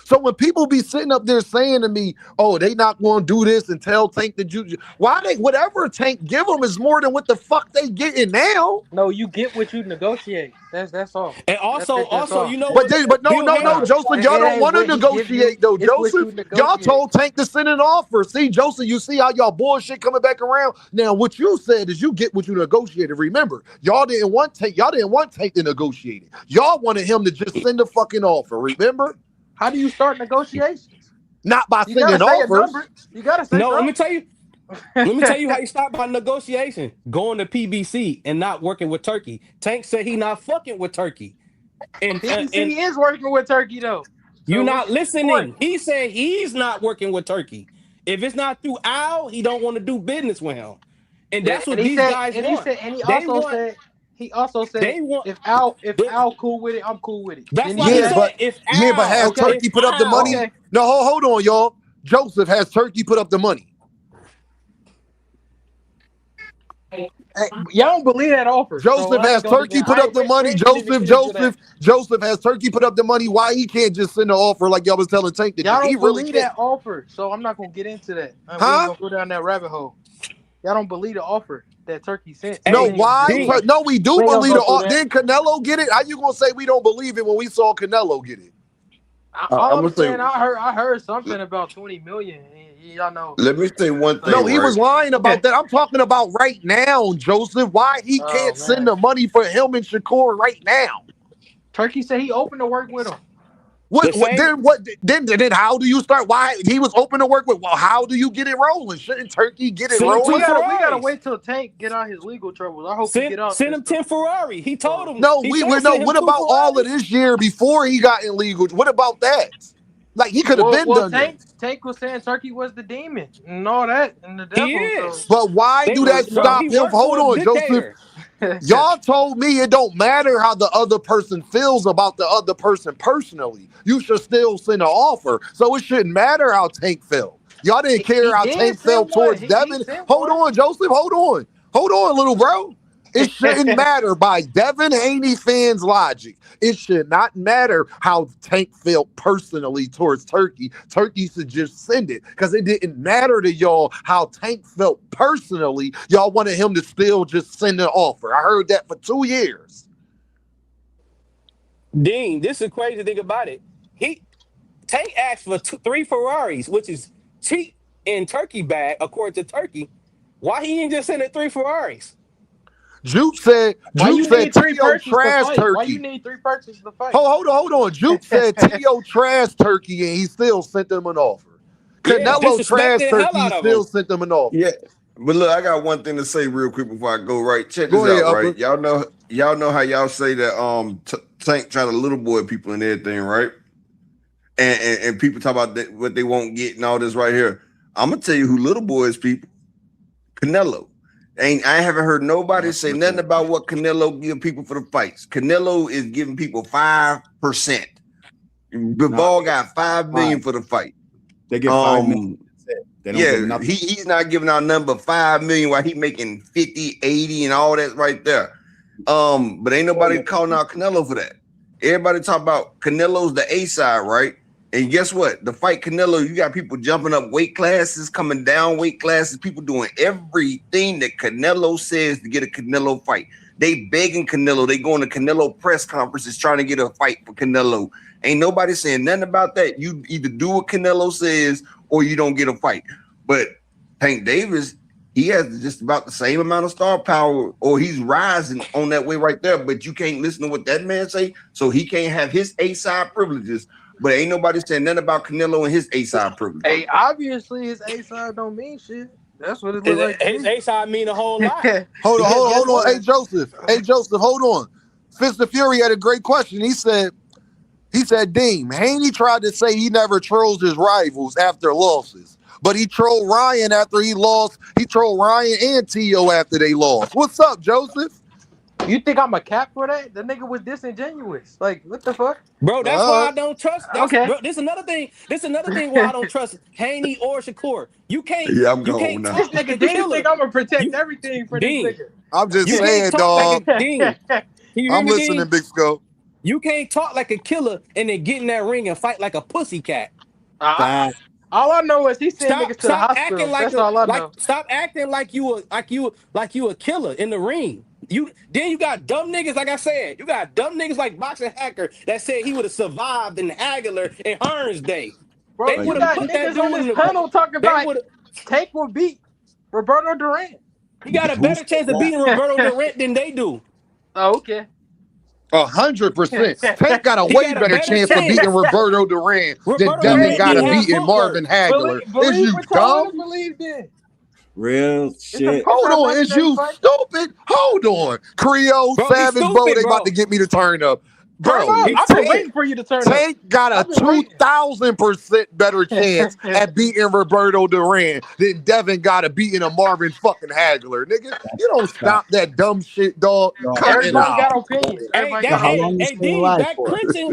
So when people be sitting up there saying to me, "Oh, they not going to do this," and tell Tank that whatever Tank give them is more than what the fuck they getting now. No, you get what you negotiate. That's all. And also, you know, but no, Joseph, y'all don't want to negotiate though, Joseph. Y'all told Tank to send an offer. See, Joseph, you see how y'all bullshit coming back around. Now, what you said is you get what you negotiated. Remember, y'all didn't want Tank to negotiate it. Y'all wanted him to just send a fucking offer. Remember? How do you start negotiations? Not by sending offers. You gotta say no. Let me tell you how you start by negotiation. Going to PBC and not working with Turkey. Tank said he not fucking with Turkey. And PBC is working with Turkey though. You're not listening. He said he's not working with Turkey. If it's not through Al, he don't want to do business with him. And that's what these guys want. He also said, if Al cool with it, I'm cool with it. That's why he said, but has Turkey put up the money? Okay. No, hold on, y'all. Joseph, has Turkey put up the money? Hey, y'all don't believe that offer. Joseph, has Turkey put up the money? Joseph, has Turkey put up the money? Why he can't just send an offer like y'all was telling Tank that y'all don't really believe that offer, so I'm not gonna get into that. We ain't gonna go down that rabbit hole. Y'all don't believe the offer that Turkey sent. No, why? No, we do believe the offer. Didn't Canelo get it? How you gonna say we don't believe it when we saw Canelo get it? I'm saying I heard something about 20 million. Y'all know. Let me say one thing. No, he was lying about that. I'm talking about right now, Joseph. Why he can't send the money for him and Shakur right now? Turkey said he open to work with him. Then how do you start? Why he was open to work with? Well, how do you get it rolling? Shouldn't Turkey get it rolling? We gotta wait till Tank get out his legal troubles. I hope he get out. Send him 10 Ferrari. He told him. No, what about all of this year before he got in legal? What about that? Like he could have been done. Tank was saying Turkey was the demon and all that and the devil. He is. But why do that stop him? Hold on, Joseph. Y'all told me it don't matter how the other person feels about the other person personally. You should still send an offer. So it shouldn't matter how Tank felt. Y'all didn't care how Tank felt towards Devin. Hold on, Joseph. Hold on, little bro. It shouldn't matter by Devin Haney fans' logic. It should not matter how Tank felt personally towards Turkey. Turkey should just send it because it didn't matter to y'all how Tank felt personally. Y'all wanted him to still just send an offer. I heard that for 2 years. Dean, this is the crazy thing about it. Tank asked for 3 Ferraris, which is cheap in Turkey bag, according to Turkey. Why he ain't just sending 3 Ferraris? Juke said T.O. trash Turkey. Why you need 3 purchases to fight? Hold on. Juke said T.O. trash Turkey and he still sent them an offer. Canelo disrespected trash the hell turkey out of still him. sent them an offer. Yeah. But look, I got one thing to say real quick before I go. Right, check Go this ahead, out. Right, Upper. y'all know how y'all say that Tank try to little boy people and everything, right? And people talk about that, what they won't get and all this right here. I'm gonna tell you who little boys people. Canelo. I haven't heard nobody say nothing about what Canelo give people for the fights. Canelo is giving people 5%. The ball got 5 million for the fight. They get 5 million. They don't give nothing. He's not giving out nothing but 5 million while he making 50, 80 and all that right there. But ain't nobody calling out Canelo for that. Everybody talk about Canelo's the A side, right? And guess what? The fight Canelo, you got people jumping up weight classes, coming down weight classes, people doing everything that Canelo says to get a Canelo fight. They begging Canelo. They going to Canelo press conferences trying to get a fight for Canelo. Ain't nobody saying nothing about that. You either do what Canelo says or you don't get a fight. But Tank Davis, he has just about the same amount of star power, or he's rising on that way right there. But you can't listen to what that man say, so he can't have his A-side privileges. But ain't nobody saying nothing about Canelo and his A-side privileges. Hey, obviously his A-side don't mean shit. That's what it looks like. His A-side mean a whole lot. Hold on. Hey, Joseph, hold on. Fist of Fury had a great question. He said, Deem, Haney tried to say he never trolls his rivals after losses, but he trolled Ryan after he lost. He trolled Ryan and T.O. after they lost. What's up, Joseph? You think I'm a cap for that? The nigga was disingenuous. Like, what the fuck? Bro, that's why I don't trust. Okay. Bro, this is another thing why I don't trust Haney or Shakur. You can't. Yeah, I'm you going can't now. talk This like a nigga Dean killer. think I'm gonna protect everything for Dean, this nigga. I'm just You saying, can't talk dog. like a Dean. Can you hear I'm me, listening, Dean? Big Sco. You can't talk like a killer and then get in that ring and fight like a pussycat. All I know is he sent niggas to the hospital. That's all I know. Stop acting like you a killer in the ring. You got dumb niggas, like I said. You got dumb niggas like Boxing Hacker that said he would have survived in Hagler and Hearns Day. Bro, They you would have got put that niggas dude on in this the panel talking about Tank will beat Roberto Duran. He got a better chance of beating Roberto Duran than they do. Oh, okay. 100%. Tank got a way better chance of beating Roberto Duran than Devin got of beating Marvin Hagler. Is you dumb? Believe then. Real shit. Hold on, is you stupid? Hold on. Creole, Savage, Bo, they about to get me to turn up. Bro, I've been waiting for you to turn up. Tank got a 2,000% better chance at beating Roberto Duran than Devin got at beating a Marvin fucking Hagler, nigga. You don't stop that dumb shit, dog. Cut it Everybody got out. opinions. Dean, that clinching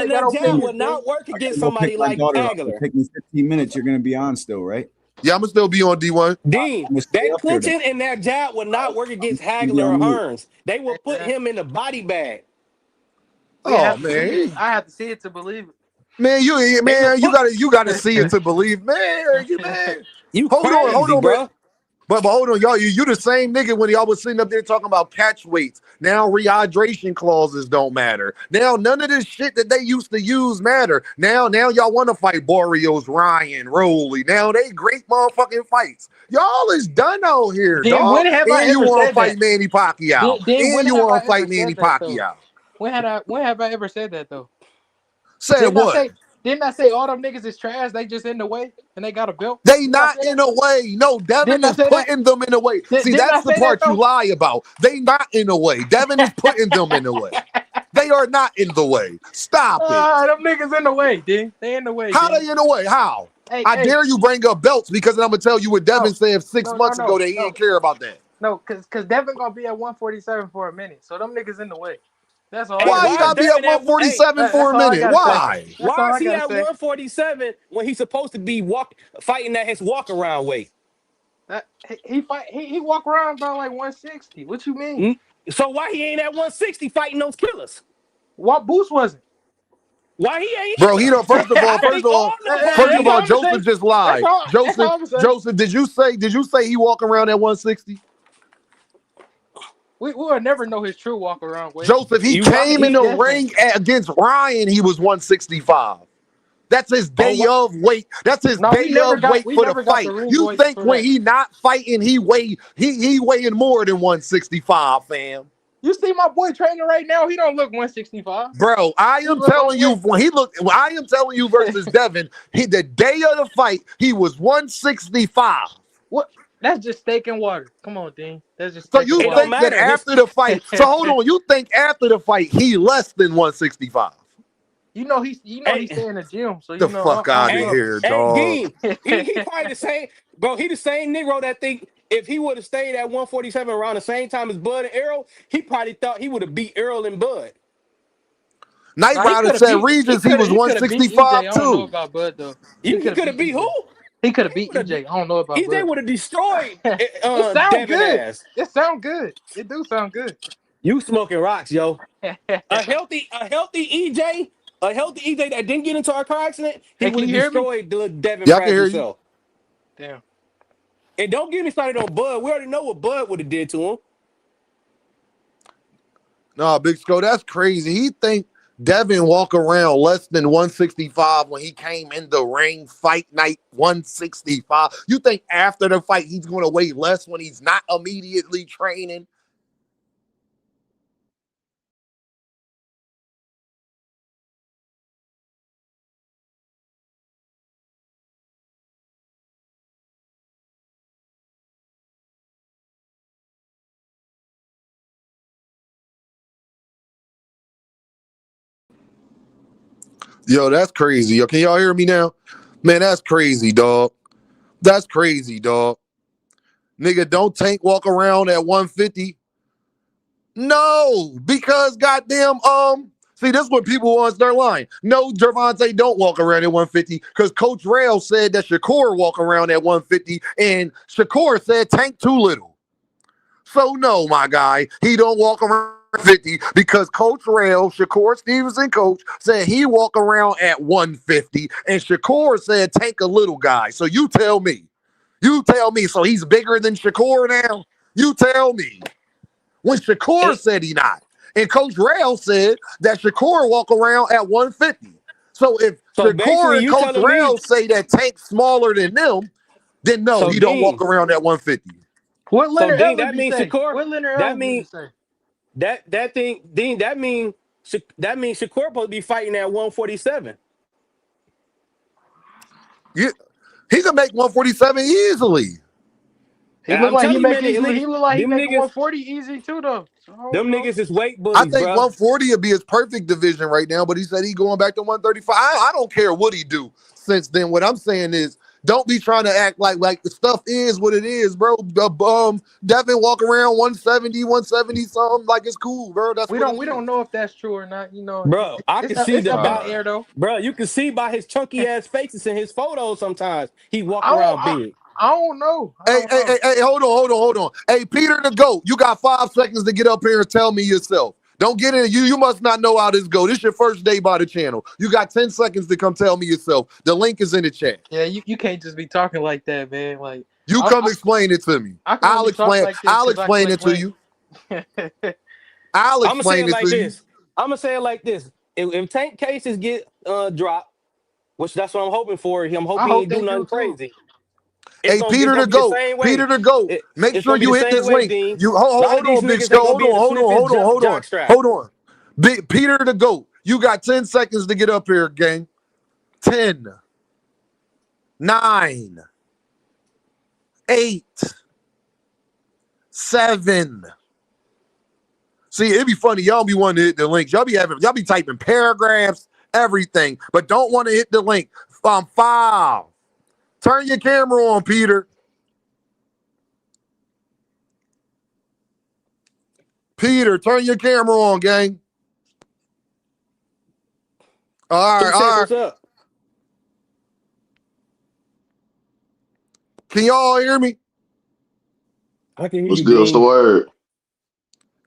in that jab would not work against somebody like Hagler. Take me 15 minutes. You're gonna be on still, right? Yeah, I'm gonna still be on D1. Dean, that clinching and that jab would not work against Hagler or Hearns. They will put him in the body bag. Oh man, I have to see it to believe it. Man, you gotta see it to believe. Man, hold on, bro. But hold on, y'all. You the same nigga when y'all was sitting up there talking about catch weights. Now rehydration clauses don't matter. Now none of this shit that they used to use matter. Now y'all want to fight Barrios, Ryan, Rowley. Now they great motherfucking fights. Y'all is done out here, dog. And you want to fight Manny Pacquiao. And you want to fight Manny Pacquiao. When have I ever said that though? Said what? Didn't I say all them niggas is trash? They just in the way and they got a belt. They not in the way. No, Devin is putting them in the way. See, that's the part you lie about. They not in the way. Devin is putting them in the way. They are not in the way. Stop it. Them niggas in the way, dude. They in the way. How they in the way? How? I dare you bring up belts because I'm gonna tell you what Devin said 6 months ago that he didn't care about that. No, because Devin gonna be at 147 for a minute. So them niggas in the way. That's all. Why you gotta be at 147 for a minute? Why? Why is he at 147 when he's supposed to be fighting at his walk around weight? He walk around about like 160. What you mean? So why he ain't at 160 fighting those killers? What Boost wasn't? Why he ain't? Bro, first of all, Joseph just lied. Joseph, did you say he walk around at 160? We will never know his true walk around weight. Joseph, he came in the ring against Ryan. He was 165. That's his day of weight. That's his day of weight for the fight. You think when he not fighting, he weighing more than 165, fam? You see my boy training right now. He don't look 165. Bro, I am telling you, I am telling you versus Devin, the day of the fight, he was 165. What? That's just steak and water. Come on, Dean. That's just So steak you and water. think that after the fight, so hold on, you think after the fight he less than 165? You know he stay in the gym, so you the know. fuck out of here, dog. He probably the same, bro. He the same Negro that think if he would have stayed at 147 around the same time as Bud and Errol, he probably thought he would have beat Errol and Bud. Night Rider said Regis, he was 165 I don't know about Bud though. He could have beat who? He could have beat EJ. I don't know about EJ Bud. would have destroyed it sound Devin good. ass. It sound good. It do sound good. You smoking rocks, yo. a healthy EJ that didn't get into a car accident, he would have destroyed the Devin Francis himself. Damn. And don't get me started on Bud. We already know what Bud would have did to him. No, Big Sco, that's crazy. He think Devin walk around less than 165 when he came in the ring fight night 165. You think after the fight he's going to weigh less when he's not immediately training? Yo, that's crazy. Yo, can y'all hear me now? Man, that's crazy, dog. That's crazy, dog. Nigga, don't Tank walk around at 150? No, because goddamn, see, this is what people want their line. No, Gervonta don't walk around at 150 because Coach Rail said that Shakur walk around at 150 and Shakur said Tank too little. So no, my guy, he don't walk around 50 because Coach Rail, Shakur Stevenson coach, said he walk around at 150 and Shakur said Tank a little guy. So you tell me. So he's bigger than Shakur now? You tell me. When Shakur said he not. And Coach Rail said that Shakur walk around at 150. So if Shakur and Coach Rail say that Tank's smaller than them, then no, he don't walk around at 150. What Leonard so Ellis that means say? Shakur. What Leonard That Ellis means say? that thing. Dean. That means Shakur supposed to be fighting at 147. Yeah, he can make 147 easily. He look like he making 140 easy too, though. So them niggas is weight bullies, I think 140 would be his perfect division right now, but he said he going back to 135. I don't care what he do since then. What I'm saying is, don't be trying to act like the stuff is what it is, bro. Devin walk around 170 something like it's cool, bro. That's we don't know if that's true or not. You know, bro. I can see about air though, bro. You can see by his chunky ass faces in his photos. Sometimes he walk around big. I don't know. Hey, hold on. Hey, Peter the GOAT, you got 5 seconds to get up here and tell me yourself. Don't get in. You must not know how this go. This is your first day by the channel. You got 10 seconds to come tell me yourself. The link is in the chat. Yeah, you can't just be talking like that, man. Like you come explain it to me. I'll explain it to you. I'll explain it to you. I'm gonna say it like this. If Tank cases get dropped, which that's what I'm hoping for. I'm hoping he do nothing crazy. Hey, Peter the GOAT. Peter the GOAT. Make sure you hit this link. You hold on, Big Sco. Hold on. Peter the GOAT. You got 10 seconds to get up here, gang. 10, 9, 8, 7. See, it'd be funny. Y'all be wanting to hit the links. Y'all be typing paragraphs, everything, but don't want to hit the link. 5. Turn your camera on, Peter. Peter, turn your camera on, gang. All right. What's up? Can y'all hear me? I can hear What's you. Good? What's the word?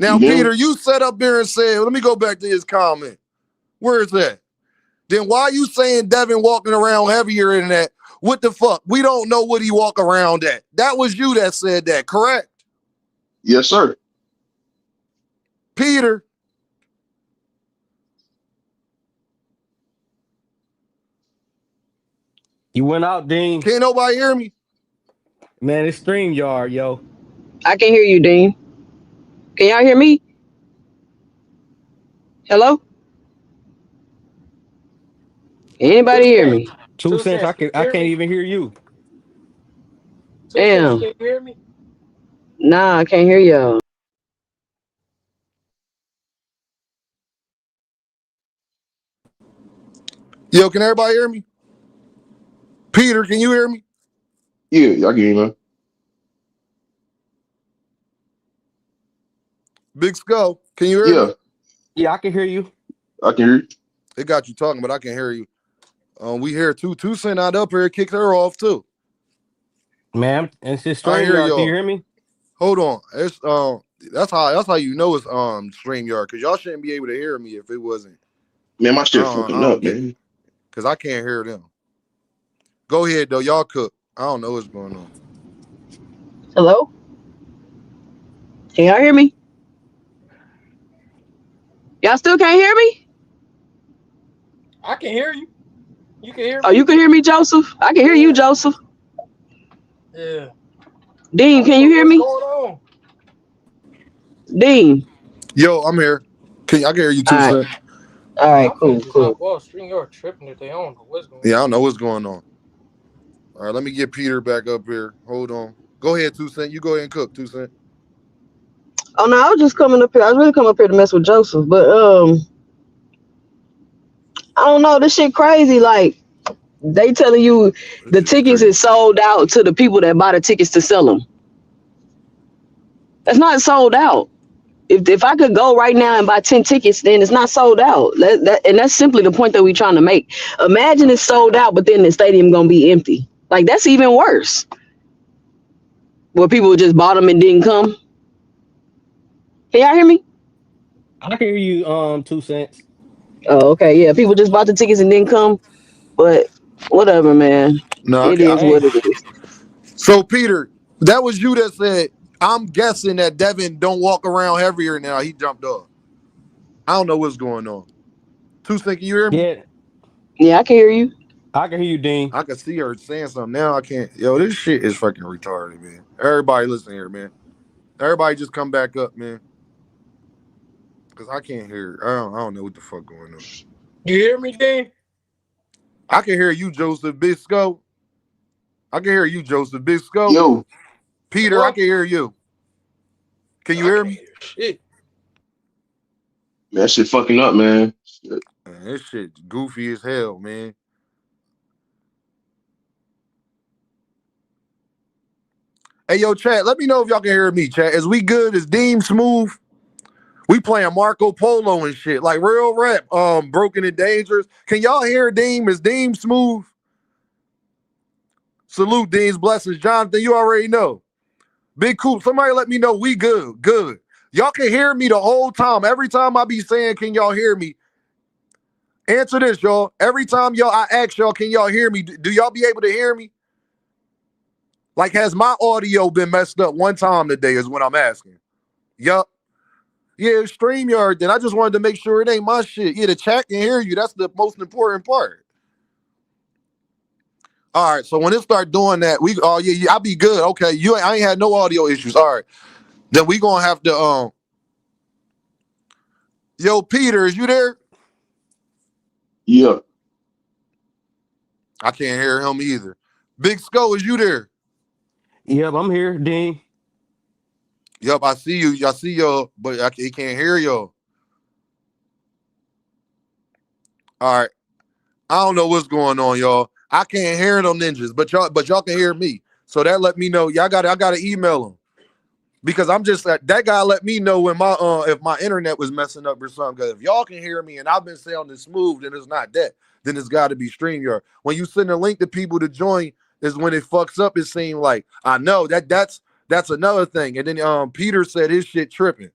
Now, Peter, you sat up there and said, let me go back to his comment. Where is that? Then why you saying Devin walking around heavier than that? What the fuck? We don't know what he walk around at. That was you that said that, correct? Yes, sir. Peter. You went out, Dean. Can't nobody hear me? Man, it's StreamYard, yo. I can hear you, Dean. Can y'all hear me? Hello? Anybody hear me? 2 cents. Cents, can I you hear can't me? even hear you. 2 Cents, Damn. can you hear me? Nah, I can't hear y'all. Yo, can everybody hear me? Peter, can you hear me? Yeah, I can hear you, man. Big Skull, can you hear me? Yeah, Yeah, I can hear you. I can hear you. It got you talking, but I can't hear you. We hear 2 Cent out up here, kicked her off too. Ma'am, and it's just I hear StreamYard. Can you y'all. hear me? Hold on. It's that's how you know it's StreamYard, because y'all shouldn't be able to hear me if it wasn't. Man, my I shit don't, I fucking don't up, get, man. because I can't hear them. Go ahead though, y'all cook. I don't know what's going on. Hello? Can y'all hear me? Y'all still can't hear me? I can hear you. You can hear Oh, you me? can hear me, Joseph? I can hear you, Yeah. Joseph. Yeah. I Dean, don't can you know hear what's me? going on. Dean. Yo, I'm here. I can hear you All 2 right. Cent. All Man, right, I'm finna cool, just cool. hop off. StreamYard tripping if they don't know what's going Yeah, I on. don't know what's going on. All right, let me get Peter back up here. Hold on. Go ahead, 2 Cent. You go ahead and cook, 2 Cent. Oh no, I was just coming up here. I was really coming up here to mess with Joseph, but I don't know. This shit crazy. Like they telling you This the shit tickets crazy. is sold out to the people that buy the tickets to sell them. That's not sold out. If I could go right now and buy 10 tickets, then it's not sold out. And that's simply the point that we're trying to make. Imagine it's sold out, but then the stadium gonna be empty. Like that's even worse. Where people just bought them and didn't come. Can y'all hear me? I can hear you. 2 cents. Oh, okay, yeah. People just bought the tickets and didn't come. But whatever, man. No, It I is Hey, what it is. So Peter, that was you that said, I'm guessing that Devin don't walk around heavier now. He jumped off. I don't know what's going on. 2 Cent, can you hear me? yeah, Yeah, I can hear you. I can hear you, Dean. I can see her saying something. Now I can't. Yo, this shit is fucking retarded, man. Everybody listen here, man. Everybody just come back up, man. Because I can't hear. I don't know what the fuck going on. You hear me, Dean? I can hear you, Joseph Bisco. I can hear you, Joseph Bisco. Yo, Peter, I Hello? can hear you. Can you I hear can't me? hear shit. man, that shit fucking up, man. Shit. Man, this shit goofy as hell, man. Hey, yo, chat, let me know if y'all can hear me, chat. Is we good? Is Deem smooth? We playing Marco Polo and shit. Like real rap. Broken and Dangerous. Can y'all hear Deem? Is Deem smooth? Salute, Dean's blessings. Jonathan, you already know. Big Coop, somebody let me know we good. Good. Y'all can hear me the whole time. Every time I be saying, can y'all hear me? Answer this, y'all. Every time I ask y'all, can y'all hear me? Do y'all be able to hear me? Like, has my audio been messed up one time today is what I'm asking. Yup. Yeah, StreamYard. Then I just wanted to make sure it ain't my shit. Yeah, the chat can hear you. That's the most important part. All right, so when it start doing that, I'll be good. Okay, I ain't had no audio issues. All right, then we gonna have to Yo, Peter, is you there? Yeah, I can't hear him either. Big Skull, is you there? Yep, I'm here, Dean. Yup, I see you. I see y'all, but he can't hear y'all. All right. I don't know what's going on, y'all. I can't hear them ninjas, but y'all can hear me. So that let me know. I gotta email him. Because I'm just that guy let me know when my if my internet was messing up or something. Because if y'all can hear me and I've been sounding smooth, then it's not that. Then it's got to be StreamYard. When you send a link to people to join, is when it fucks up. It seems like I know that's another thing. And then Peter said his shit tripping.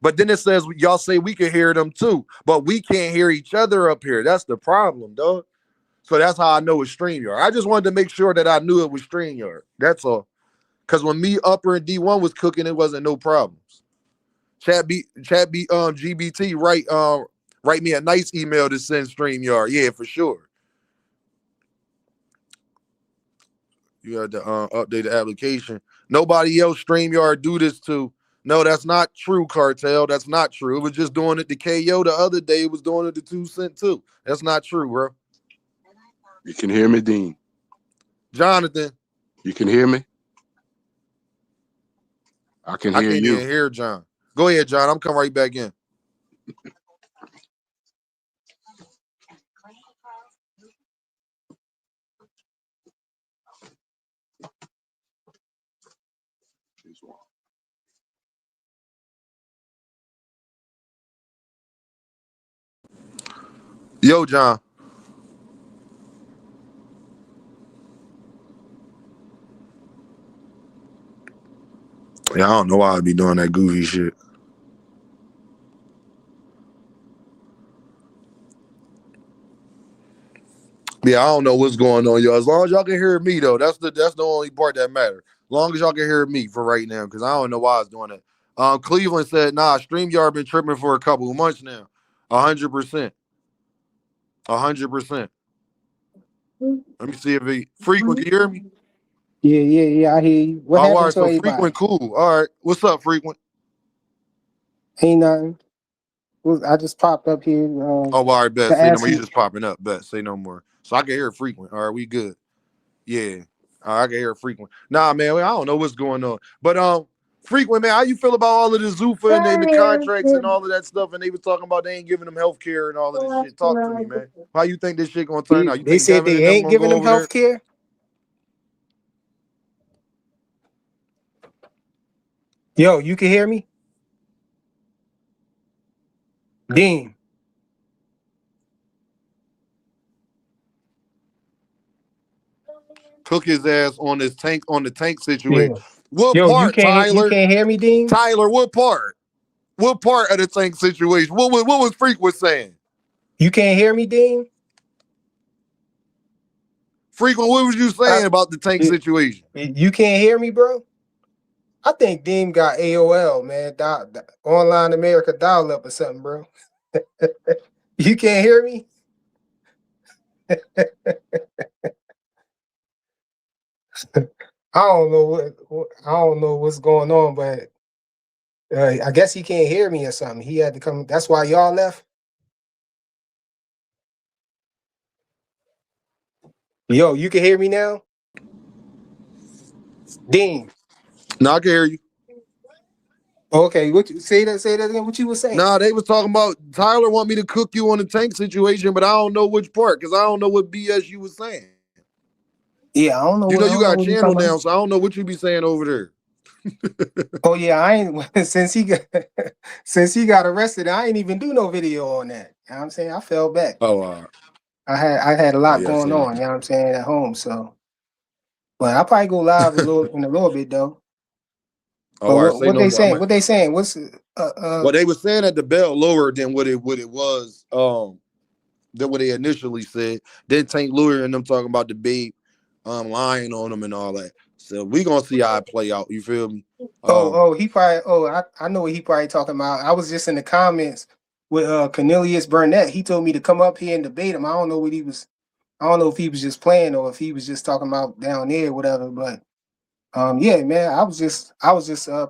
But then it says y'all say we can hear them too, but we can't hear each other up here. That's the problem, dog. So that's how I know it's StreamYard. I just wanted to make sure that I knew it was StreamYard. That's all. Because when me, Upper, and D1 was cooking, it wasn't no problems. GBT, write me a nice email to send StreamYard. Yeah, for sure. You had to update the application. Nobody else StreamYard do this to. No, that's not true, Cartel. That's not true. It was just doing it to KO the other day. It was doing it to 2 Cent too. That's not true, bro. You can hear me, Dean. Jonathan. You can hear me? I can hear you. I can't even hear John. Go ahead, John. I'm coming right back in. Yo, John. Yeah, I don't know why I'd be doing that goofy shit. Yeah, I don't know what's going on, y'all. As long as y'all can hear me, though, that's the only part that matters. As long as y'all can hear me for right now, because I don't know why it's doing that. Cleveland said, nah, StreamYard been tripping for a couple of months now. 100%. 100%. Let me see if he Frequent, can you hear me? Yeah, I hear you. What happened to everybody? Frequent, cool. All right. What's up, Frequent? Ain't nothing. I just popped up here. All right, bet. Say no more. You just popping up. Bet. Say no more. So I can hear Frequent. All right, we good. Yeah. All right, I can hear Frequent. Nah, man, I don't know what's going on. But Frequent, man, how you feel about all of the Zuffa and the contracts and all of that stuff? And they was talking about they ain't giving them health care and all of this shit. Talk to me, man. How you think this shit gonna turn out? You they think said Devin they ain't giving them health care? Yo, you can hear me? Dean. Cook his ass on the tank situation. Yeah. What Yo, part, Tyler? You can't hear me, Dean? Tyler, what part? What part of the tank situation? What was Frequent saying? You can't hear me, Dean? Frequent, what was you saying about the tank situation? You can't hear me, bro? I think Dean got AOL, man. Online America dial-up or something, bro. You can't hear me? I don't know what's going on, but I guess he can't hear me or something. He had to come. That's why y'all left. Yo, you can hear me now? Dean. No, I can hear you. Okay, say that again. What you were saying? Nah, they was talking about Tyler want me to cook you on the tank situation, but I don't know which part because I don't know what BS you was saying. Yeah, I don't know. You know you got a channel down, so I don't know what you be saying over there. Oh yeah, I ain't since he got arrested. I ain't even do no video on that. You know what I'm saying? I fell back. Oh, I had a lot going on. You know what I'm saying, at home. So, but I'll probably go live in a little bit though. What they saying? What they saying? What's well, they were saying that the bail lower than what it was. Than what they initially said. Then Tank Lawyer and them talking about the babe lying on them and all that. So we gonna see how it play out. You feel me? He probably. I know what he probably talking about. I was just in the comments with Cornelius Burnett. He told me to come up here and debate him. I don't know what he was. I don't know if he was just playing or if he was just talking about down there or whatever. But yeah, man, I was just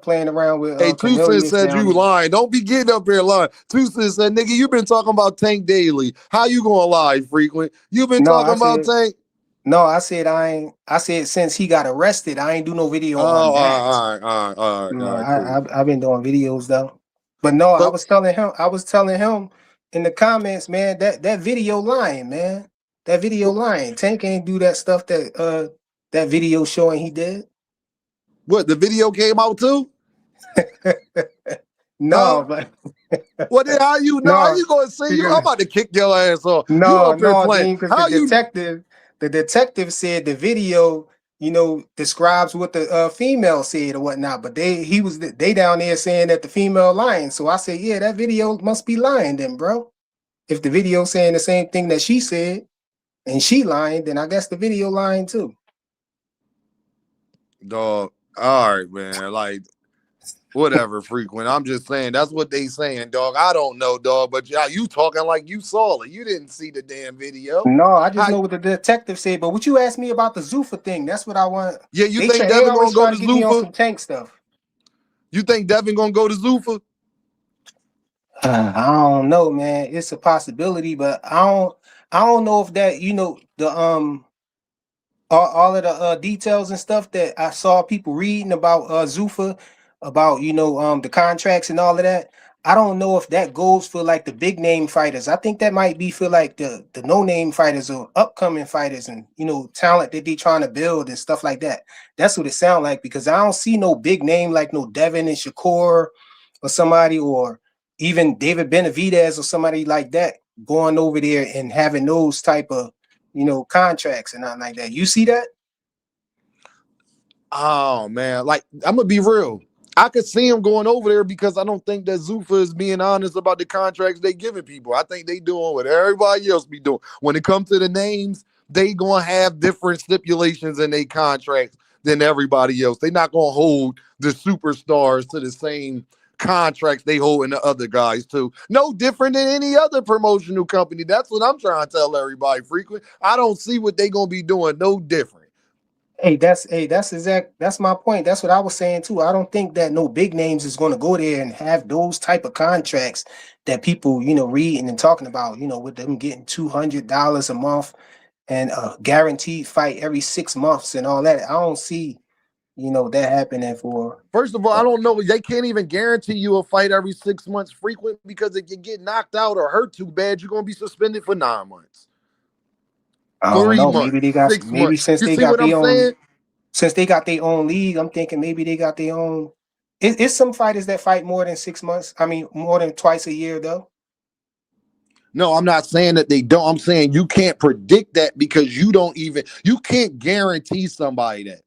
playing around with. Hey, Tucson said you lying. Don't be getting up here lying. Tucson said, "Nigga, you been talking about Tank daily. How you gonna lie, Frequent? You been talking about Tank." No, I said I ain't. I said since he got arrested, I ain't do no video on that. All right. I've been doing videos though, but no, I was telling him in the comments, man, that video lying, man. That video lying. Tank ain't do that stuff that video showing he did. What, the video came out too? No, but well, then how you know? How you gonna say you? I'm about to kick your ass off. No, because the detective said the video, describes what the female said or whatnot. But they down there saying that the female lying. So I said, yeah, that video must be lying then, bro. If the video saying the same thing that she said and she lying, then I guess the video lying too. Dog. All right, man. Like, whatever, Frequent. I'm just saying that's what they saying, dog. I don't know, dog, but you talking like you saw it. You didn't see the damn video. No, I just know what the detective said. But what you asked me about the Zuffa thing, that's what I want. Yeah, you think Devin gonna go to get me on Zuffa? some Tank stuff. You think Devin gonna go to Zuffa? I don't know, man. It's a possibility, but I don't know if that, the all of the details and stuff that I saw people reading about Zuffa, about the contracts and all of that. I don't know if that goes for like the big name fighters. I think that might be for like the no name fighters or upcoming fighters and talent that they trying to build and stuff like that. That's what it sounds like, because I don't see no big name like no Devin and Shakur or somebody, or even David Benavidez or somebody like that going over there and having those type of contracts and nothing like that. You see that? Oh man, like I'm gonna be real. I could see him going over there because I don't think that Zuffa is being honest about the contracts they giving people. I think they doing what everybody else be doing. When it comes to the names, they gonna have different stipulations in their contracts than everybody else. They not gonna hold the superstars to the same contracts they hold in the other guys too. No different than any other promotional company. That's what I'm trying to tell everybody, frequent. I don't see what they gonna be doing no different. That's my point. That's what I was saying too. I don't think that no big names is going to go there and have those type of contracts that people reading and talking about, with them getting $200 a month and a guaranteed fight every 6 months and all that. I don't see that happening for. First of all, I don't know. They can't even guarantee you a fight every 6 months frequent, because if you get knocked out or hurt too bad, you're gonna be suspended for 9 months. I don't 3 know. months. Maybe they got 6 maybe months. since You they see got what I'm their own saying? since they got their own league. I'm thinking maybe they got their own. It's some fighters that fight more than 6 months. I mean, more than twice a year though. No, I'm not saying that they don't. I'm saying you can't predict that, because you can't guarantee somebody that.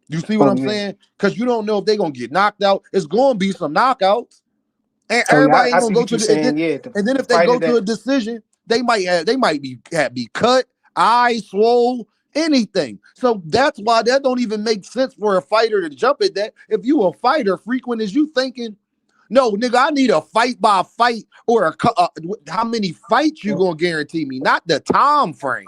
You see what I'm saying? Because you don't know if they're gonna get knocked out. It's gonna be some knockouts. And everybody I ain't gonna see go what to you're the saying. Yeah, and then the if they fighter go to a that. decision, they might be cut, eyes swole, anything. So that's why that don't even make sense for a fighter to jump at that. If you a fighter, frequent, is you thinking, no, nigga, I need a fight by fight, or how many fights you gonna guarantee me, not the time frame.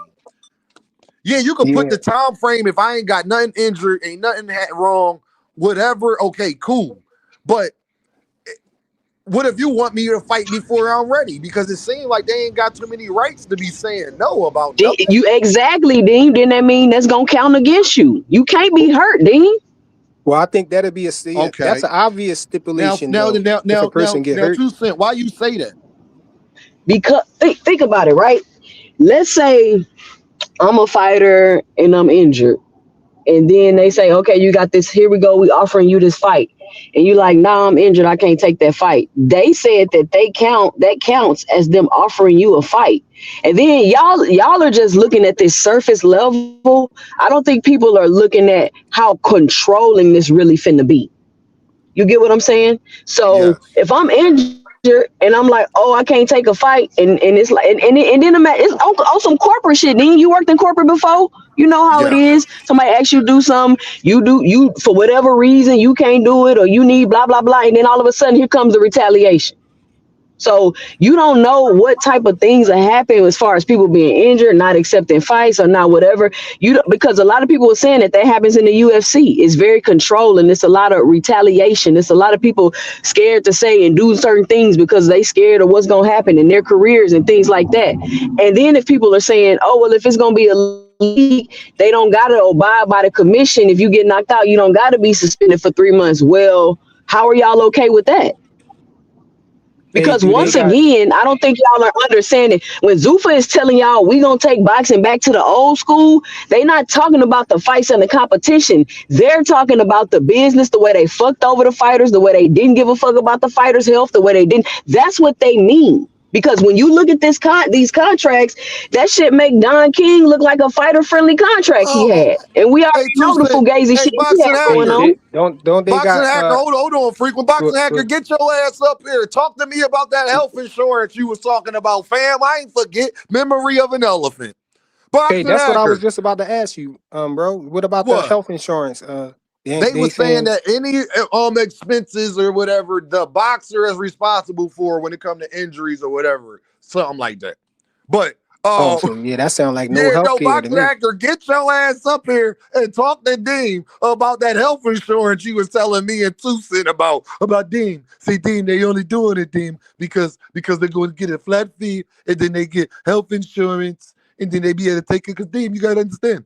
Yeah, you can put the time frame if I ain't got nothing injured, ain't nothing wrong, whatever. Okay, cool. But what if you want me to fight before I'm ready? Because it seems like they ain't got too many rights to be saying no about nothing. You exactly, Dean. Then that mean that's gonna count against you. You can't be hurt, Dean. Well, I think that'd be Okay. that's an obvious stipulation. Now, if a person get hurt. 2 cents. Why you say that? Because think about it, right? Let's say I'm a fighter and I'm injured. And then they say, okay, you got this. Here we go. We offering you this fight. And you like, nah, I'm injured. I can't take that fight. They said that that counts as them offering you a fight. And then y'all are just looking at this surface level. I don't think people are looking at how controlling this really finna be. You get what I'm saying? So Yes. if I'm injured and I'm like, oh, I can't take a fight, and it's like, and then it's on some corporate shit. Then you worked in corporate before, you know how it Yeah. is. Somebody asks you to do something, you for whatever reason you can't do it, or you need blah blah blah, and then all of a sudden here comes the retaliation. So you don't know what type of things are happening as far as people being injured, not accepting fights, or not whatever. Because a lot of people are saying that happens in the UFC. It's very controlling. It's a lot of retaliation. It's a lot of people scared to say and do certain things because they scared of what's gonna happen in their careers and things like that. And then if people are saying, oh well, if it's gonna be a league, they don't gotta abide by the commission. If you get knocked out, you don't gotta be suspended for 3 months. Well, how are y'all okay with that? Because once again, I don't think y'all are understanding. When Zuffa is telling y'all we gonna take boxing back to the old school, they not talking about the fights and the competition. They're talking about the business, the way they fucked over the fighters, the way they didn't give a fuck about the fighters' health, the way they didn't. That's what they mean. Because when you look at these contracts, that shit make Don King look like a fighter-friendly contract he had. And we already know the fugazi shit he had going on. Don't they Boxing got Hacker, hold on, frequent. Boxing Hacker, get your ass up here. Talk to me about that health insurance you was talking about, fam. I ain't forget memory of an elephant. Hey, that's what I was just about to ask you, bro. What about the health insurance? They were saying that any expenses or whatever the boxer is responsible for when it comes to injuries or whatever, something like that. But So yeah, that sounds like no health care to me. Boxing get your ass up here and talk to Dean about that health insurance you was telling me and Tucson about Dean. See, Dean, they only doing it, Dean, because they're going to get a flat fee and then they get health insurance and then they be able to take it. Because Dean, you gotta understand,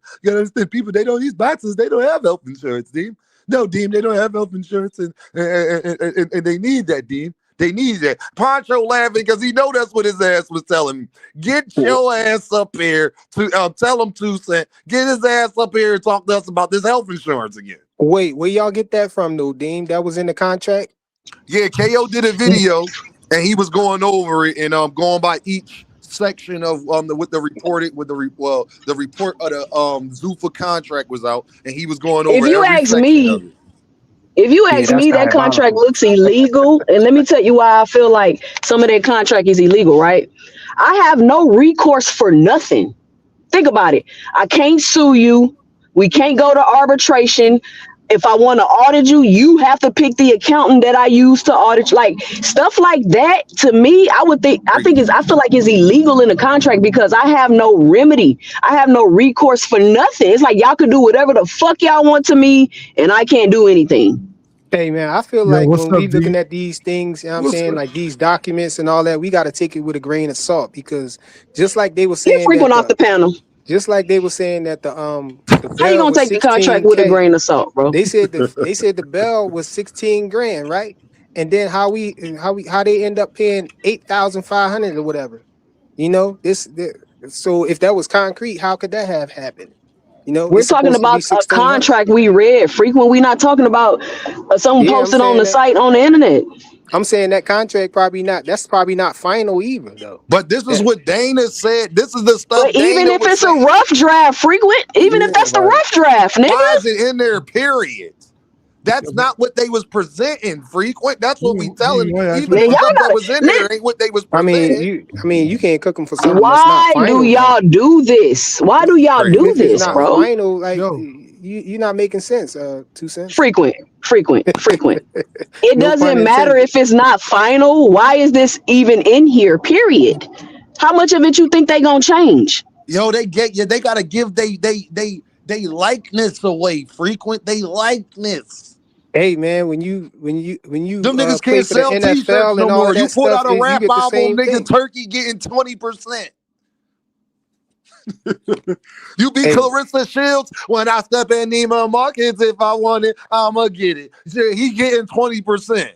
people, these boxers, they don't have health insurance, Dean. No, Dean, they don't have health insurance and they need that, Dean. They need that. Poncho laughing because he know that's what his ass was telling me. Get your ass up here to tell him Tucson. Get his ass up here and talk to us about this health insurance again. Wait, where y'all get that from, though, Dean? That was in the contract? Yeah, KO did a video and he was going over it and going by each section of the report of the Zuffa contract was out and he was going over every section of it. If you ask me, that contract looks illegal. And let me tell you why I feel like some of that contract is illegal, right? I have no recourse for nothing. Think about it. I can't sue you. We can't go to arbitration. If I want to audit you, you have to pick the accountant that I use to audit. Like stuff like that, to me, I feel like it's illegal in the contract because I have no remedy. I have no recourse for nothing. It's like y'all can do whatever the fuck y'all want to me, and I can't do anything. Hey man, I feel like when we looking at these things, you know what I'm saying, like these documents and all that, we got to take it with a grain of salt because just like they were saying, frequent off the panel. Just like they were saying that the how you gonna take the contract with a grain of salt, bro? They said the bell was 16 grand, right? And then how they end up paying 8,500 or whatever. You know, so if that was concrete, how could that have happened? You know, we're talking about a contract we read. Frequent, we're not talking about something posted on the site on the internet. I'm saying that contract that's probably not final either, though. But this is what Dana said. This is the stuff. But even if it's a rough draft, frequent, even if that's the rough draft, nigga. Why is it in there, period? That's not what they was presenting, frequent. That's what we telling you. Even the stuff that was in there ain't what they was presenting. I mean, you can't cook them for something that's not final. Why do y'all do this? Why do y'all do this, not bro? Final, like you're not making sense. 2 cents. Frequent. It doesn't matter if it's not final. Why is this even in here? Period. How much of it you think they gonna change? Yo, they gotta give they likeness away. Frequent, they likeness. Hey man, when you them niggas can't sell t-shirts no more. You put out a rap album, nigga, Turkey getting 20%. You be Clarissa Shields when I step in Neiman Marcus. If I want it, I'ma get it. He getting 20%.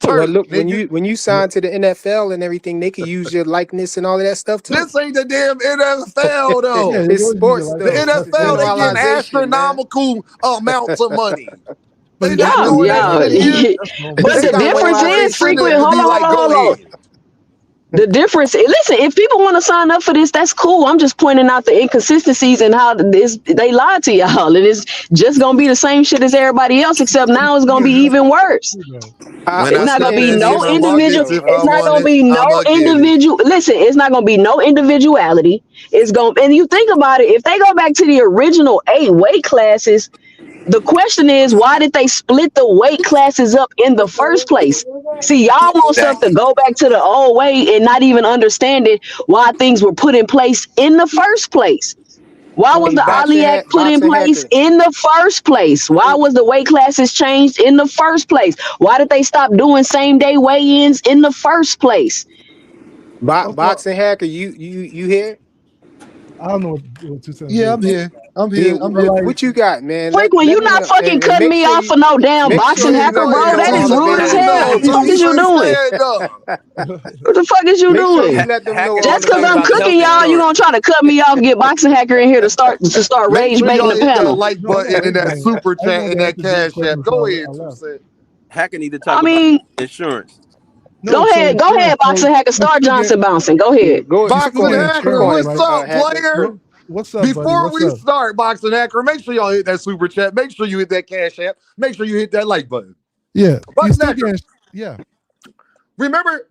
But look, when you sign to the NFL and everything, they can use your likeness and all of that stuff too. This ain't the damn NFL though. It's sports. The NFL, they getting astronomical amounts of money. But the difference is frequent. Hold on. The difference, listen, if people want to sign up for this, that's cool. I'm just pointing out the inconsistencies and how they lied to y'all. And it's just going to be the same shit as everybody else, except now it's going to be even worse. It's not going to be no individual. It's not going to be no individual. Listen, it's not going to be no individuality. It's going, and you think about it, if they go back to the original 8 weight classes, the question is, why did they split the weight classes up in the first place? See, y'all want stuff to go back to the old way and not even understanding why things were put in place in the first place. Why was the Ali Act put in place in the first place? Why was the weight classes changed in the first place? Why did they stop doing same-day weigh-ins in the first place? Boxing Hacker, you here? I don't know what to say. Yeah, I'm here. I'm here. What you got, man? Frequent, you not fucking cutting me off for no damn Boxing Hacker, bro. That is rude as hell. What the fuck is you doing? What the fuck is you doing? Just because I'm cooking, y'all, you gonna try to cut me off, get Boxing Hacker in here to start rage baiting the panel. Like button and that super chat and that cash app. Go ahead. Hacker need to talk about insurance. Go ahead, Boxing Hacker. Start Johnson bouncing. Go ahead. Boxing Hacker, what's up, player? What's up, Before we start, Boxing Hacker, make sure y'all hit that super chat. Make sure you hit that cash app. Make sure you hit that like button. Yeah. Boxing Hacker. Yeah. Remember,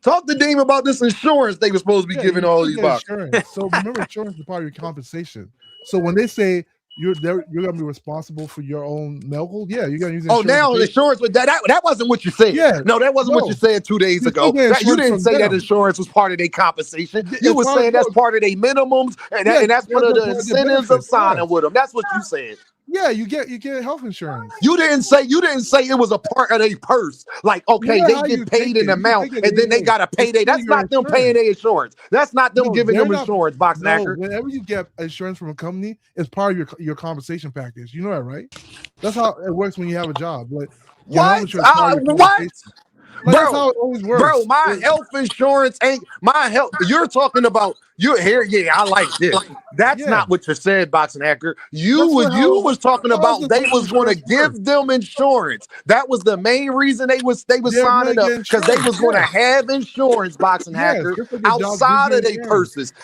talk to Dame about this insurance they were supposed to be giving all these boxers. So remember, insurance is part of your compensation. So when they say you're gonna be responsible for your own medical. Yeah, you're gonna use insurance. Now insurance with that wasn't what you said. Yeah, no, that wasn't what you said 2 days ago. You didn't say that insurance was part of their compensation. You were saying that's part of their minimums, and that's one of the incentives of signing with them. That's what you said. Yeah, you get health insurance. You didn't say it was a part of their purse. Like, okay, they get paid an amount, and then they gotta pay their. That's not them paying their insurance. That's not them giving them insurance, Boxing Hacker. Whenever you get insurance from a company, it's part of your compensation package. You know that, right? That's how it works when you have a job. Like, what? Bro, that's how it always works. Bro, my health insurance ain't my health. You're talking about you're here. Yeah, I like this. That's not what you said, Boxing Hacker. You was talking about they was going to give them insurance. That was the main reason they was signing up, because they was going to have insurance, Boxing Hacker, outside of their purses.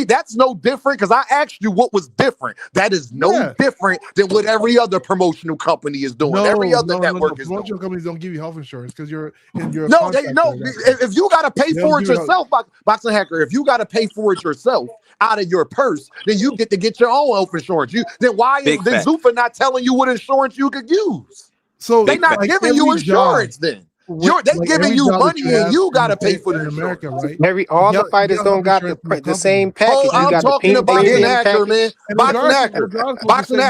That's no different, because I asked you what was different. That is no different than what every other promotional company is doing. Every other network is doing. Promotional companies don't give you health insurance because you're in your If you got to pay for it yourself, Boxing Hacker, if you got to pay for it yourself out of your purse, then you get to get your own health insurance. Then why is Zuffa not telling you what insurance you could use? So they're not giving you insurance. Then they giving you money, and you got to pay for the insurance. Right? All the fighters don't got the same package. I'm talking about Boxing Hacker, man. Boxing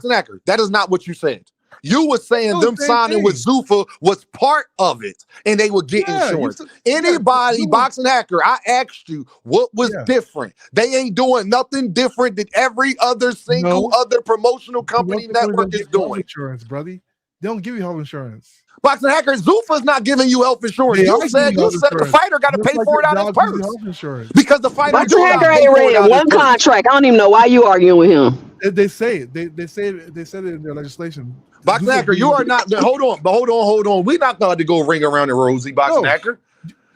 Hacker. That is not what you said. You were saying them signing with Zuffa was part of it, and they would get insurance. Anybody, Boxing Hacker, I asked you what was different. They ain't doing nothing different than every other other promotional company network is doing. Insurance, brother. They don't give you health insurance. Boxing Hacker, Zuffa's not giving you health insurance. You said the fighter got to pay for it out of his purse. Because the fighter. Boxing Hacker ain't read one contract. I don't even know why you arguing with him. They say it. They said it in their legislation. Boxing Hacker, you are not. Hold on. We're not going to go ring around the rosy, Boxing Hacker.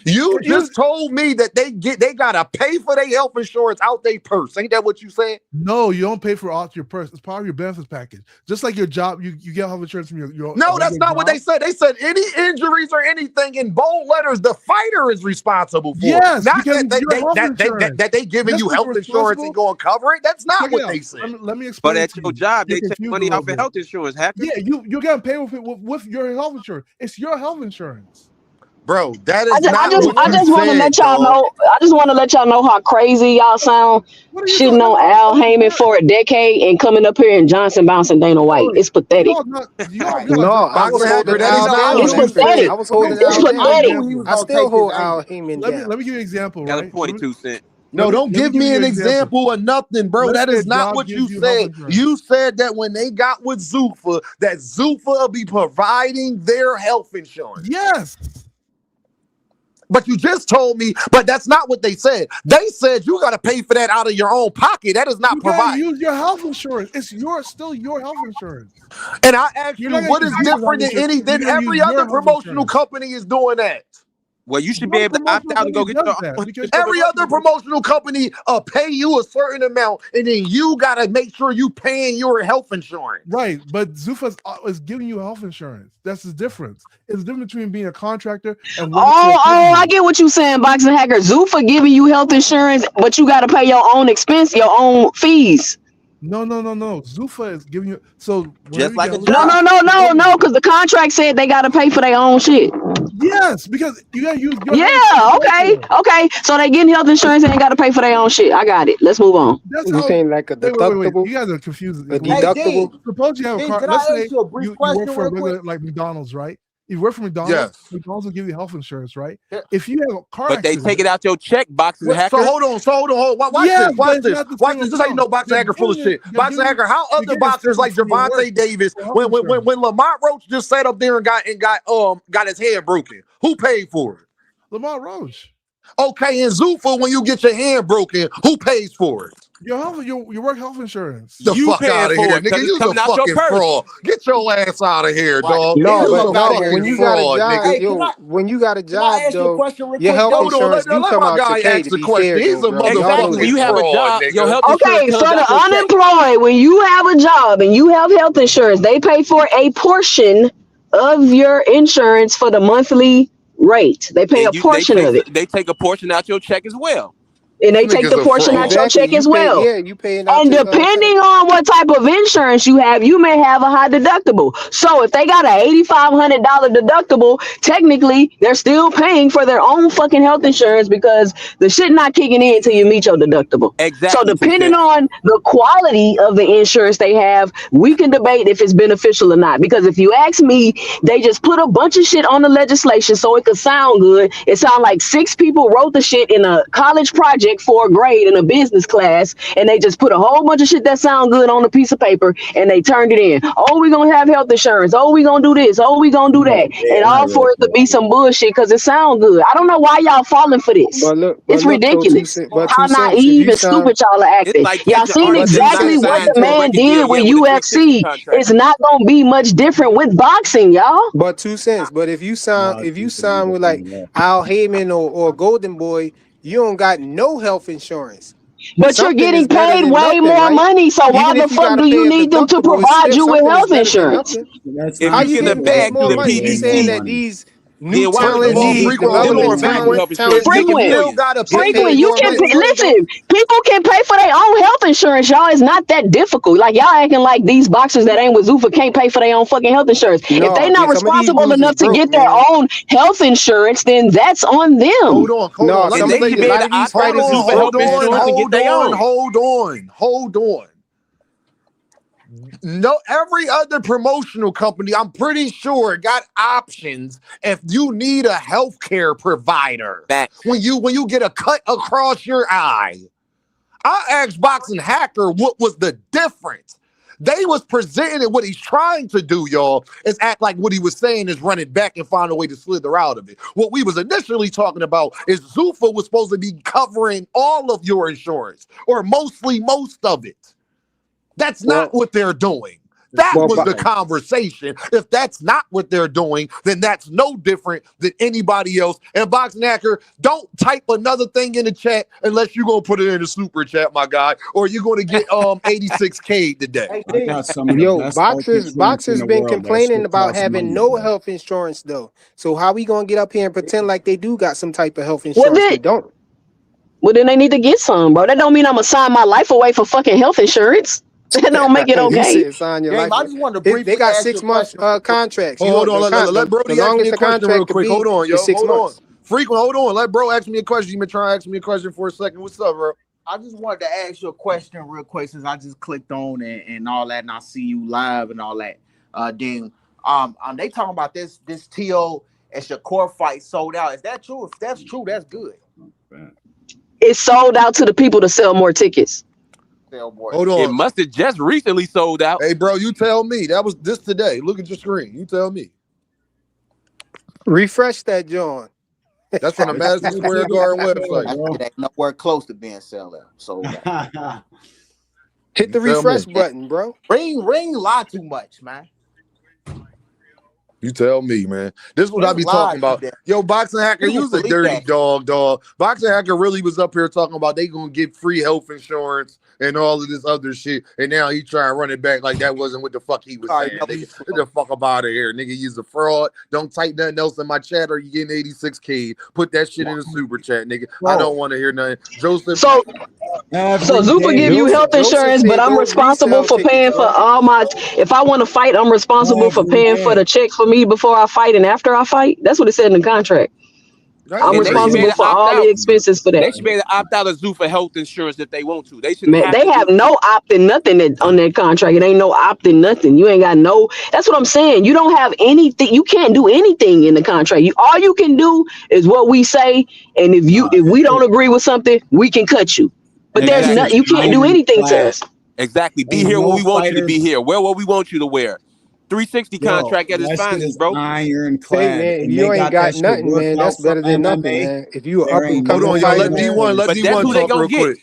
You just told me that they gotta pay for their health insurance out their purse. Ain't that what you said? No, you don't pay for out your purse. It's part of your benefits package. Just like your job, you get health insurance from your No, that's not what they said. They said any injuries or anything in bold letters, the fighter is responsible for. Yes, not that they giving you health insurance and going to cover it. That's not what they said. Let me explain. But at your job, they take money off of health insurance. Hacker. Yeah, you getting paid with your health insurance. It's your health insurance. Bro, that is I just want to let y'all know. I just want to let y'all know how crazy y'all sound. Shitting on Al Heyman for a decade and coming up here and Johnson bouncing Dana White. It's pathetic. No, I was holding Al. It's pathetic. I was holding It's pathetic. I still hold Al Heyman. Let me give you an example. Got Right? 22 cents. No, don't give me an example of nothing, bro. That is not what you said. You said that when they got with Zuffa, that Zuffa will be providing their health insurance. Yes. But you just told me, but that's not what they said. They said you got to pay for that out of your own pocket. That is not provided. Use your health insurance. It's still your health insurance. And I asked you, what is different than every other promotional company is doing that? Well, you should be able to opt out and go get your every other promotional company pay you a certain amount, and then you gotta make sure you paying your health insurance. Right, but Zuffa is giving you health insurance. That's the difference. It's the difference between being a contractor and I get what you're saying, Boxing Hacker. Zuffa giving you health insurance, but you gotta pay your own expense, your own fees. No. Zuffa is giving you just like a job. No, because the contract said they gotta pay for their own shit. Yes, because you gotta use okay. So they getting health insurance and they gotta pay for their own shit. I got it. Let's move on. You saying like a deductible? Wait. You guys are confused. A deductible? Suppose you have a car. Let's say you work for a regular, like McDonald's, right? You work for McDonald's. Yes. McDonald's will give you health insurance, right? Yeah. If you have a car but they take it out your check, Boxing Hacker. So hold on. Watch this. This ain't no Boxing Hacker full of shit. Boxing Hacker, how other boxers like Gervonta Davis, when Lamont Roach just sat up there and got his hand broken, who paid for it? Lamont Roach. Okay, and Zuffa, when you get your hand broken, who pays for it? Your work health insurance. The fuck out of here, nigga. You a fucking fraud. Get your ass out of here, dog. No, but when you got a job, your health insurance do come out to pay to be fair. He's a motherfucker. When you have a job, your health insurance. Okay, for the unemployed, when you have a job and you have health insurance, they pay for a portion of your insurance for the monthly rate. They pay a portion of it. They take a portion out your check as well. And they take the portion out your check as well. You paying out and depending on what type of insurance you have, you may have a high deductible. So if they got a $8,500 deductible, technically they're still paying for their own fucking health insurance because the shit not kicking in until you meet your deductible. Exactly. So depending on the quality of the insurance they have, we can debate if it's beneficial or not. Because if you ask me, they just put a bunch of shit on the legislation so it could sound good. It sounds like 6 people wrote the shit in a college project for a grade in a business class, and they just put a whole bunch of shit that sound good on a piece of paper and they turned it in. Oh, we're gonna have health insurance. Oh, we gonna do this. Oh, we gonna do that. And all for it to be some bullshit because it sounds good. I don't know why y'all falling for this. It's ridiculous. How naive and stupid y'all are acting. Like y'all seen exactly what the man did with UFC. It's not gonna be much different with boxing, y'all. But 2 cents. But if you sign with like Al Heyman or Golden Boy, you don't got no health insurance. But you're getting paid way more money, so why the fuck do you need them to provide you with health insurance? If you get a bag through the PDC, that these new talents, Frequent, you can pay, listen, people can pay for their own health insurance, y'all. It's not that difficult. Like y'all acting like these boxers that ain't with Zuffa can't pay for their own fucking health insurance. If they not responsible enough to get their own health insurance, then that's on them. Hold on. No, every other promotional company, I'm pretty sure, got options if you need a healthcare provider. When you get a cut across your eye. I asked Boxing Hacker what was the difference. They was presenting it. What he's trying to do, y'all, is act like what he was saying is run it back and find a way to slither out of it. What we was initially talking about is Zuffa was supposed to be covering all of your insurance, or most of it. That's not what they're doing. That was the conversation. If that's not what they're doing, then that's no different than anybody else. And Boxing Hacker, don't type another thing in the chat unless you're going to put it in the super chat, my guy, or you're going to get 86K today. Yo, boxers been complaining about having no health insurance, though. So how we going to get up here and pretend like they do got some type of health insurance? They don't. Well, then they need to get some, bro. That don't mean I'm going to sign my life away for fucking health insurance. That don't make it okay. I just wanted to they got 6 months contracts. Hold on, let Brody ask me a question real quick. Hold on, yo. Hold on. Frequent, hold on. Let bro ask me a question. You've been trying to ask me a question for a second. What's up, bro? I just wanted to ask you a question real quick since I just clicked on and all that, and I see you live and all that. Then they talking about this T.O. and Shakur fight sold out. Is that true? If that's true, that's good. It's sold out to the people to sell more tickets. Hold on. It must have just recently sold out. Hey, bro, you tell me. That was this today. Look at your screen. You tell me. Refresh that, John. That's from the Madison Square Garden website. It ain't nowhere close to being sold out. So hit the refresh button, bro. Ring lie too much, man. You tell me, man. This is what I be talking about. Yo, Boxing Hacker, you's a dirty dog. Boxing Hacker really was up here talking about they gonna get free health insurance and all of this other shit. And now he trying to run it back like that wasn't what the fuck he was saying. Nigga, get the fuck up out of here. Nigga, you's a fraud. Don't type nothing else in my chat or you getting 86K. Put that shit in the super chat, nigga. I don't want to hear nothing. Joseph. So Zuffa give you health insurance, but I'm responsible for paying for all my. If I want to fight, I'm responsible for paying for the check for me before I fight and after I fight. That's what it said in the contract. I'm responsible for all the expenses for that. They should be able to opt out of Zuffa health insurance if they want to. They should. Man, they have no opt-in nothing on that contract. It ain't no opt-in nothing. You ain't got no. That's what I'm saying. You don't have anything. You can't do anything in the contract. All you can do is what we say. And if we don't agree with something, we can cut you. But there's nothing. You can't do anything to us. Exactly. Be here when we want you to be here. Wear what we want you to wear. 360 contract at its finest, bro. Ironclad. Hey, man, you ain't got nothing, man. That's better than nothing, man. If you are up and coming, let D1 talk real quick.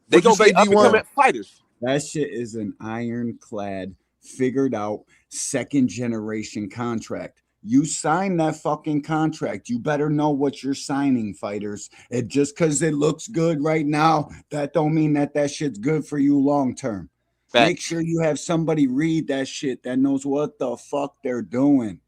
They gonna be up and coming fighters. That shit is an ironclad, figured out, second generation contract. You sign that fucking contract. You better know what you're signing, fighters. And just because it looks good right now, that don't mean that shit's good for you long term. Make sure you have somebody read that shit that knows what the fuck they're doing.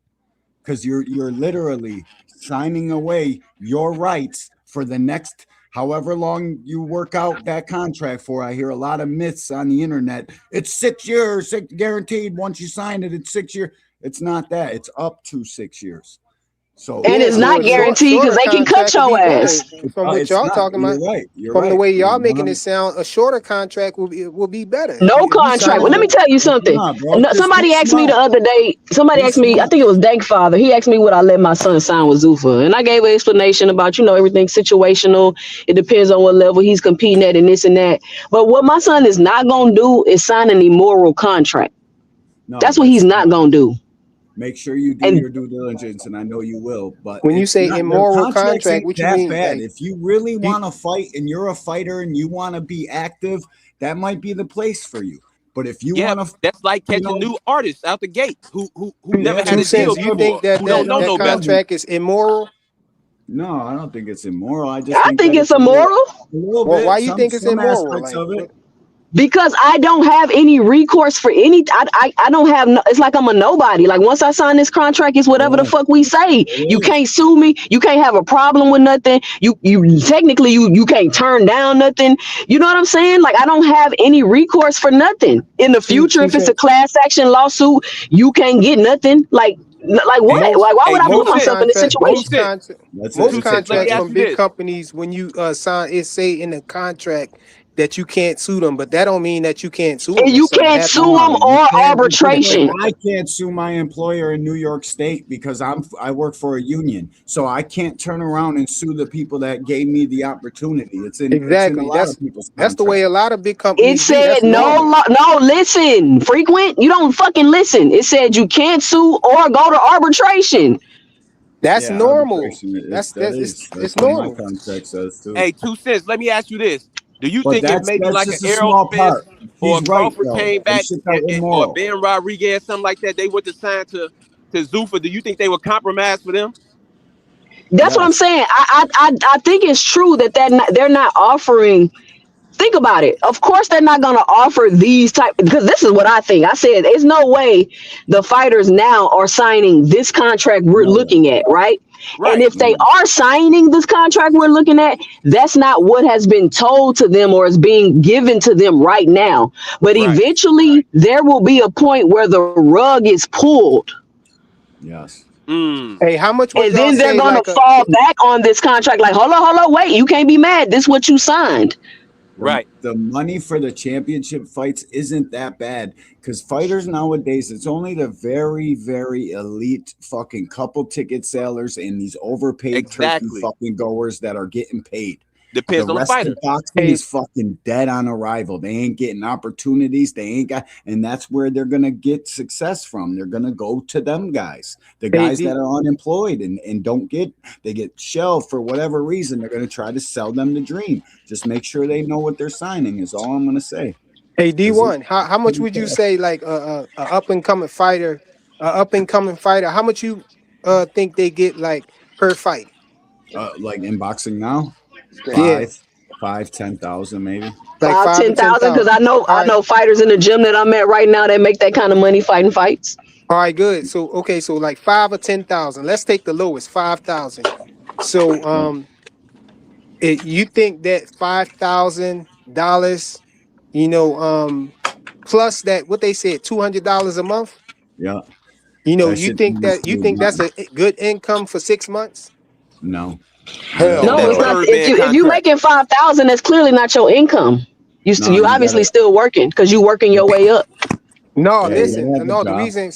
Because you're literally signing away your rights for the next however long you work out that contract for. I hear a lot of myths on the internet. It's 6 years, guaranteed. Once you sign it, it's 6 years. It's not that. It's up to 6 years. So and it's not guaranteed because they can cut your ass. From what y'all talking about, from the way y'all making it sound, a shorter contract will be better. No contract. Well, let me tell you something. Somebody asked me the other day. Somebody asked me. I think it was Dank Father. He asked me would I let my son sign with Zuffa, and I gave an explanation about everything's situational. It depends on what level he's competing at and this and that. But what my son is not gonna do is sign an immoral contract. That's what he's not gonna do. Make sure you do your due diligence, and I know you will. But when you say immoral contract, what you mean? Bad. If you really want to fight and you're a fighter and you want to be active, that might be the place for you. But if you want to, that's like catching new artists out the gate who never had a deal before. You think that that contract is immoral? No, I don't think it's immoral. I think it's immoral. Well, why you think it's immoral? Because I don't have any recourse for any. I don't have. It's like I'm a nobody. Like once I sign this contract, it's whatever the fuck we say. You can't sue me. You can't have a problem with nothing. You technically you can't turn down nothing. You know what I'm saying? Like I don't have any recourse for nothing in the future. If it's a class action lawsuit, you can't get nothing. Like what? Like why would I put myself in this situation? Most contracts from big companies, when you sign, it say in the contract that you can't sue them, but that don't mean that you can't sue them. And you can't sue them or arbitration. I can't sue my employer in New York State because I work for a union, so I can't turn around and sue the people that gave me the opportunity. It's in exactly it's in a lot of people's that's the way a lot of big companies. It said no. Listen, frequent. You don't fucking listen. It said you can't sue or go to arbitration. That's normal. That's normal. My contract says too. Hey, 2 cents. Let me ask you this. Do you think if maybe like an Errol Spence or Crawford came back or Ben Rodriguez, something like that, they would have signed to Zuffa? Do you think they would compromise for them? That's what I'm saying. I think it's true that they're not offering. Think about it. Of course, they're not going to offer these type because this is what I think. I said there's no way the fighters now are signing this contract we're looking at, right? And if they are signing this contract we're looking at, that's not what has been told to them or is being given to them right now. But eventually, there will be a point where the rug is pulled. Yes. Hey, how much? And then they're going to fall back on this contract. Like, hold on, wait. You can't be mad. This is what you signed. Right. The money for the championship fights isn't that bad because fighters nowadays, it's only the very, very elite fucking couple ticket sellers and these overpaid turkey fucking goers that are getting paid. Depends on the fighter. Boxing is fucking dead on arrival. They ain't getting opportunities. They ain't got, and that's where they're gonna get success from. They're gonna go to them guys, the guys that are unemployed and don't get, they get shelved for whatever reason. They're gonna try to sell them the dream. Just make sure they know what they're signing. Is all I'm gonna say. Hey, D1, how much would you say like a up and coming fighter, how much you think they get like per fight? Like in boxing now. Yeah. 5-10,000 maybe. Like 5-10,000 because I know fighters in the gym that I'm at right now that make that kind of money fighting fights. All right, good. So so like 5 or 10,000. Let's take the lowest, 5,000. So you think that $5,000, plus that what they said $200 a month? Yeah. You think that's a good income for 6 months? No. No, it's not. If you making 5,000, that's clearly not your income. You obviously still working because you working your way up. No, listen. No, the reason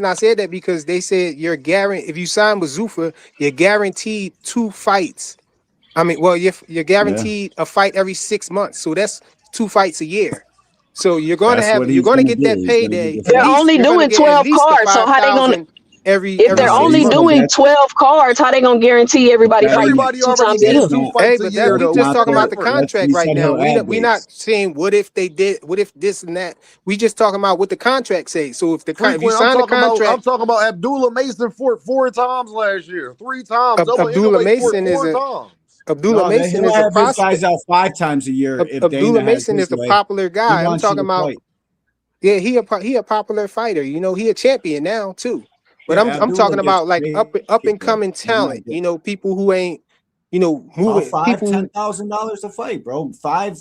I said that because they said you're guaranteed. If you sign with Zuffa, you're guaranteed 2 fights. I mean, well, you're guaranteed a fight every 6 months, so that's 2 fights a year. So you're going to get that payday. They're only doing 12 cards, so how they going to? If they're only doing 12 cards, how they gonna guarantee everybody fighting 2 times a year? Hey, but we just talking about the contract right now. We not saying what if they did, what if this and that. We just talking about what the contract says. So if you sign the contract, I'm talking about Abdullah Mason fought 4 times last year, 3 times. Abdullah Mason is Abdullah Mason is a prospect. Guys out 5 times a year. Abdullah Mason is a popular guy. I'm talking about. Yeah, he a popular fighter. He a champion now too. But I'm talking about like up and coming talent, people who ain't moving people. $5,000-$10,000 a fight, bro. 5.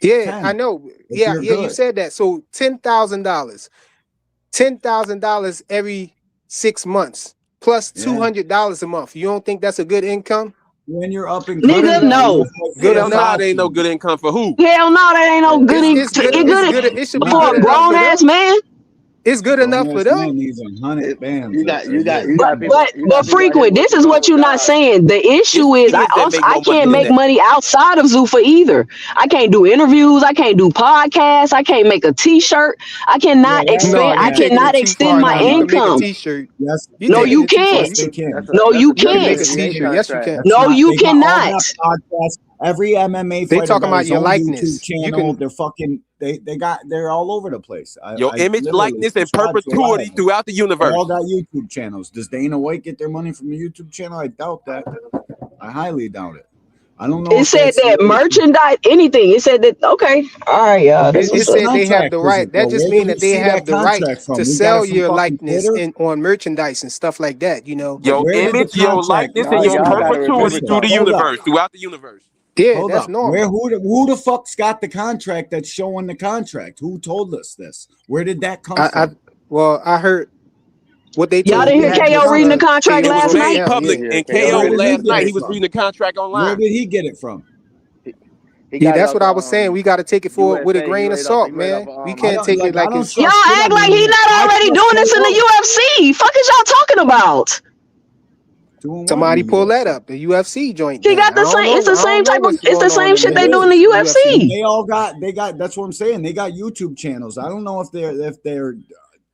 Yeah, 10, I know. Yeah, you said that. So $10,000. $10,000 every 6 months plus $200 a month. You don't think that's a good income? When you're up and Nigga, no. Good Hell enough. no, that ain't no good income for who? Hell no, that ain't no good It's good. It should be for good a enough grown for ass them. man. It's good enough for them. Needs 100 bands. But frequent. This is what you're not saying. The issue is I can't make money outside of Zuffa either. I can't do interviews. I can't do podcasts. I can't make a T-shirt. I cannot expand. I cannot extend my income. T-shirt. Yes. No, you can't. No, you can't. Make a T-shirt. Yes, you can. No, you cannot. Every MMA They fighter talking got about his your own likeness. YouTube channel. They're fucking. They're all over the place. Your image, likeness, and perpetuity throughout the universe. All got YouTube channels. Does Dana White get their money from the YouTube channel? I doubt that. I highly doubt it. I don't know. It said that merchandise, anything. It said that. Okay, all right, y'all. It said they have the right. That just means that they have the right to sell your likeness on merchandise and stuff like that. Your image, your likeness, and your perpetuity through the universe, throughout the universe. Yeah, that's normal. Who the fuck's got the contract that's showing the contract? Who told us this? Where did that come from? I heard what they told. Y'all didn't hear KO reading the contract last night? Public. And KO last night, he was reading the contract online. Where did he get it from? Yeah, that's what I was saying. We got to take it for with a grain of salt, man. We can't take it like it's. Y'all act like he not already doing this in the UFC. Fuck is y'all talking about? Somebody pull that up. The UFC joint. He got the same. It's the same type of. It's the same shit they do in the UFC. They got. That's what I'm saying. They got YouTube channels. I don't know if their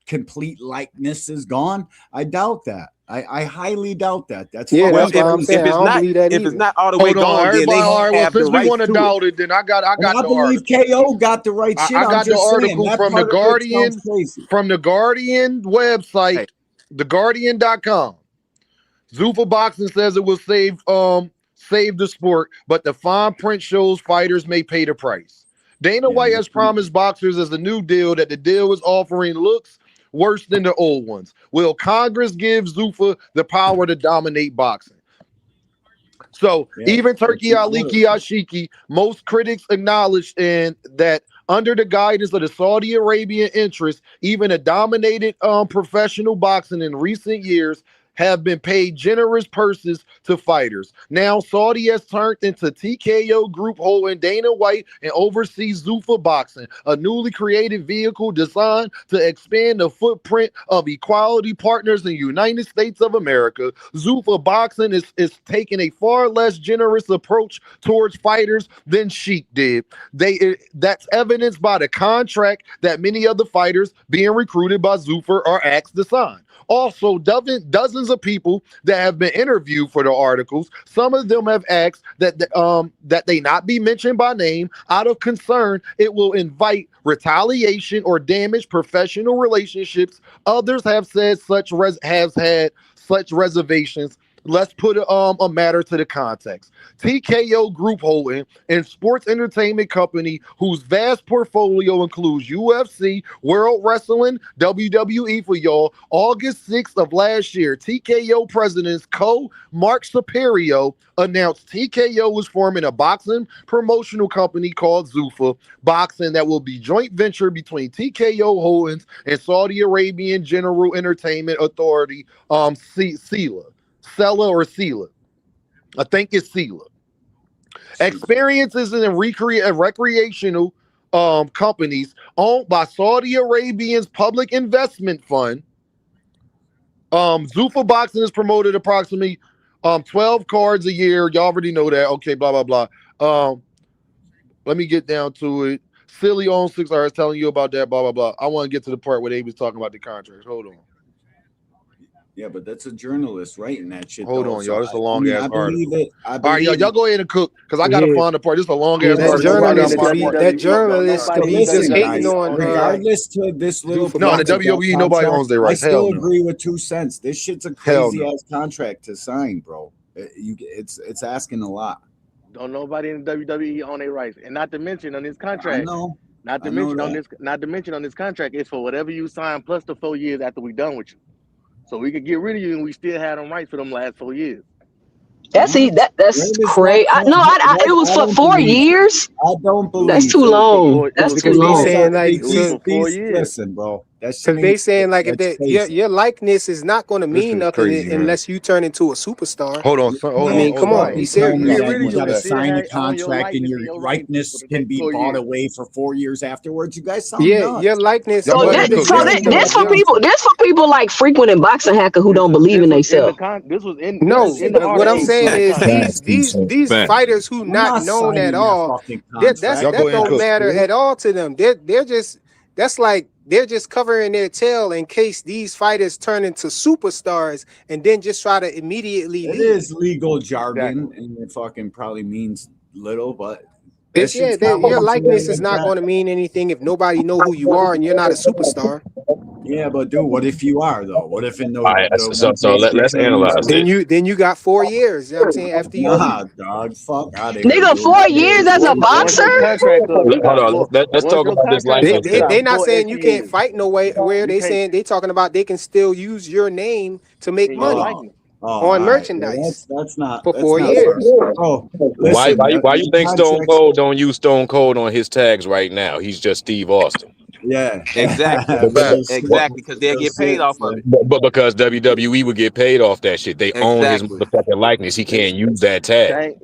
complete likeness is gone. I doubt that. I highly doubt that. That's yeah. Well, That's what I'm saying. If it's not all the way gone, then they have the since we want right to doubt it, then I got I the believe article. KO got the right shit. I got the article from the Guardian, website, theguardian.com. Zuffa Boxing says it will save the sport, but the fine print shows fighters may pay the price. Dana White has promised boxers as the new deal that the deal is offering looks worse than the old ones. Will Congress give Zuffa the power to dominate boxing? So even Turki Ali Kiyashiki, most critics acknowledged that under the guidance of the Saudi Arabian interests, even a dominated professional boxing in recent years have been paid generous purses to fighters. Now Saudi has turned into TKO Group holding Dana White and oversees Zuffa Boxing, a newly created vehicle designed to expand the footprint of equality partners in the United States of America. Zuffa Boxing is taking a far less generous approach towards fighters than Sheik did. That's evidenced by the contract that many of the fighters being recruited by Zuffa are asked to sign. Also, dozens of people that have been interviewed for the articles, some of them have asked that they not be mentioned by name out of concern it will invite retaliation or damage professional relationships. Others have said has had such reservations. Let's put a matter to the context. TKO Group Holding and sports entertainment company whose vast portfolio includes UFC, World Wrestling, WWE for y'all. August 6th of last year, TKO president's Mark Saperio announced TKO was forming a boxing promotional company called Zuffa Boxing that will be joint venture between TKO Holdings and Saudi Arabian General Entertainment Authority, Sela. I think it's Sela. Experiences in recreational companies owned by Saudi Arabia's public investment fund. Zuffa Boxing is promoted approximately 12 cards a year. Y'all already know that. Okay, blah, blah, blah. Let me get down to it. Silly owns 6 hours telling you about that, blah, blah, blah. I want to get to the part where they was talking about the contracts. Hold on. Yeah, but that's a journalist writing that shit. Hold on, y'all. This is a long ass article. All right, y'all go ahead and cook because I gotta find the part. This is a long ass article. That journalist could be just hating on. Regardless to this little. No, the WWE nobody owns their rights. I still agree with 2 cents. This shit's a crazy ass contract to sign, bro. It's asking a lot. Don't nobody in the WWE own their rights, and not to mention on this contract. I know. Not to mention on this contract, it's for whatever you sign plus the 4 years after we done with you. So we could get rid of you and we still had them rights for them last 4 years. That's crazy. It was for 4 years. I don't believe that's too long. That's too they long. saying like It was for 4 years. Listen, bro. Because they saying like if your likeness is not going to mean nothing unless you turn into a superstar. Hold on, I mean, come on, be serious. You got to sign a contract and your likeness can be bought away for 4 years afterwards. You guys sound nuts. Your likeness. So this for people. This for people like frequenting boxing hacker who don't believe in themselves. This was in. What I'm saying is these fighters who not known at all. That don't matter at all to them. They're just they're just covering their tail in case these fighters turn into superstars and then just try to immediately leave. It is legal jargon and it fucking probably means little, but your likeness is not going to mean anything if nobody know who you are and you're not a superstar. Yeah, but dude, what if you are though? What if in let's analyze it. Then you got 4 years. You know what I'm saying? After you dog, fuck out of here. Nigga, 4 years as a boxer? Hold on, let's talk about this license. They not saying you can't fight no way. Where they saying they talking about they can still use your name to make money on merchandise. That's not for 4 years. Oh, why you think Stone Cold don't use Stone Cold on his tags right now? He's just Steve Austin. Yeah, exactly, because they'll get paid off of it. But because WWE would get paid off that shit, they own his motherfucking likeness. He can't use that tag.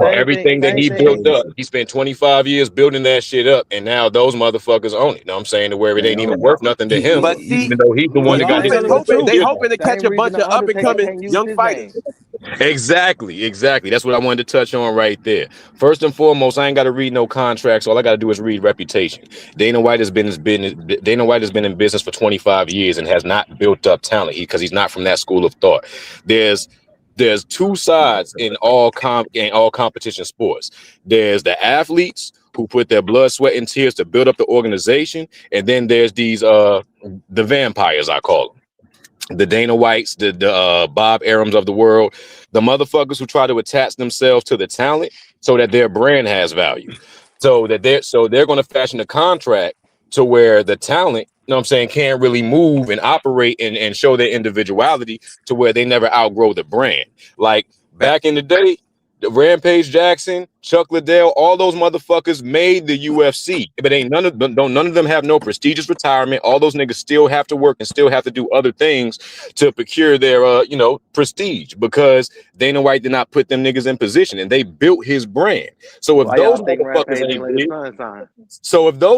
Everything that he built up, he spent 25 years building that shit up, and now those motherfuckers own it. You know what I'm saying? To where it ain't even worth nothing to him, but see, even though he's the one that got it. They hoping to catch a bunch of up and coming young fighters. Exactly. That's what I wanted to touch on right there. First and foremost, I ain't got to read no contracts. All I got to do is read reputation. Dana White has been in business for 25 years and has not built up talent because he's not from that school of thought. There's two sides in all competition sports. There's the athletes who put their blood, sweat, and tears to build up the organization, and then there's these the vampires, I call them. The Dana Whites, the Bob Arums of the world, the motherfuckers who try to attach themselves to the talent so that their brand has value. So they're going to fashion a contract to where the talent, you know what I'm saying, can't really move and operate and show their individuality to where they never outgrow the brand. Like back in the day, Rampage Jackson, Chuck Liddell, all those motherfuckers made the UFC, but none of them have no prestigious retirement. All those niggas still have to work and still have to do other things to procure their prestige because Dana White did not put them niggas in position and they built his brand. So if those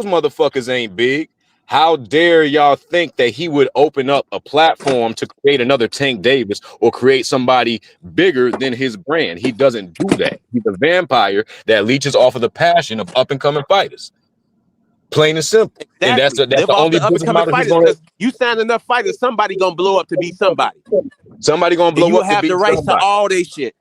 motherfuckers ain't big, how dare y'all think that he would open up a platform to create another Tank Davis or create somebody bigger than his brand? He doesn't do that. He's a vampire that leeches off of the passion of up and coming fighters. Plain and simple. Exactly. And that's the only up and coming fighters. Because you sign enough fighters, somebody gonna blow up to be somebody. Somebody gonna blow up. You have the rights to all this shit.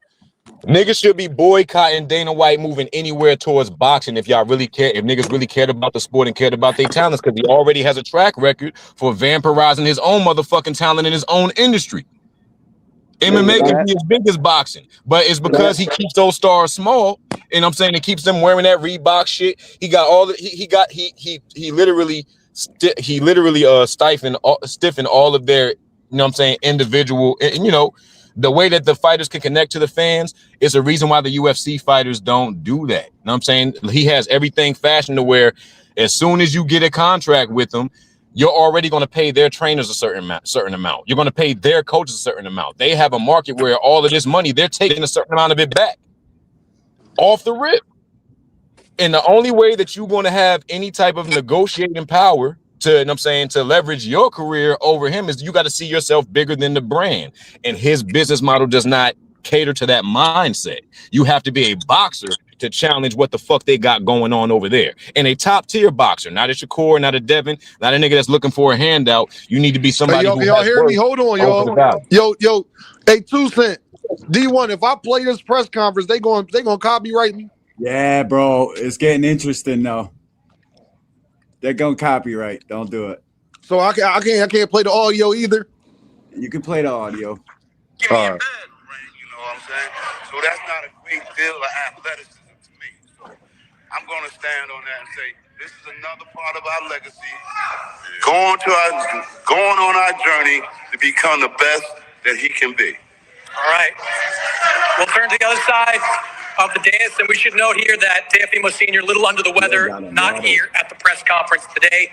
Niggas should be boycotting Dana White moving anywhere towards boxing if y'all really care. If niggas really cared about the sport and cared about their talents, because he already has a track record for vampirizing his own motherfucking talent in his own industry. MMA can be as big as boxing, but it's because he keeps those stars small, and I'm saying it keeps them wearing that Reebok shit. He got all the he literally stiffened all of their, you know what I'm saying, individual, and you know. The way that the fighters can connect to the fans is a reason why the UFC fighters don't do that. You know what I'm saying? He has everything fashioned to where as soon as you get a contract with them, you're already going to pay their trainers a certain amount. You're going to pay their coaches a certain amount. They have a market where all of this money, they're taking a certain amount of it back off the rip. And the only way that you're going to have any type of negotiating power to, you know what I'm saying, to leverage your career over him is you got to see yourself bigger than the brand. And his business model does not cater to that mindset. You have to be a boxer to challenge what the fuck they got going on over there. And a top tier boxer, not a Shakur, not a Devin, not a nigga that's looking for a handout. You need to be somebody. Hey, y'all hear me? Hold on, y'all. Yo. Hey, 2 Cent. D1, if I play this press conference, they gonna copyright me. Yeah, bro. It's getting interesting now. They're gonna copyright. Don't do it. So I can't play the audio either. You can play the audio. Give me a bed, you know what I'm saying? So that's not a great deal of athleticism to me. So I'm gonna stand on that and say this is another part of our legacy. Going on our journey to become the best that he can be. All right. We'll turn to the other side of the dais, and we should note here that Teofimo Sr. a little under the weather, not here at the press conference today.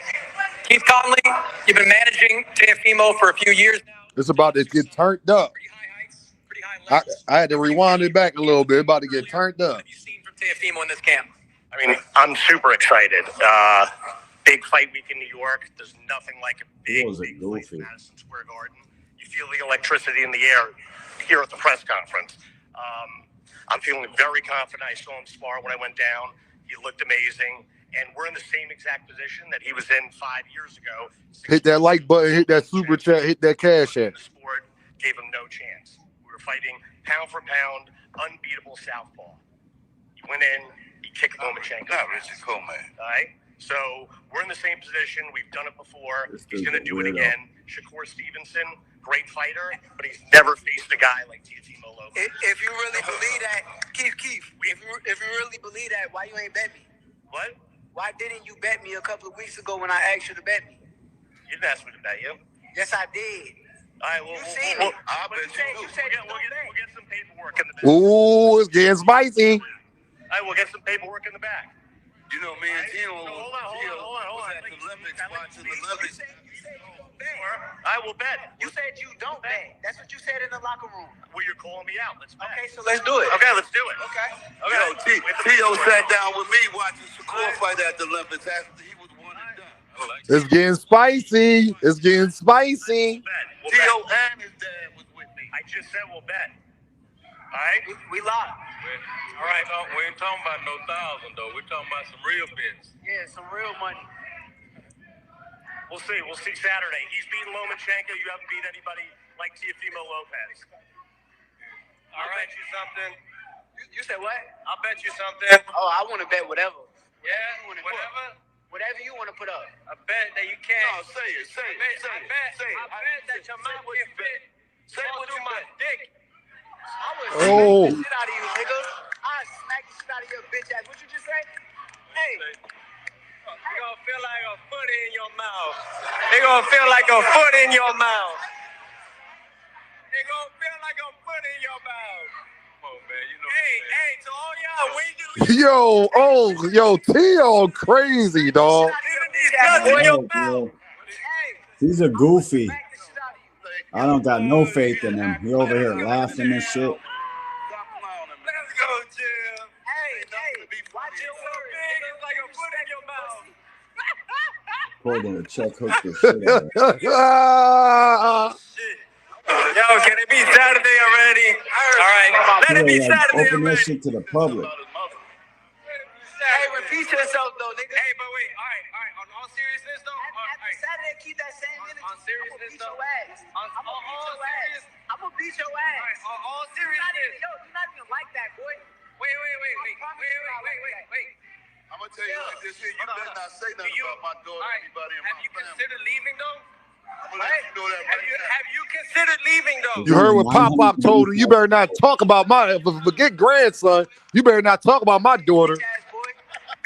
Keith Conley, you've been managing Teofimo for a few years now. It's about to get turned up. I had to rewind it back a little bit. About to get turned up. What have you seen from Teofimo in this camp? I mean, I'm super excited. Big fight week in New York. There's nothing like a big fight in Madison Square Garden. You feel the electricity in the air here at the press conference. I'm feeling very confident. I saw him spar when I went down. He looked amazing. And we're in the same exact position that he was in 5 years ago. Hit that like button, hit that super chat, hit that cash app. The sport gave him no chance. We were fighting pound for pound, unbeatable southpaw. He went in, he kicked Lomachenko. Not Richard Coleman. All right? So we're in the same position. We've done it before. He's going to do it again. Shakur Stevenson, great fighter, but he's never faced a guy like Teofimo Lopez. If you really believe that, Keith, if you really believe that, why you ain't bet me? What? Why didn't you bet me a couple of weeks ago when I asked you to bet me? You didn't ask me to bet you. Yes, I did. All right, well, you seen it. I'll bet you. We'll get some paperwork in the back. Ooh, it's getting spicy. All right, we'll get some paperwork in the back. You know, me and Tino hold on. at the Olympics watching the Olympics. I will bet. You said you don't bet. That's what you said in the locker room. Well, you're calling me out. Let's bet. Okay, so let's do it. Okay, let's do it. Okay. Yo, Tio sat down with me watching Shakur fight at the Olympics after he was one and done. It's getting spicy. It's getting spicy. Tio and his dad was with me. I just said we'll bet. All right? We live. All right, we ain't talking about no thousand, though. We're talking about some real bets. Yeah, some real money. We'll see. We'll see Saturday. He's beaten Lomachenko. You haven't beat anybody like Teofimo Lopez. I'll bet you something. You said what? I'll bet you something. Oh, I want to bet whatever. Yeah, whatever. Whatever you want to put up. I bet that you can't. No, say it. I bet that your mouth can fit. Say what you my dick. I would smack the shit out of you, nigga. I'd smack the shit out of your bitch ass. What you just say? Hey. They gonna feel like a foot in your mouth. They gonna feel like a foot in your mouth. They gonna feel like a foot in your mouth. Come on, man. You know. Hey, to all y'all, we do. Yo, Tio crazy, dog. He's a goofy. I don't got no faith in him. He over here laughing and shit. Let's go, Jim. Hey, watch your big. It's like a foot in your mouth. Pulled in a check hook this shit out. Yo, can it be Saturday already? All right, let it be Saturday Open already. that shit to the public. Hey, repeat yourself though, nigga. Hey, but wait, all right. On all seriousness though, after Saturday, keep that same energy. On seriousness though, I'm gonna beat your ass. On all seriousness. You're not even like that, boy. Wait. I'm gonna tell you like this here. You better not say nothing about my daughter, anybody in my family. Have you considered leaving though? I'm gonna let you know that right now. Have you considered leaving though? You heard what Pop told him. You better not talk about my forget grandson. You better not talk about my daughter.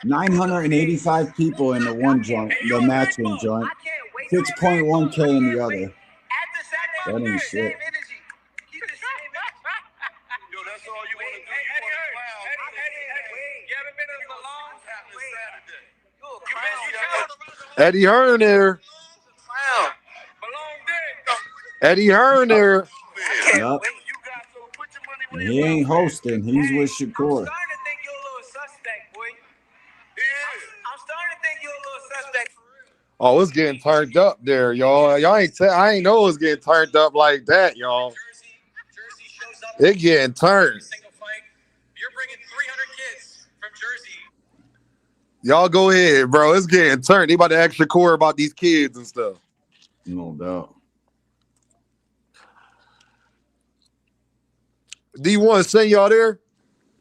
985 people in the one joint, the matching joint. 6.1K in the other. That ain't shit. Yo, that's all you want to do. You want to clown. You haven't been in a salon? Eddie Hearn there. Eddie Hearn there. Yep. And he ain't hosting. He's with Shakur. Oh, it's getting turned up there, y'all. I ain't know it's getting turned up like that, y'all. It getting turned. You're bringing 300 kids from Jersey. Y'all go ahead, bro. It's getting turned. They about to ask Shakur about these kids and stuff. No doubt. Do you want to send y'all there?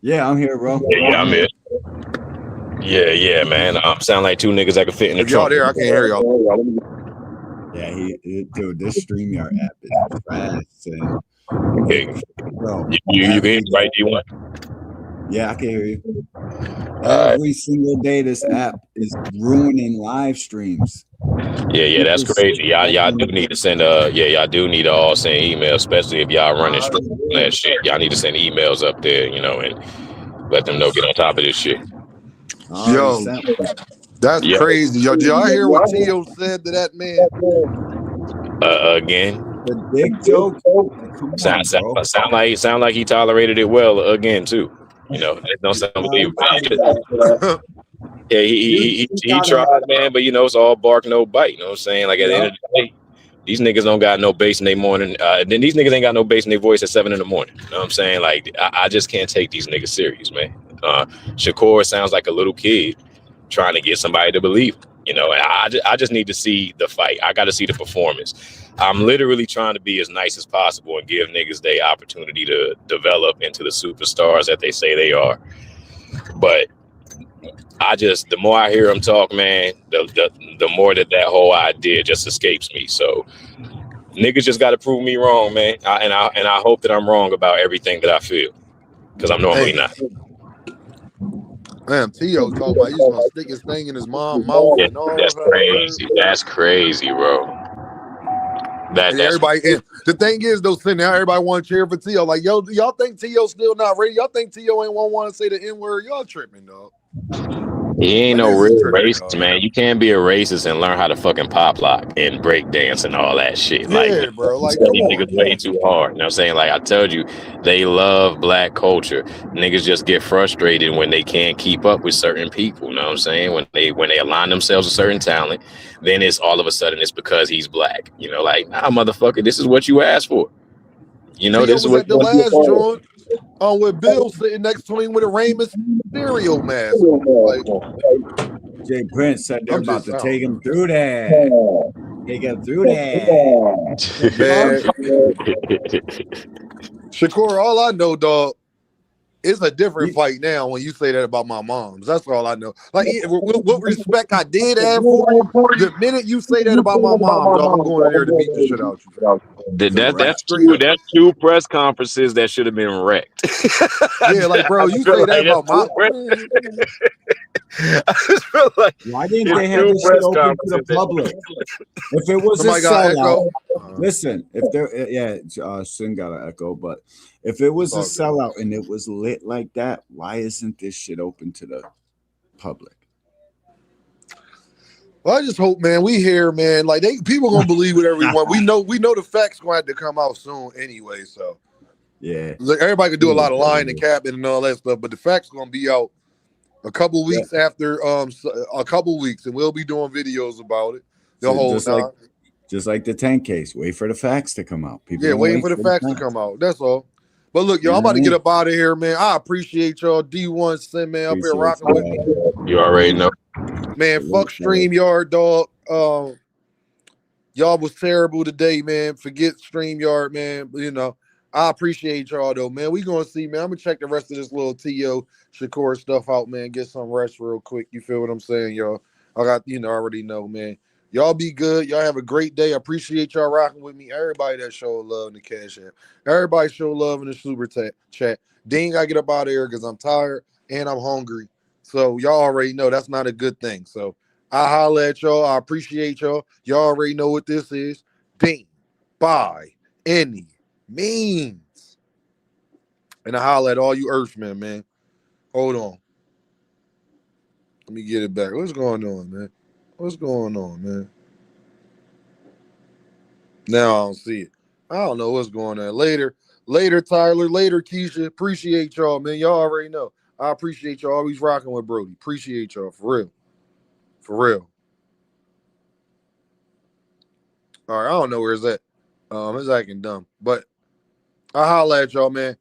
Yeah, I'm here, bro. Yeah, I'm here. Yeah, man. Sound like two niggas that can fit in the y'all trunk. there, I can't hear y'all. Yeah, dude, this StreamYard app is fast. Okay. Bro, you can right? Do you want? Yeah, I can hear you. Every single day, this app is ruining live streams. Yeah, that's crazy. Y'all do need to send y'all do need to all send emails, especially if y'all running streams and that shit. Y'all need to send emails up there, and let them know get on top of this shit. Yo, that's crazy. Yo, did y'all hear what Tio said to that man? Again. The dick joke. Sound like he tolerated it well again too. It don't sound believable. Yeah, he tried, man, but it's all bark, no bite. You know what I'm saying? Like at the end of the day, these niggas don't got no bass in their morning. Then these niggas ain't got no bass in their voice at 7 a.m. You know what I'm saying? Like I just can't take these niggas serious, man. Shakur sounds like a little kid trying to get somebody to believe him. And I just need to see the fight. I got to see the performance. I'm literally trying to be as nice as possible and give niggas their opportunity to develop into the superstars that they say they are. But the more I hear him talk, man, the more that whole idea just escapes me. So niggas just got to prove me wrong, man. And I hope that I'm wrong about everything that I feel, because I'm normally not. Damn, Tio talking about he's gonna stick his thing in his mom's mouth and all. That's crazy. That's crazy, bro. Everybody. And the thing is, though, sitting there, everybody want to cheer for Tio. Like, yo, y'all think Tio's still not ready? Y'all think Tio ain't want to say the N word? Y'all tripping, dog. He ain't no real racist, man. You can't be a racist and learn how to fucking pop lock and break dance and all that shit. Yeah, bro. Like, come on. Niggas way too hard. You know what I'm saying? Like I told you, they love black culture. Niggas just get frustrated when they can't keep up with certain people. You know what I'm saying? When they align themselves with certain talent, then it's all of a sudden it's because he's black. Like, nah, motherfucker, this is what you asked for. Tio this is was what at the last joint with Bill sitting next to him with a Rey Mysterio mask. Like, Jay Prince said they're about to take him through that. Take him through that. Shakur, all I know, dog, it's a different fight now when you say that about my moms. That's all I know. Like, what respect I did have for you, the minute you say that about my mom, dog, I'm going in there to beat the shit out you. That's two press conferences that should have been wrecked. Yeah, like, bro, you say that about my I just feel like why didn't they have this shit open to the public? If it was a sellout, listen. If there, Sin got an echo, but if it was a sellout and it was lit like that, why isn't this shit open to the public? Well, I just hope, man, we hear, man, like people gonna believe what everyone. we know the facts gonna have to come out soon anyway. So yeah, like, everybody can do a lot of lying and capping and all that stuff, but the facts gonna be out a couple weeks after a couple weeks, and we'll be doing videos about it. Just like the tank case. Wait for the facts to come out. People waiting for the facts to come out. That's all. But look, yo, I'm about to get up out of here, man. I appreciate y'all. D1 Sin, man, up here rocking with me. You already know. Man, fuck StreamYard, dog. Y'all was terrible today, man. Forget StreamYard, man. I appreciate y'all though, man. We gonna see, man. I'm gonna check the rest of this little T.O. Shakur stuff out, man. Get some rest real quick. You feel what I'm saying, y'all? I got, already know, man. Y'all be good. Y'all have a great day. I appreciate y'all rocking with me. Everybody that showed love in the Cash App. Everybody show love in the super chat. Dang, I get up out of here because I'm tired and I'm hungry. So y'all already know that's not a good thing. So I holla at y'all. I appreciate y'all. Y'all already know what this is. Ding, by any means. And I holla at all you Earthmen, man. Hold on. Let me get it back. What's going on, man? What's going on, man? Now I don't see it. I don't know what's going on. Later, Tyler. Later, Keisha. Appreciate y'all, man. Y'all already know. I appreciate y'all always rocking with Brody. Appreciate y'all, for real. For real. All right, I don't know where it's at. It's acting dumb. But I holla at y'all, man.